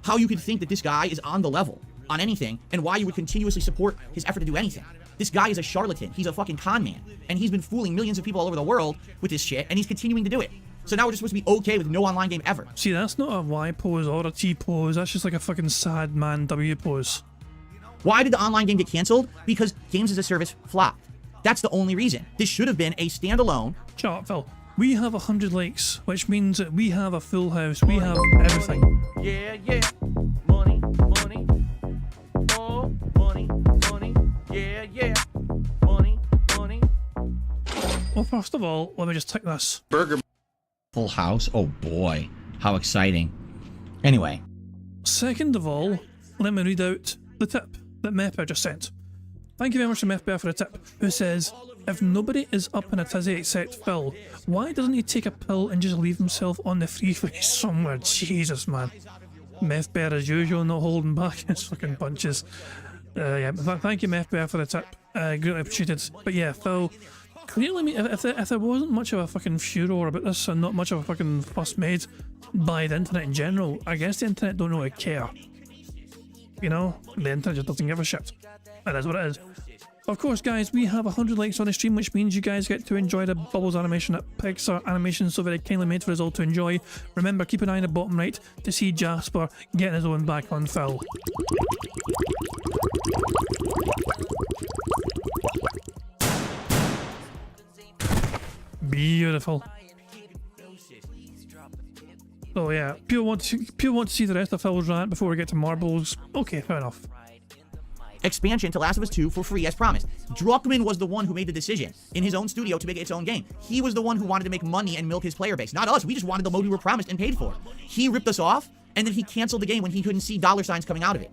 Speaker 5: how you could think that this guy is on the level on anything and why you would continuously support his effort to do anything. This guy is a charlatan. He's a fucking con man. And he's been fooling millions of people all over the world with this shit, and he's continuing to do it. So now we're just supposed to be okay with no online game ever.
Speaker 1: See, that's not a Y pose or a T pose. That's just like a fucking sad man W pose.
Speaker 5: Why did the online game get canceled? Because games as a service flopped. That's the only reason. This should have been a standalone.
Speaker 1: Shut up, Phil. We have 100 likes, which means that we have a full house. We have everything.
Speaker 3: Yeah, yeah. Money, money. Oh, money, money. Yeah, yeah. Money, money.
Speaker 1: Well, first of all, let me just tick this.
Speaker 4: Burger.
Speaker 5: Full house? Oh boy. How exciting. Anyway.
Speaker 1: Second of all, let me read out the tip that Mepper just sent. Thank you very much to Mepper for the tip, who says, if nobody is up in a tizzy except Phil, why doesn't he take a pill and just leave himself on the freeway somewhere? Jesus, man. Mepper, as usual, not holding back his fucking punches. Yeah, thank you, Mepper, for the tip. Greatly appreciated. But yeah, Phil, clearly, if there wasn't much of a fucking furor about this and not much of a fucking fuss made by the internet in general, I guess the internet don't really care. You know, the internet just doesn't give a shit. And that's what it is. Of course, guys, we have 100 likes on the stream, which means you guys get to enjoy the Bubbles animation that Pixar Animation so very kindly made for us all to enjoy. Remember, keep an eye on the bottom right to see Jasper getting his own back on Phil. Beautiful. Oh yeah, people want to see the rest of Phil's rant before we get to marbles. Okay, fair enough.
Speaker 5: Expansion to Last of Us 2 for free as promised. Druckmann was the one who made the decision in his own studio to make its own game. He was the one who wanted to make money and milk his player base. Not us. We just wanted the mode we were promised and paid for. He ripped us off, and then he canceled the game when he couldn't see dollar signs coming out of it.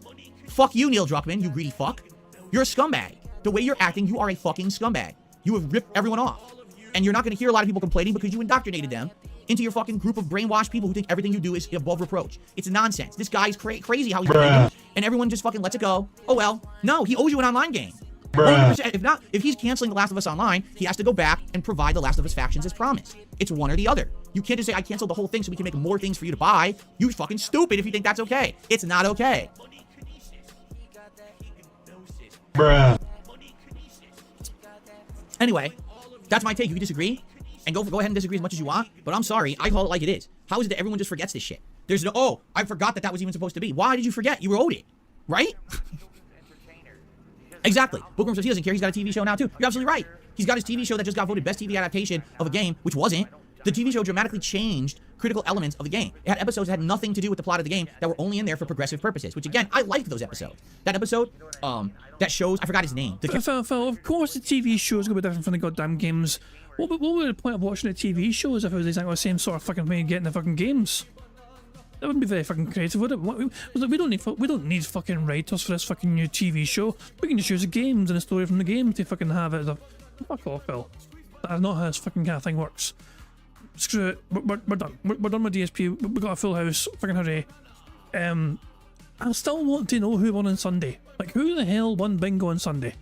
Speaker 5: Fuck you, Neil Druckmann, you greedy fuck. You're a scumbag. The way you're acting, you are a fucking scumbag. You have ripped everyone off. And you're not going to hear a lot of people complaining because you indoctrinated them into your fucking group of brainwashed people who think everything you do is above reproach. It's nonsense. This guy's crazy how he's playing, and everyone just fucking lets it go. Oh well. No, he owes you an online game. 100%. If he's canceling The Last of Us Online, he has to go back and provide The Last of Us Factions as promised. It's one or the other. You can't just say, I canceled the whole thing so we can make more things for you to buy. You fucking stupid if you think that's okay. It's not okay. Anyway, that's my take. You can disagree, and go ahead and disagree as much as you want, but I'm sorry, I call it like it is. How is it that everyone just forgets this shit? There's no, oh, I forgot that was even supposed to be. Why did you forget? You were owed it, right? Exactly. Bookworm says he doesn't care. He's got a TV show now, too. You're absolutely right. He's got his TV show that just got voted best TV adaptation of a game, which wasn't. The TV show dramatically changed critical elements of the game. It had episodes that had nothing to do with the plot of the game that were only in there for progressive purposes, which, again, I liked those episodes. That episode, that shows, I forgot his name.
Speaker 1: Phil, of course the TV show is going to be different from the goddamn games. What would the point of watching a TV show if it was exactly the same sort of fucking way of getting the fucking games? That wouldn't be very fucking creative, would it? We don't need fucking writers for this fucking new TV show. We can just use the games and the story from the game to fucking have it as a... Fuck off, Phil. That's not how this fucking kind of thing works. Screw it. We're done. We're done with DSP. We got a full house. Fucking hurry. I still want to know who won on Sunday. Like, who the hell won bingo on Sunday?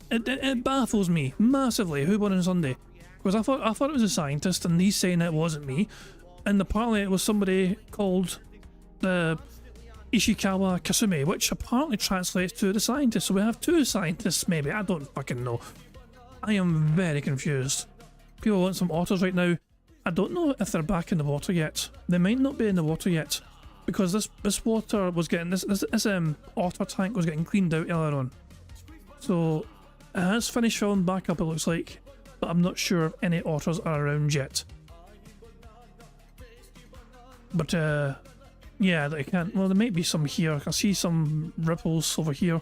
Speaker 1: It baffles me massively who won on Sunday. Because I thought it was a scientist, and he's saying it wasn't me. And apparently it was somebody called the Ishikawa Kasumi, which apparently translates to the scientist. So we have two scientists, maybe. I don't fucking know. I am very confused. People want some otters right now. I don't know if they're back in the water yet. They might not be in the water yet, because this water was getting this otter tank was getting cleaned out earlier on. So it has finished filling back up, it looks like. but I'm not sure if any otters are around yet. But yeah, I can't. Well, there might be some here. I can see some ripples over here.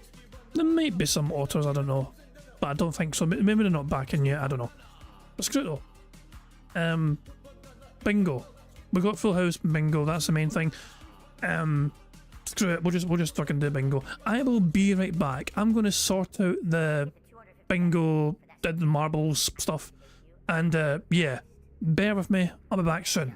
Speaker 1: There might be some otters, I don't know, but I don't think so. Maybe they're not back in yet. I don't know. But screw it though. Bingo. We got full house bingo. That's the main thing. Screw it. We'll just fucking do bingo. I will be right back. I'm going to sort out the bingo, the marbles stuff, and yeah, bear with me. I'll be back soon.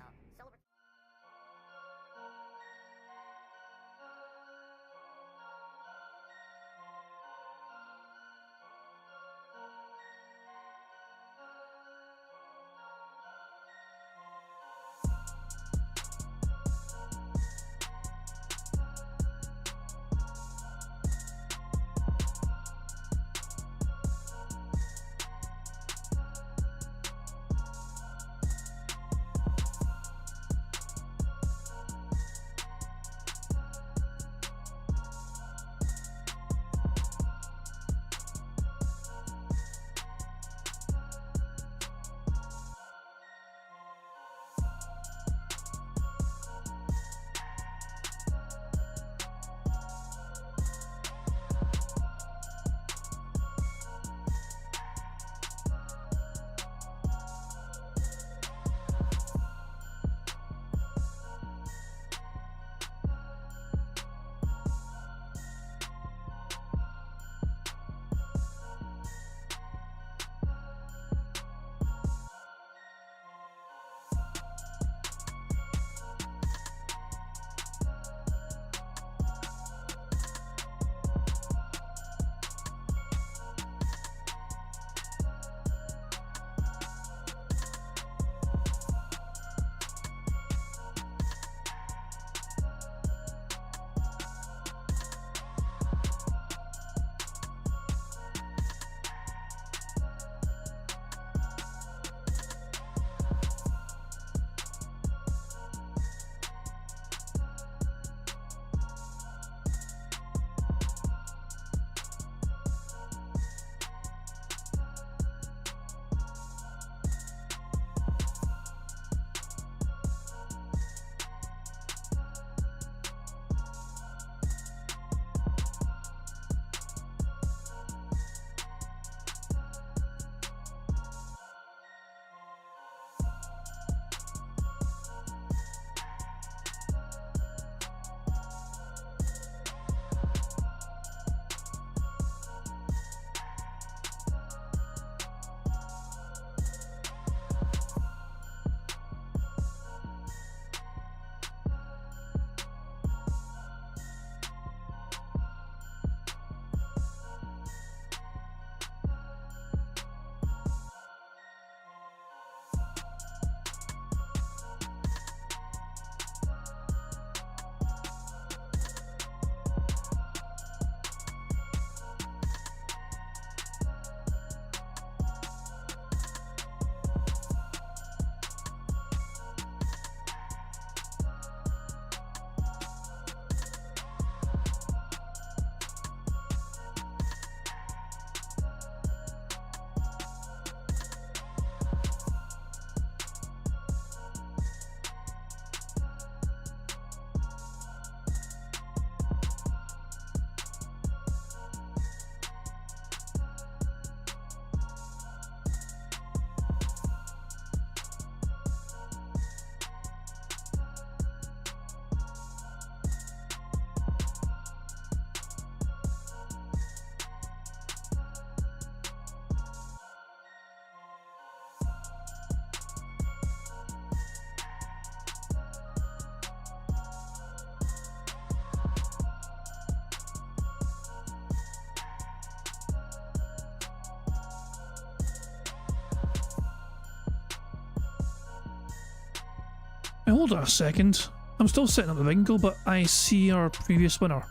Speaker 1: Now hold on a second. I'm still setting up the bingo, but I see our previous winner.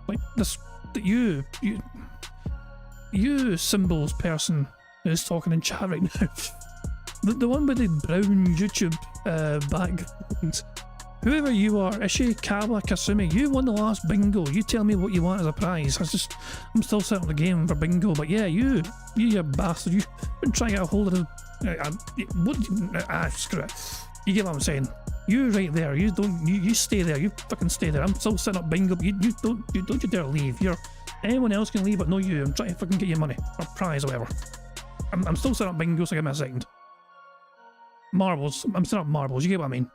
Speaker 1: Like this, you symbols person is talking in chat right now. The one with the brown YouTube background. Whoever you are, Ishikawa Kasumi, you won the last bingo. You tell me what you want as a prize. I'm still setting up the game for bingo, but yeah, you bastard, you've been trying to get a hold of screw it. You get what I'm saying? You right there, you stay there, you fucking stay there. I'm still setting up bingo, but you don't dare leave. Anyone else can leave, but no you. I'm trying to fucking get your money, or prize, or whatever. I'm still setting up bingo, so give me a second. Marbles, I'm setting up marbles, you get what I mean?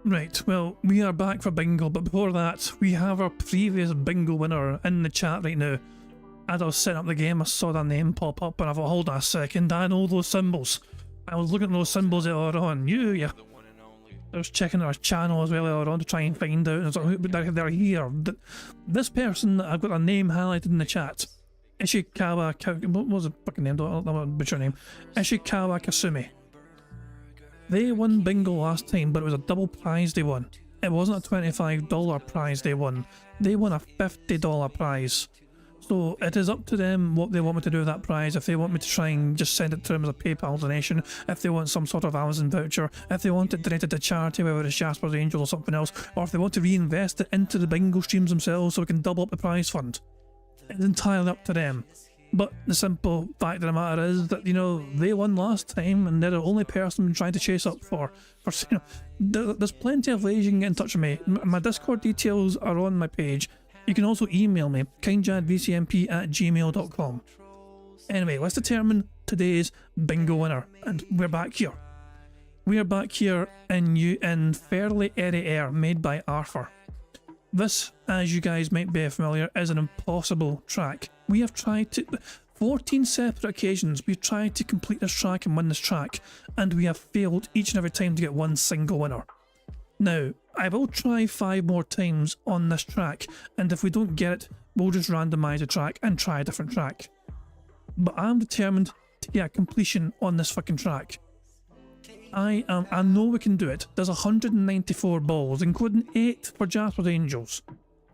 Speaker 1: Right, well, we are back for bingo, but before that, we have our previous bingo winner in the chat right now. As I was setting up the game, I saw their name pop up, and I thought, hold on a second, I know those symbols. I was looking at those symbols earlier on. I was checking our channel as well earlier on to try and find out, and I was like, they're here. This person, I've got a name highlighted in the chat. Ishikawa, what was the fucking name? I don't know what's your name. Ishikawa Kasumi. They won bingo last time, but it was a double prize they won. It wasn't a $25 prize they won. They won a $50 prize. So it is up to them what they want me to do with that prize. If they want me to try and just send it to them as a PayPal donation, if they want some sort of Amazon voucher, if they want it donated to charity, whether it's Jasper's Angel or something else, or if they want to reinvest it into the bingo streams themselves so we can double up the prize fund. It's entirely up to them. But the simple fact of the matter is that, they won last time and they're the only person I'm trying to chase up for there's plenty of ways you can get in touch with me. My Discord details are on my page. You can also email me, kindjadvcmp@gmail.com. Anyway, let's determine today's bingo winner, and we're back here. We are back here in Fairly Airy Air, made by Arthur. This, as you guys might be familiar, is an impossible track. We have tried to... 14 separate occasions we've tried to complete this track and win this track, and we have failed each and every time to get one single winner. Now, I will try 5 more times on this track, and if we don't get it, we'll just randomise the track and try a different track. But I'm determined to get a completion on this fucking track. I know we can do it. There's 194 balls, including 8 for Jasper's Angels.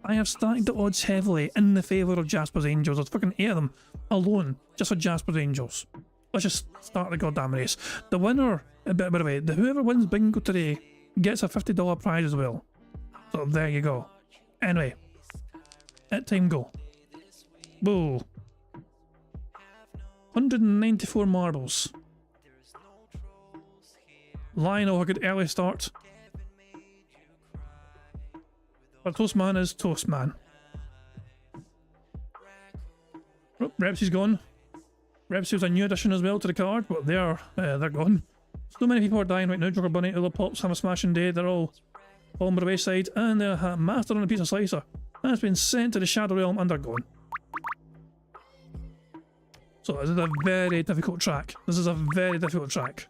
Speaker 1: I have stacked the odds heavily in the favour of Jasper's Angels. There's fucking 8 of them alone, just for Jasper's Angels. Let's just start the goddamn race. The winner, by the way, whoever wins bingo today gets a $50 prize as well. So there you go. Anyway, at time go. Whoa. 194 marbles. Lionel, a good early start. But Toastman is Toastman. Oh, Repsy's gone. Repsy was a new addition as well to the card, but they're gone. So many people are dying right now. Joker Bunny, Ula Pops, have a smashing day. They're all falling by the wayside, and the master on a pizza slicer has been sent to the Shadow Realm and they're gone. So this is a very difficult track. This is a very difficult track.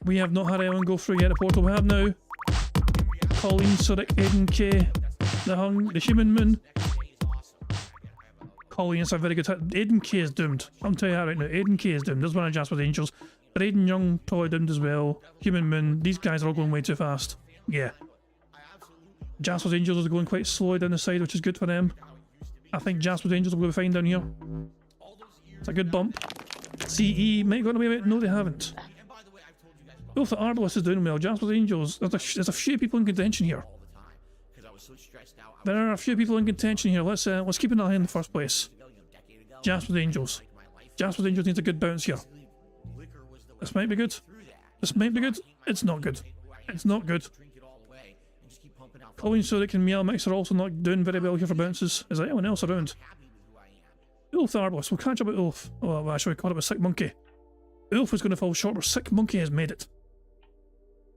Speaker 1: We have not had anyone go through yet. The portal we have now. Colleen, Surik, Aiden K, the Human Moon. Colleen is a very good hit. Aiden K is doomed. I'm telling you that right now. Aiden K is doomed. This is one of Jasper's Angels. Braden Young probably doomed as well. Human Moon. These guys are all going way too fast. Yeah. Jasper's Angels is going quite slowly down the side, which is good for them. I think Jasper's Angels will be fine down here. It's a good bump. CE might have gone away with it. No, they haven't. Both the Arbalest is doing well. Jasper's Angels. There's a few people in contention here. There are a few people in contention here. Let's keep an eye in the first place. Jasper's Angels. Jasper's Angels needs a good bounce here. This might be good. This might be good. It's not good. It's not good. Colleen so that can meow mix are also not doing very well here for bounces. Is there anyone else around? Ulf the Arbalist. We'll catch up with Ulf. Oh, well, actually, we caught up with Sick Monkey. Ulf was going to fall short, but Sick Monkey has made it.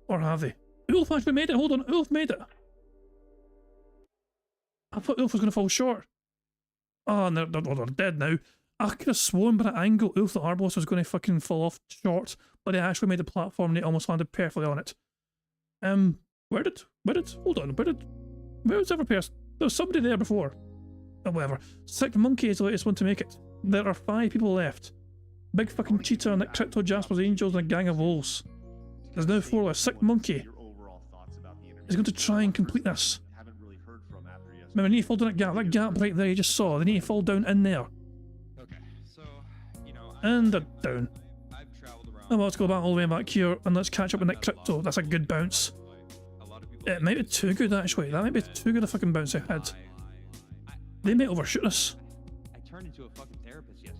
Speaker 1: Or have they? Ulf actually made it. Hold on. Ulf made it. I thought Ulf was going to fall short. Oh, and they're dead now. I could have sworn by that angle Ulf the Arbalist was going to fucking fall off short, but he actually made the platform and he almost landed perfectly on it. Where was the other person? There was somebody there before. Or whatever. Sick Monkey is the latest one to make it. There are 5 people left. Big fucking Cheetah, Nick Crypto, Jasper's Angels, and a gang of wolves. There's now 4 left. Sick Monkey is going to try and complete this. Remember, they need to fall down that gap. That gap right there you just saw. They need to fall down in there. And they're down. Oh well, let's go back all the way back here and let's catch up with Nick Crypto. That's a good bounce. It might be too good actually. That might be too good a fucking bounce I had. They may overshoot us.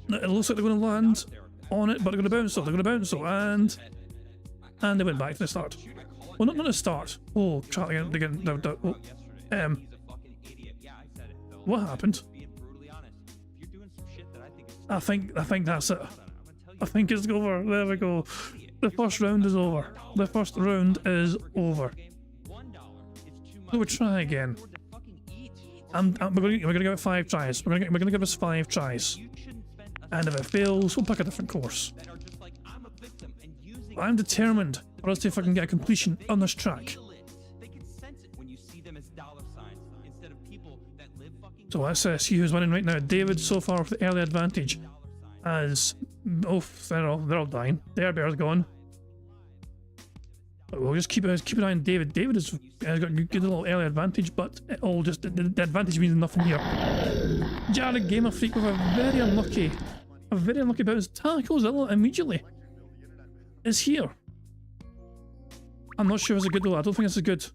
Speaker 1: It looks like they're going to land on it, but they're going to bounce though. They're going to bounce though, and they went back to the start. Well, not the start. Oh, try again. What happened? I think that's it. I think it's over. There we go. The first round is over. The first round is over. We'll try again. We're gonna give it 5 tries. We're gonna give us 5 tries. And if it fails, we'll pick a different course. I'm determined for us to fucking get a completion on this track. So let's see who's winning right now. David so far with the early advantage. As they're all dying. Their bear's gone. But we'll just keep an eye on David. David has got a good little early advantage, but it all just the advantage means nothing here. Jared Gamer Freak with a very unlucky bounce. Tackles immediately. Is here. I'm not sure if it's a good though. I don't think it's a good.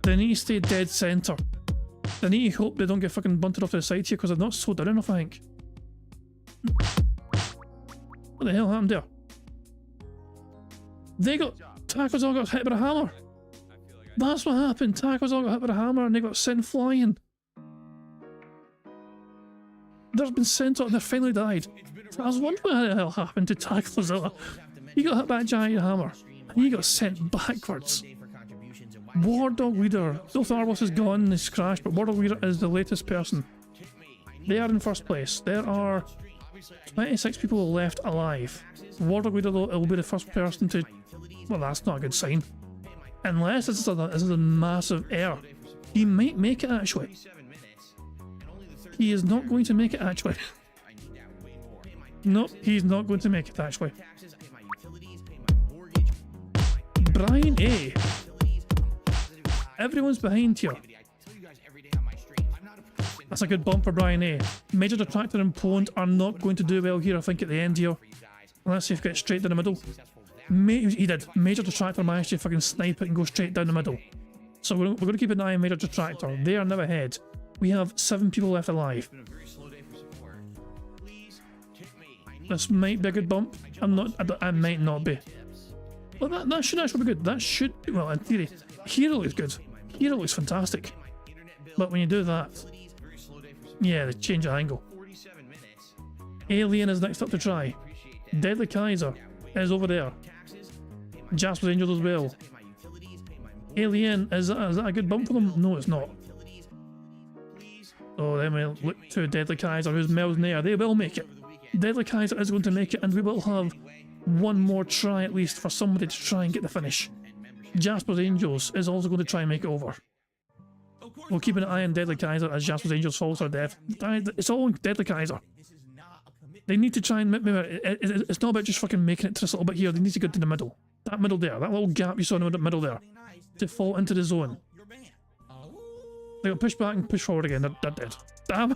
Speaker 1: They need to stay dead centre. They need to hope they don't get fucking bunted off to the side here because they're not slowed down enough, I think. What the hell happened there? Tackles all got hit by a hammer. That's what happened. Tackles all got hit by a hammer and they got sent flying. They've been sent out and they finally died. I was wondering what the hell happened to Tacklezilla. He got hit by a giant hammer and he got sent backwards. War Dog Leader. Ulf the Arbalist is gone and he's crashed, but War Dog Leader is the latest person. They are in first place. There are 26 people left alive. War Dog Leader though, it will be the first person to... Well, that's not a good sign. Unless this is a massive error. He might make it actually. He is not going to make it actually. No, he's not going to make it actually. Brian A. Everyone's behind here. That's a good bump for Brian A. Major Detractor and Pwned are not going to do well here, I think, at the end here. Let's see if we get straight down the middle. He did. Major Detractor managed to fucking snipe it and go straight down the middle. So we're going to keep an eye on Major Detractor. They are now ahead. We have 7 people left alive. This might be a good bump. I might not be. Well, that should actually be good. That should, well, in theory. Hero looks good. Hero looks fantastic. But when you do that, yeah, they change the angle. Alien is next up to try. Deadly Kaiser is over there. Jasper's Angel as well. Alien, is that a good bump for them? No, it's not. Oh, then we look to Deadly Kaiser, who's miles near. They will make it. Deadly Kaiser is going to make it, and we will have one more try at least for somebody to try and get the finish. Jasper's Angels is also going to try and make it over. We'll keep an eye on Deadly Kaiser as Jasper's Angels falls to death. It's all Deadly Kaiser. They need to try and... It's not about just fucking making it to this little bit here. They need to go to the middle. That middle there. That little gap you saw in the middle there. To fall into the zone. They got pushed back and pushed forward again. They're dead. Damn.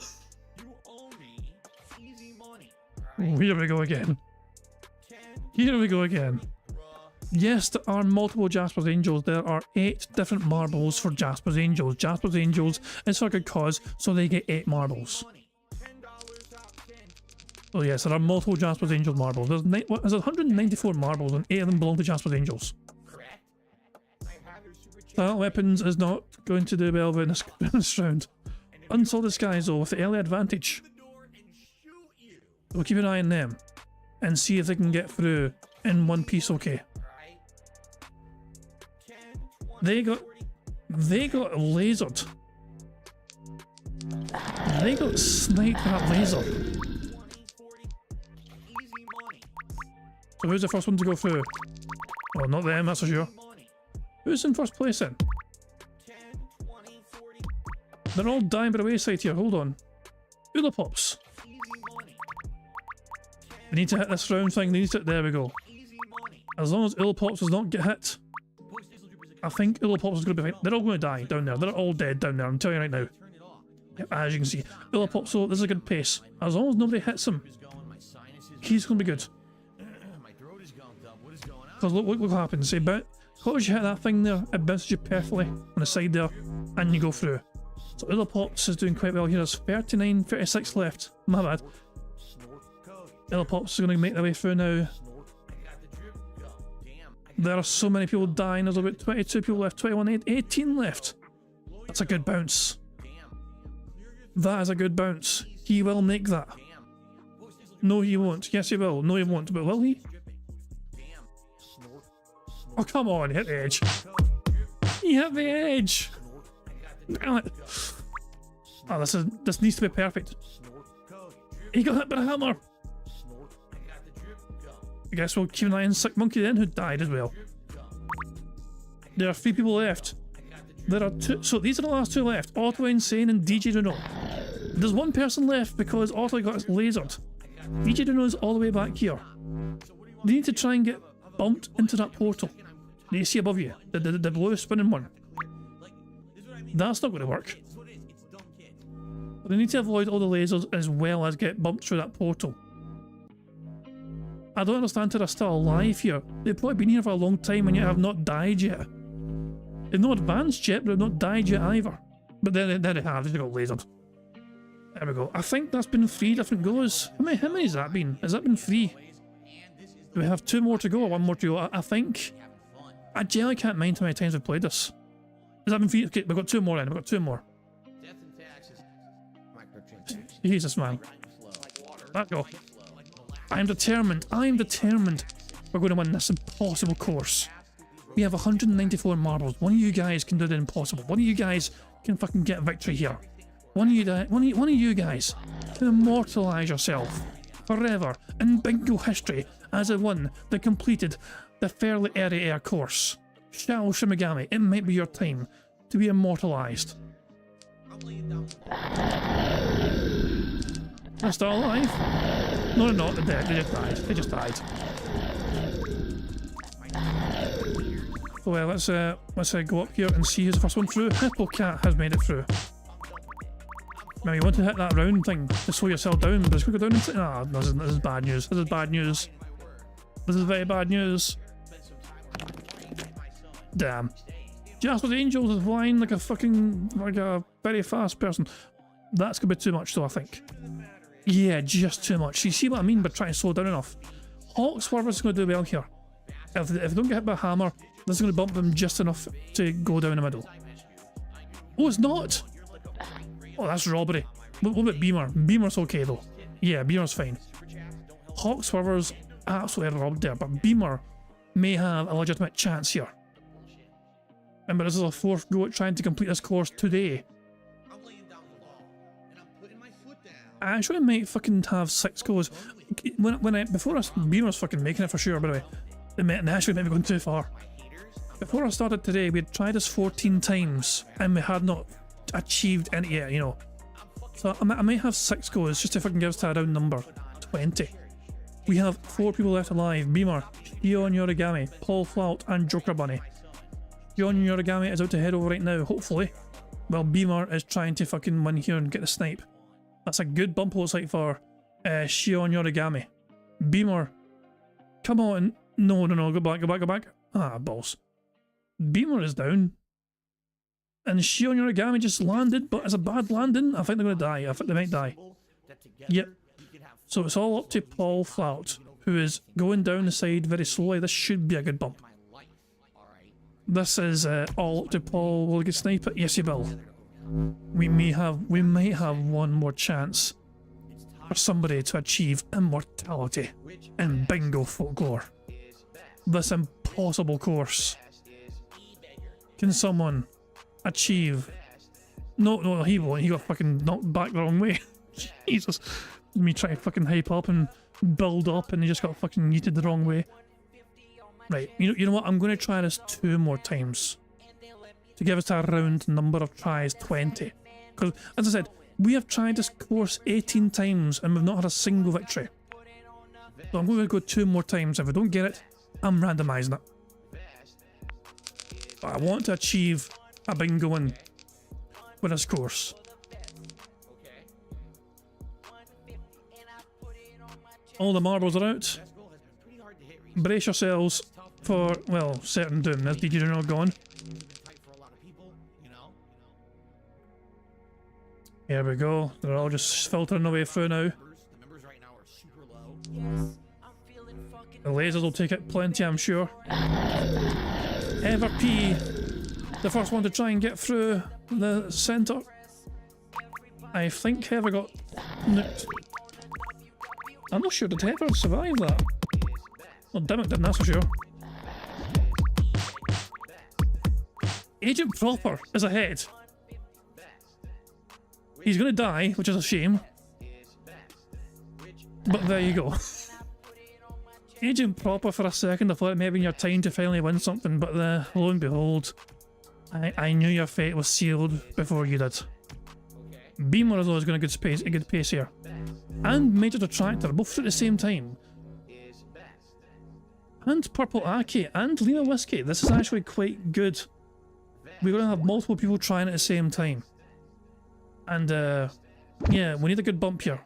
Speaker 1: Here we go again. Here we go again. Yes, there are multiple Jasper's Angels. There are 8 different marbles for Jasper's Angels. Jasper's Angels is for a good cause, so they get 8 marbles. Oh yes, there are multiple Jasper's Angel marbles. There's 194 marbles and 8 of them belong to Jasper's Angels.
Speaker 5: Correct. I have your super chat.
Speaker 1: Silent Weapons is not going to do well in this, in this round. Unsolid Skies though, with the early advantage. We'll keep an eye on them and see if they can get through in one piece okay. They got lasered. They got sniped with that laser. So who's the first one to go through? Well, not them, that's for sure. Who's in first place then? They're all dying by the wayside here, hold on. Ullapops. They need to hit this round thing, they need to, there we go. As long as Ullapops does not get hit, I think Ullapops is going to be fine. They're all going to die down there, they're all dead down there, I'm telling you right now. Yep, as you can see. Ullapops, so this is a good pace. As long as nobody hits him, he's going to be good. Because look what happens, say, because you hit that thing there, it bounces you perfectly on the side there, and you go through. So Ullapops is doing quite well here. There's 39, 36 left. My bad. Ullapops is going to make their way through now. There are so many people dying. There's about 22 people left, 21, 18 left. That's a good bounce. That is a good bounce. He will make that. No, he won't. Yes, he will. No, he won't. But will he? Oh, come on. Hit the edge. He hit the edge. Damn it. Oh, this needs to be perfect. He got hit by a hammer. I guess we'll keep an eye on Sick Monkey then, who died as well. There are 3 people left. There are 2. So these are the last 2 left. Otto Insane and DJ Duno. There's 1 person left because Otto got lasered. DJ Duno is all the way back here. They need to try and get bumped into that portal that you see above you. The blue spinning one. That's not going to work. But they need to avoid all the lasers as well as get bumped through that portal. I don't understand how they're still alive here. They've probably been here for a long time and yet have not died yet. They've not advanced yet, but they've not died yet either. But there they have, they got lasered. There we go. I think that's been 3 different goes. How many has that been? Has that been 3? Do we have 2 more to go or 1 more to go? I think... I generally can't mind how many times we've played this. Has that been 3? Okay, we've got 2 more then, we've got 2 more. Jesus, man. Let go. I'm determined. I'm determined we're going to win this impossible course. We have 194 marbles. One of you guys can do the impossible. One of you guys can fucking get victory here. One of you guys can immortalise yourself forever in bingo history as the one that completed the fairly airy air course. Shao Shimigami, it might be your time to be immortalised. They're still alive? No, they're not. They're dead. They just died. They just died. Well, let's go up here and see who's the first one through. Hippocat has made it through. Now you want to hit that round thing to slow yourself down, but it's going to go down into... Ah, no, this is bad news. This is bad news. This is very bad news. Damn. Jasper's Angels is flying like a fucking... like a very fast person. That's going to be too much though, I think. Yeah, just too much. You see what I mean by trying to slow down enough? Hawk Swerver is going to do well here. If they don't get hit by a hammer, this is going to bump them just enough to go down the middle. Oh, it's not! Oh, that's robbery. What about Beamer? Beamer's okay though. Yeah, Beamer's fine. Hawk Swerver's absolutely robbed there, but Beamer may have a legitimate chance here. Remember, this is our 4th go at trying to complete this course today. I actually might fucking have 6 goes. Before us, Beamer's fucking making it for sure, by the way. They actually might be going too far. Before I started today, we had tried this 14 times, and we had not achieved any yet, you know. So I might have 6 goes, just to fucking give us to a round number 20. We have 4 people left alive. Beamer, Shion Yorigami, Paul Flout, and Joker Bunny. Shion Yorigami is out to head over right now, hopefully. While Beamer is trying to fucking win here and get the snipe. That's a good bump looks like for Shion Yorigami. Beamer, come on. No, go back. Ah, balls. Beamer is down. And Shion Yorigami just landed, but it's a bad landing. I think they're going to die. I think they might die. Yep. So it's all up to Paul Flout, who is going down the side very slowly. This should be a good bump. This is all up to Paul. Will he get snipe it? Yes, he will. We might have one more chance for somebody to achieve immortality in bingo folklore. This impossible course. Can someone achieve? No, he won't. He got fucking knocked back the wrong way. Jesus. Me trying to fucking hype up and build up, and he just got fucking yeeted the wrong way. Right, you know what? I'm going to try this 2 more times to give us a round number of tries, 20. Because, as I said, we have tried this course 18 times and we've not had a single victory. So I'm going to go 2 more times. If I don't get it, I'm randomising it. But I want to achieve a bingo win with this course. All the marbles are out. Brace yourselves for, well, certain doom. As did you know gone? Here we go. They're all just filtering away through now. The lasers will take it plenty, I'm sure. Ever P, the first one to try and get through the centre. I think Heather got nuked. I'm not sure did Heather survive that. Well, damn it, didn't, that's for sure. Agent Proper is ahead. He's gonna die, which is a shame. But there you go. Agent Proper for a second, I thought it may have been your time to finally win something, but lo and behold, I knew your fate was sealed before you did. Beamer as well is going a good pace here. And Major Detractor, both at the same time. And Purple Aki and Lena Whiskey. This is actually quite good. We're going to have multiple people trying at the same time. And yeah, we need a good bump here.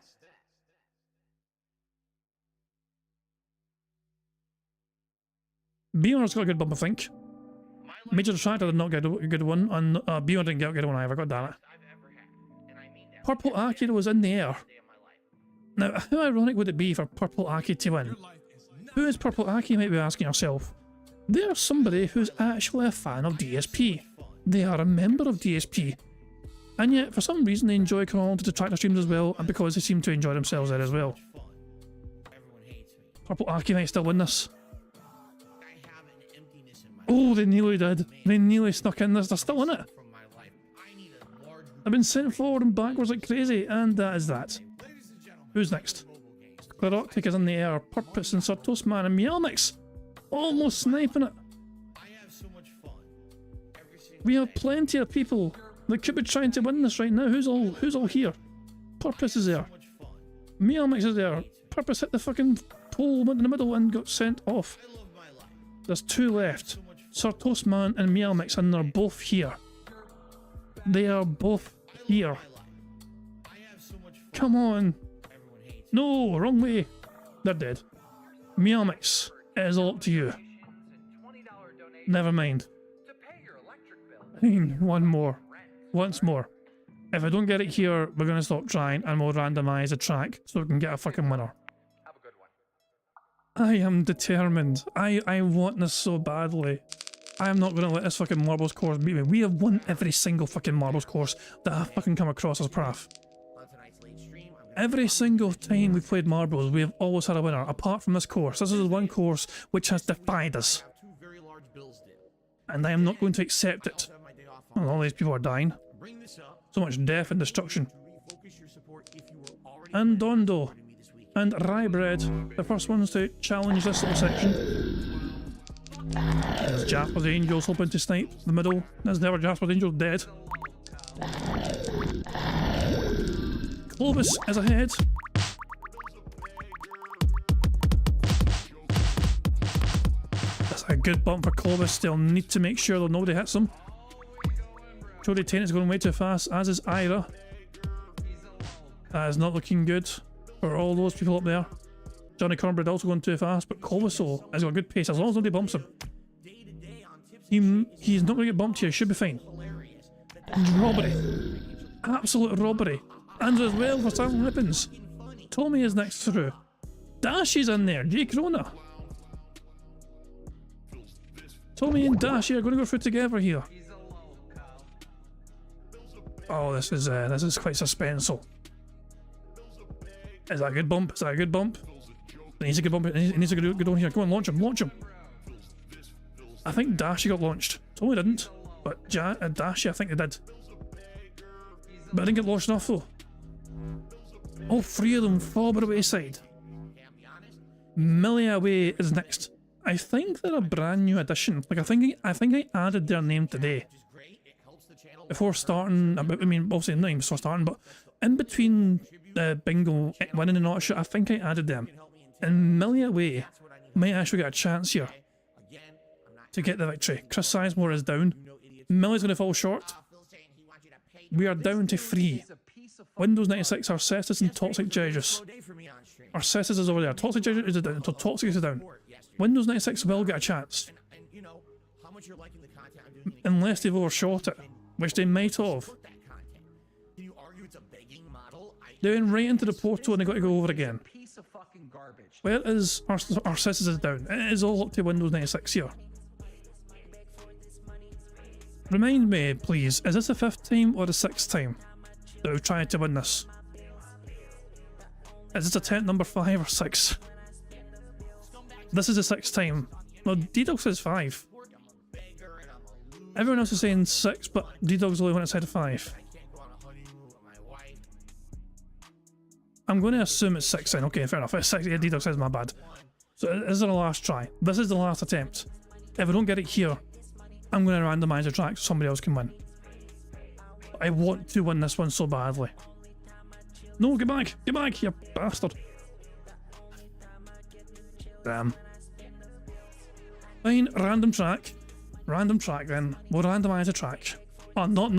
Speaker 1: Beamer's got a good bump, I think. Major Detractor did not get a good one, and Beamer didn't get a good one either, god damn it. Purple Aki was in the air. Now, how ironic would it be for Purple Aki to win? Who is Purple Aki, you might be asking yourself? They are somebody who's actually a fan of DSP. They are a member of DSP. And yet, for some reason, they enjoy coming on to Detractor streams as well, and because they seem to enjoy themselves there as well. Purple Aki might still win this. Oh, they nearly did. They nearly snuck in this. They're still in it. I've been sent forward and backwards like crazy, and that is that. Who's next? Cleroptic is in the air. Purpose and Sir Toastman and Meowmix. Almost sniping it. We have plenty of people that could be trying to win this right now. Who's all here? Purpose is there. Meowmix is there. Purpose hit the fucking pole, went in the middle and got sent off. There's 2 left. Sir Toastman and Meowmix, and they're both here. They are both here. Come on. No, wrong way. They're dead. Meowmix, it is all up to you. Never mind. One more. Once more. If I don't get it here, we're going to stop trying and we'll randomise a track so we can get a fucking winner. I am determined. I want this so badly. I am not going to let this fucking marbles course beat me. We have won every single fucking marbles course that I've fucking come across as path. Every single time we've played marbles, we have always had a winner, apart from this course. This is the one course which has defied us. And I am not going to accept it. Well, all these people are dying. So much death and destruction. And Dondo. And Ryebread, the first ones to challenge this little section. There's Jasper's Angels hoping to snipe the middle. There's never Jasper's Angel dead. Clovis is ahead. That's a good bump for Clovis. They'll need to make sure that nobody hits them. Jody Tain is going way too fast, as is Ira. That is not looking good for all those people up there. Johnny Cornbread also going too fast, but Clovis has got a good pace as long as nobody bumps him. He's not going to get bumped here, should be fine. Robbery. Absolute robbery. And as well for Silent Weapons. Tommy is next through. Dashy's in there. Jake Rona. Tommy and Dashy are going to go through together here. Oh, this is quite suspenseful. Is that a good bump? Is that a good bump? It needs a good bump. It needs a good one here. Go on, launch him, launch him. I think Dashy got launched. Tommy didn't, but Dashy, I think they did. But I didn't get launched enough though. All three of them fall by the wayside. Millie Away is next. I think they're a brand new addition. Like I think I added their name today. Before starting, I mean, obviously not even before starting, but in between Bingo winning and not shit, I think I added them. And Millie Away might actually get a chance here to get the victory. Chris Sizemore is down. Millie's going to fall short. We are down to 3. Windows 96, Arcestis and Toxic Jesus. Arcestis is over there. Toxic Jesus is down. So Toxic is down. Windows 96 will get a chance. Unless they've overshot it, which they might have. They went right into the portal and they got to go over again. Where is Arcestis is down? It is all up to Windows 96 here. Remind me, please, is this the 5th time or the 6th time that we've tried to win this? Is this attempt number 5 or 6? This is the 6th time. No, D-Dog says 5. Everyone else is saying 6, but D-Dog's the only one that said 5. I'm going to assume it's 6 then. Okay, fair enough. It's 6. Yeah, D-Dog says my bad. So this is the last try. This is the last attempt. If I don't get it here, I'm going to randomise a track so somebody else can win. I want to win this one so badly. No, get back! Get back, you bastard! Damn. Fine, random track. Random track then. We'll randomise a track. Oh, not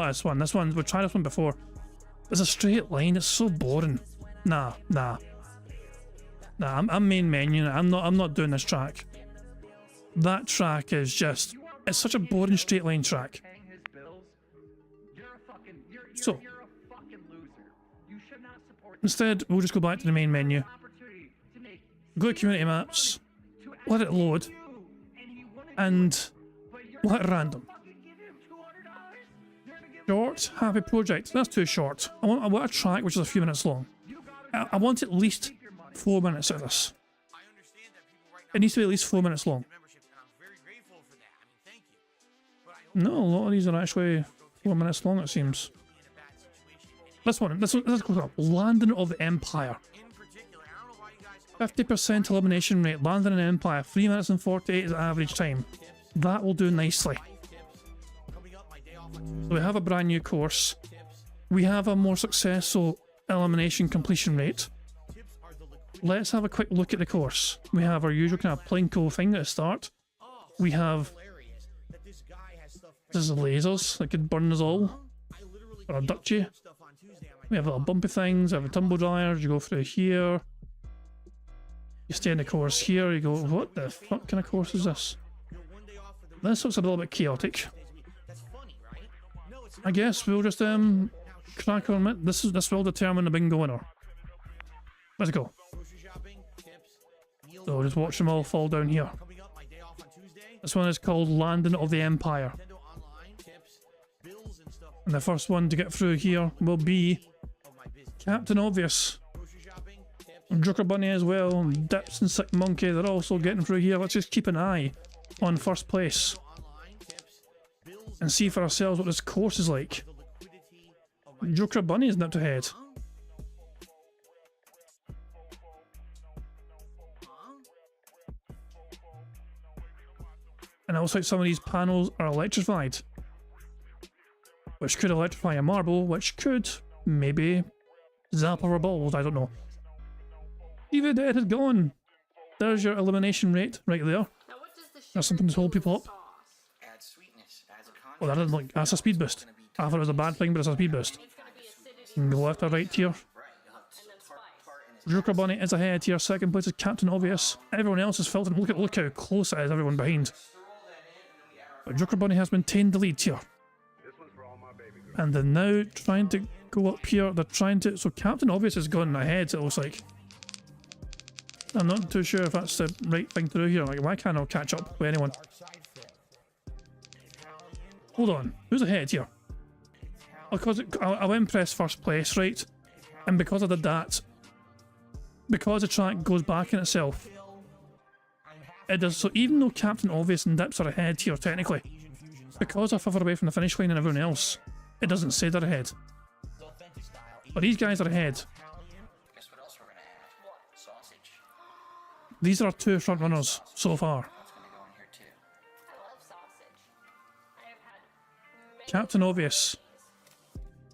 Speaker 1: this one. This one, we've tried this one before. It's a straight line, it's so boring. Nah, I'm main menu. I'm not doing this track. That track is just, it's such a boring straight line track. So, instead, we'll just go back to the main menu. Go to community maps, let it load, and let it random. Short, happy project. That's too short. I want a track which is a few minutes long. I want at least 4 minutes of this. It needs to be at least 4 minutes long. No, a lot of these are actually 4 minutes long, it seems. This one, let's go up. Landing of the Empire. 50% elimination rate. Landing in Empire. 3 minutes and 48 is the average time. That will do nicely. So we have a brand new course. We have a more successful elimination completion rate. Let's have a quick look at the course. We have our usual kind of plinko thing at the start. We have... This is lasers that could burn us all. Or abduct you. We have little bumpy things, we have a tumble dryers, you go through here. You stay in the course here, you go, what the fuck kind of course is this? This looks a little bit chaotic. I guess we'll just crack on it. This will determine the bingo winner. Let's go. So just watch them all fall down here. This one is called Landing of the Empire. And the first one to get through here will be Captain Obvious. And Joker Bunny as well, and Dips and Sick Monkey, they're also getting through here. Let's just keep an eye on first place. And see for ourselves what this course is like. Joker Bunny is nipped ahead. And it looks like some of these panels are electrified. Which could electrify a marble, which could maybe zap our balls, I don't know. Eva Dead had gone. There's your elimination rate right there. That's something to hold people up. Oh, that doesn't look, that's a speed boost. I thought it was a bad thing, but it's a speed boost. And go left or right here. Joker Bunny is ahead here. Second place is Captain Obvious. Everyone else is filtering. Look how close it is, everyone behind. But Joker Bunny has maintained the lead here. And they're now trying to go up here. They're trying to... So Captain Obvious has gone ahead, it looks like. I'm not too sure if that's the right thing to do here. Like, why can't I catch up with anyone? Hold on. Who's ahead here? Because I went press first place, right? And because I did that, because the track goes back in itself, it does. So even though Captain Obvious and Dips are ahead here, technically, because they're further away from the finish line and everyone else, it doesn't say they're ahead. But these guys are ahead. These are our two front runners so far. Captain Obvious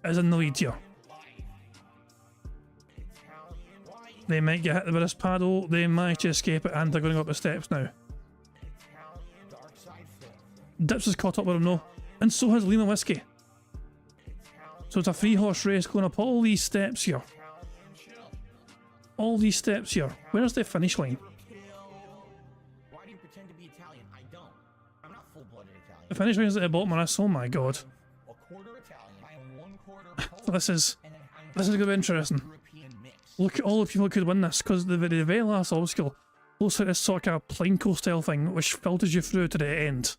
Speaker 1: is in the lead here. They might get hit with this paddle, they might to escape it, and they're going to go up the steps now. Dips has caught up with him though, and so has Lima Whiskey. So it's a 3-horse race going up all these steps here. All these steps here. Where's the finish line?
Speaker 3: Why do you pretend to be Italian? I don't. I'm not full-blooded Italian.
Speaker 1: The finish line is at the bottom of this. Oh my god.
Speaker 3: A quarter Italian. I am 1/4
Speaker 1: This is
Speaker 3: Polish.
Speaker 1: going to be interesting. Look at all the people who could win this, because the very last obstacle looks like this sort of Plinko style thing, which filters you through to the end.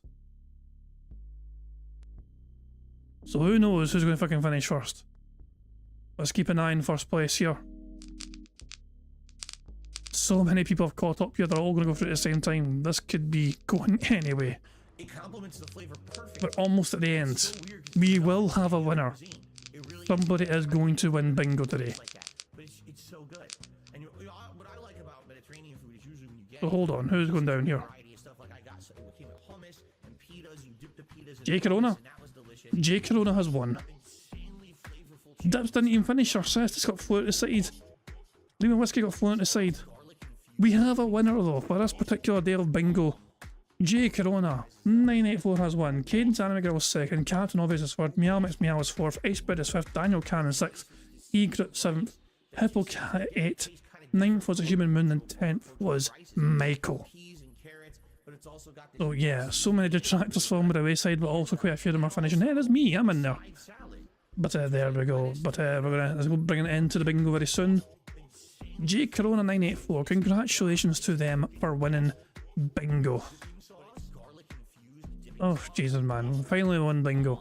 Speaker 1: So who knows who's going to fucking finish first? Let's keep an eye in first place here. So many people have caught up here, they're all going to go through at the same time. This could be going anyway.
Speaker 3: It complements the flavor perfect.
Speaker 1: We're almost at the end. We will have a winner. Somebody is going to win bingo today.
Speaker 3: Like that. But it's so good. And what I like about Mediterranean food is usually when you get
Speaker 1: So hold on, who's going down here?
Speaker 3: variety of stuff. Like I got so it came with hummus and pitas. You dip the pitas in
Speaker 1: Jay
Speaker 3: the
Speaker 1: Corona.
Speaker 3: hummus, and that was delicious.
Speaker 1: Jay Corona has won.
Speaker 3: Insanely flavorful chicken.
Speaker 1: Dips didn't even finish. Our Cestus got flown to the side. Lima Whiskey got flown to the side. We have a winner though for this particular day of bingo. Jay Corona, 984 has won. Cadence Anime Girl was second. Captain Obvious is third. Meow Mix Meow is fourth. Icebird is fifth. Daniel Cannon sixth. Egret seventh. Hippo Cat 8th. 9th was a Human Moon, and 10th was Michael.
Speaker 3: Peas and carrots, but it's also got this
Speaker 1: So yeah, so many detractors falling by the wayside, but also quite a few of them are finishing. Hey, there's me, I'm in there.
Speaker 3: salad.
Speaker 1: But there we go. But we're gonna bring an end to the bingo very soon. J Corona 984, congratulations to them for winning bingo. Oh Jesus man, we finally won bingo.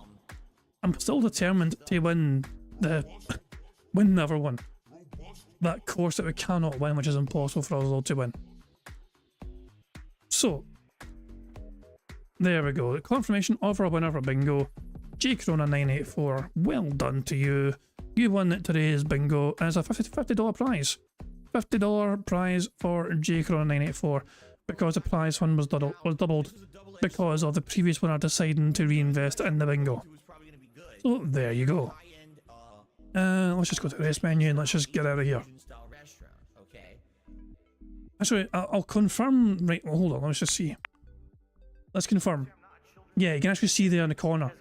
Speaker 1: I'm still determined to win the other one. That course that we cannot win, which is impossible for us all to win. So there we go. The confirmation of our winner for bingo, J Corona 984. Well done to you. You won today's bingo as a $50 prize. $50 prize for J Corona 984 because the prize fund was doubled because of the previous winner deciding to reinvest in the bingo. So there you go. Let's just go to the race menu and let's just get out of here.
Speaker 3: Style restaurant, okay?
Speaker 1: Actually, I'll confirm. Right, well, hold on. Let's just see. Let's confirm. Yeah, you can actually see there in the corner.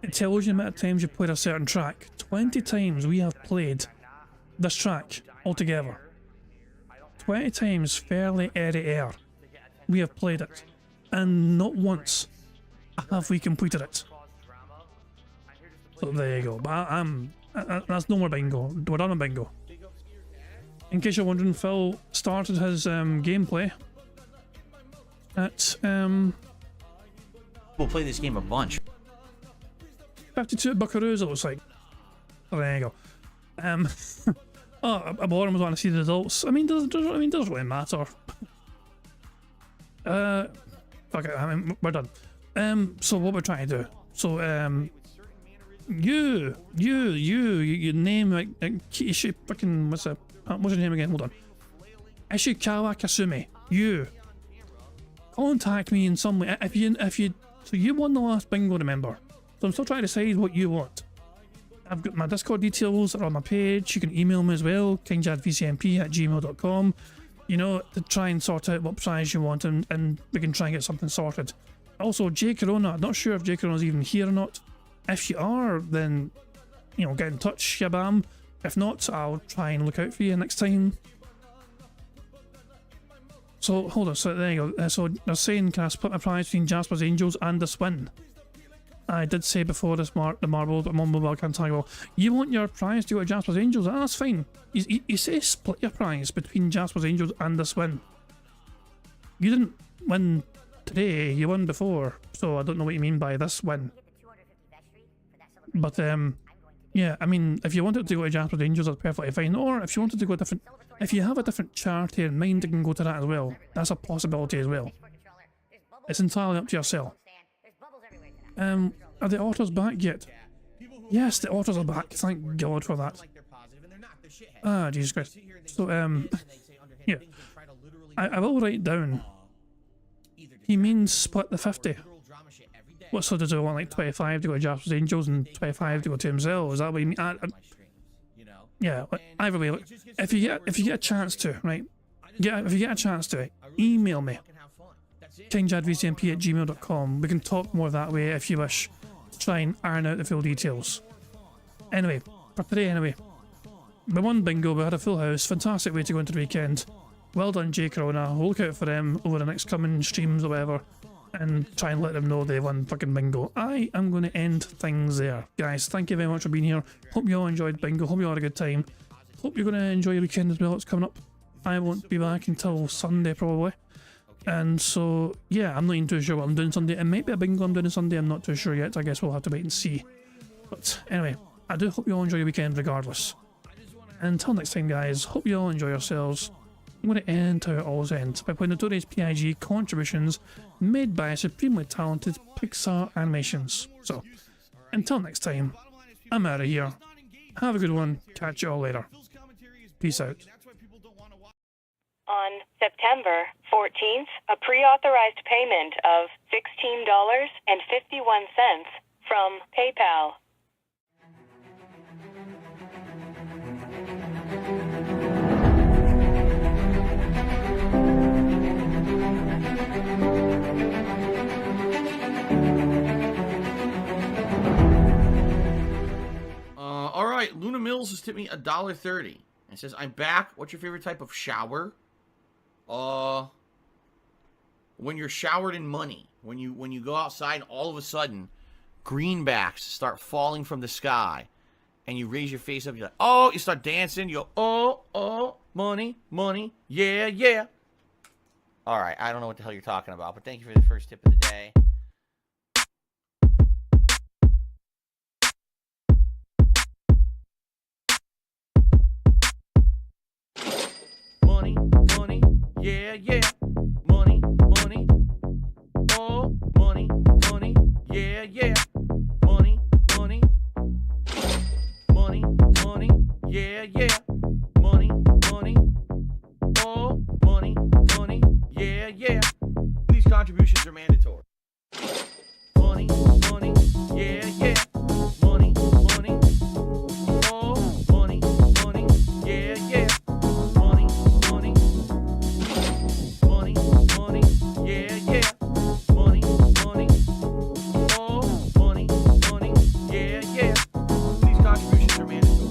Speaker 1: It tells you the amount of times you played a certain track. 20 times we have played this track altogether. 20 times fairly air. We have played it. And not once have we completed it. So there you go. But that's no more bingo. We're done on bingo. In case you're wondering, Phil started his gameplay at
Speaker 5: We'll play this game a bunch.
Speaker 1: 52 buckaroos, it looks like. There you go. Oh, a bottom was want to see the results. I mean, doesn't really matter. Fuck it. I mean, we're done. So what we're trying to do. So you name like Kishi fucking what's your name again? Hold on. Ishikawa Kasumi. You contact me in some way if you. So you won the last bingo, remember? So I'm still trying to decide what you want. I've got my Discord details are on my page. You can email me as well, kingjadvcmp@gmail.com. You know, to try and sort out what prize you want, and we can try and get something sorted. Also, J Corona, I'm not sure if J Corona's even here or not. If you are, then, you know, get in touch, yabam. If not, I'll try and look out for you next time. So, hold on, so there you go. So, they're saying, can I split my prize between Jasper's Angels and the Swin? I did say before this the marble, but mobile can't tag well. You want your prize to go to Jasper's Angels? That's fine. You say split your prize between Jasper's Angels and this win. You didn't win today, you won before, so I don't know what you mean by this win. But yeah, I mean, if you wanted to go to Jasper's Angels, that's perfectly fine. Or if you wanted to go different, if you have a different charity in mind, you can go to that as well. That's a possibility as well. It's entirely up to yourself. Are the otters back yet? Yes, the otters are back. Thank God for that. Ah, Jesus Christ. So, yeah. I will write down. He means split the 50. What sort of do I want, like 25 to go to Jasper's Angels and 25 to go to himself? Is that what you mean? Yeah, either way, look, if you get a chance to, right? If you get a chance to, email me. KingJadVCMP@gmail.com. We can talk more that way if you wish to try and iron out the full details. Anyway, for today anyway, we won bingo, we had a full house, fantastic way to go into the weekend. Well done, Jay Corona. We'll look out for them over the next coming streams or whatever and try and let them know they won fucking bingo. I am going to end things there. Guys, thank you very much for being here. Hope you all enjoyed bingo. Hope you all had a good time. Hope you're going to enjoy your weekend as well. It's coming up. I won't be back until Sunday probably. And so, yeah, I'm not even too sure what I'm doing Sunday. It might be a bingo I'm doing Sunday. I'm not too sure yet. I guess we'll have to wait and see. But anyway, I do hope you all enjoy your weekend regardless. And until next time, guys, hope you all enjoy yourselves. I'm going to end how it always ends by playing the Today's PIG contributions made by supremely talented Pixar Animations. So, until next time, I'm out of here. Have a good one. Catch you all later. Peace out.
Speaker 9: On September 14th, a pre-authorized payment of $16.51 from PayPal.
Speaker 5: All right, Luna Mills has tipped me $1.30. It says, "I'm back. What's your favorite type of shower?" When you're showered in money, when you go outside and all of a sudden greenbacks start falling from the sky and you raise your face up, you're like, oh, you start dancing, you go, oh, money, money, yeah, yeah. All right, I don't know what the hell you're talking about, but thank you for the first tip of the day. Money, money, yeah, yeah. Money, money, oh, money, money, yeah, yeah. Money, money, money, money, yeah, yeah. Money, money, oh, money, money, yeah, yeah. These contributions are mandatory. Money, money, yeah, yeah. Money, money, oh, money, money, yeah, yeah. Money, money, money, money, yeah, yeah. Money, money, oh, money, money, yeah, yeah. These contributions are mandatory.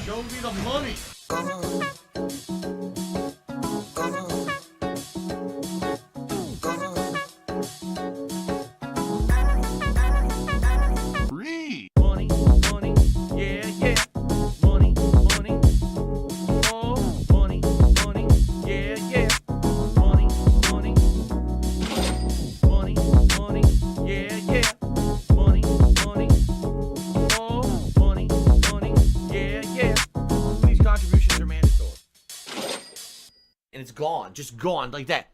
Speaker 5: Show me the money. Money, money, yeah, yeah. Money, money, oh, money, money, yeah, yeah. Money, money, money, money, yeah, yeah. Money, money, oh, money, money, yeah, yeah. These contributions are mandatory. And it's gone, just gone like that.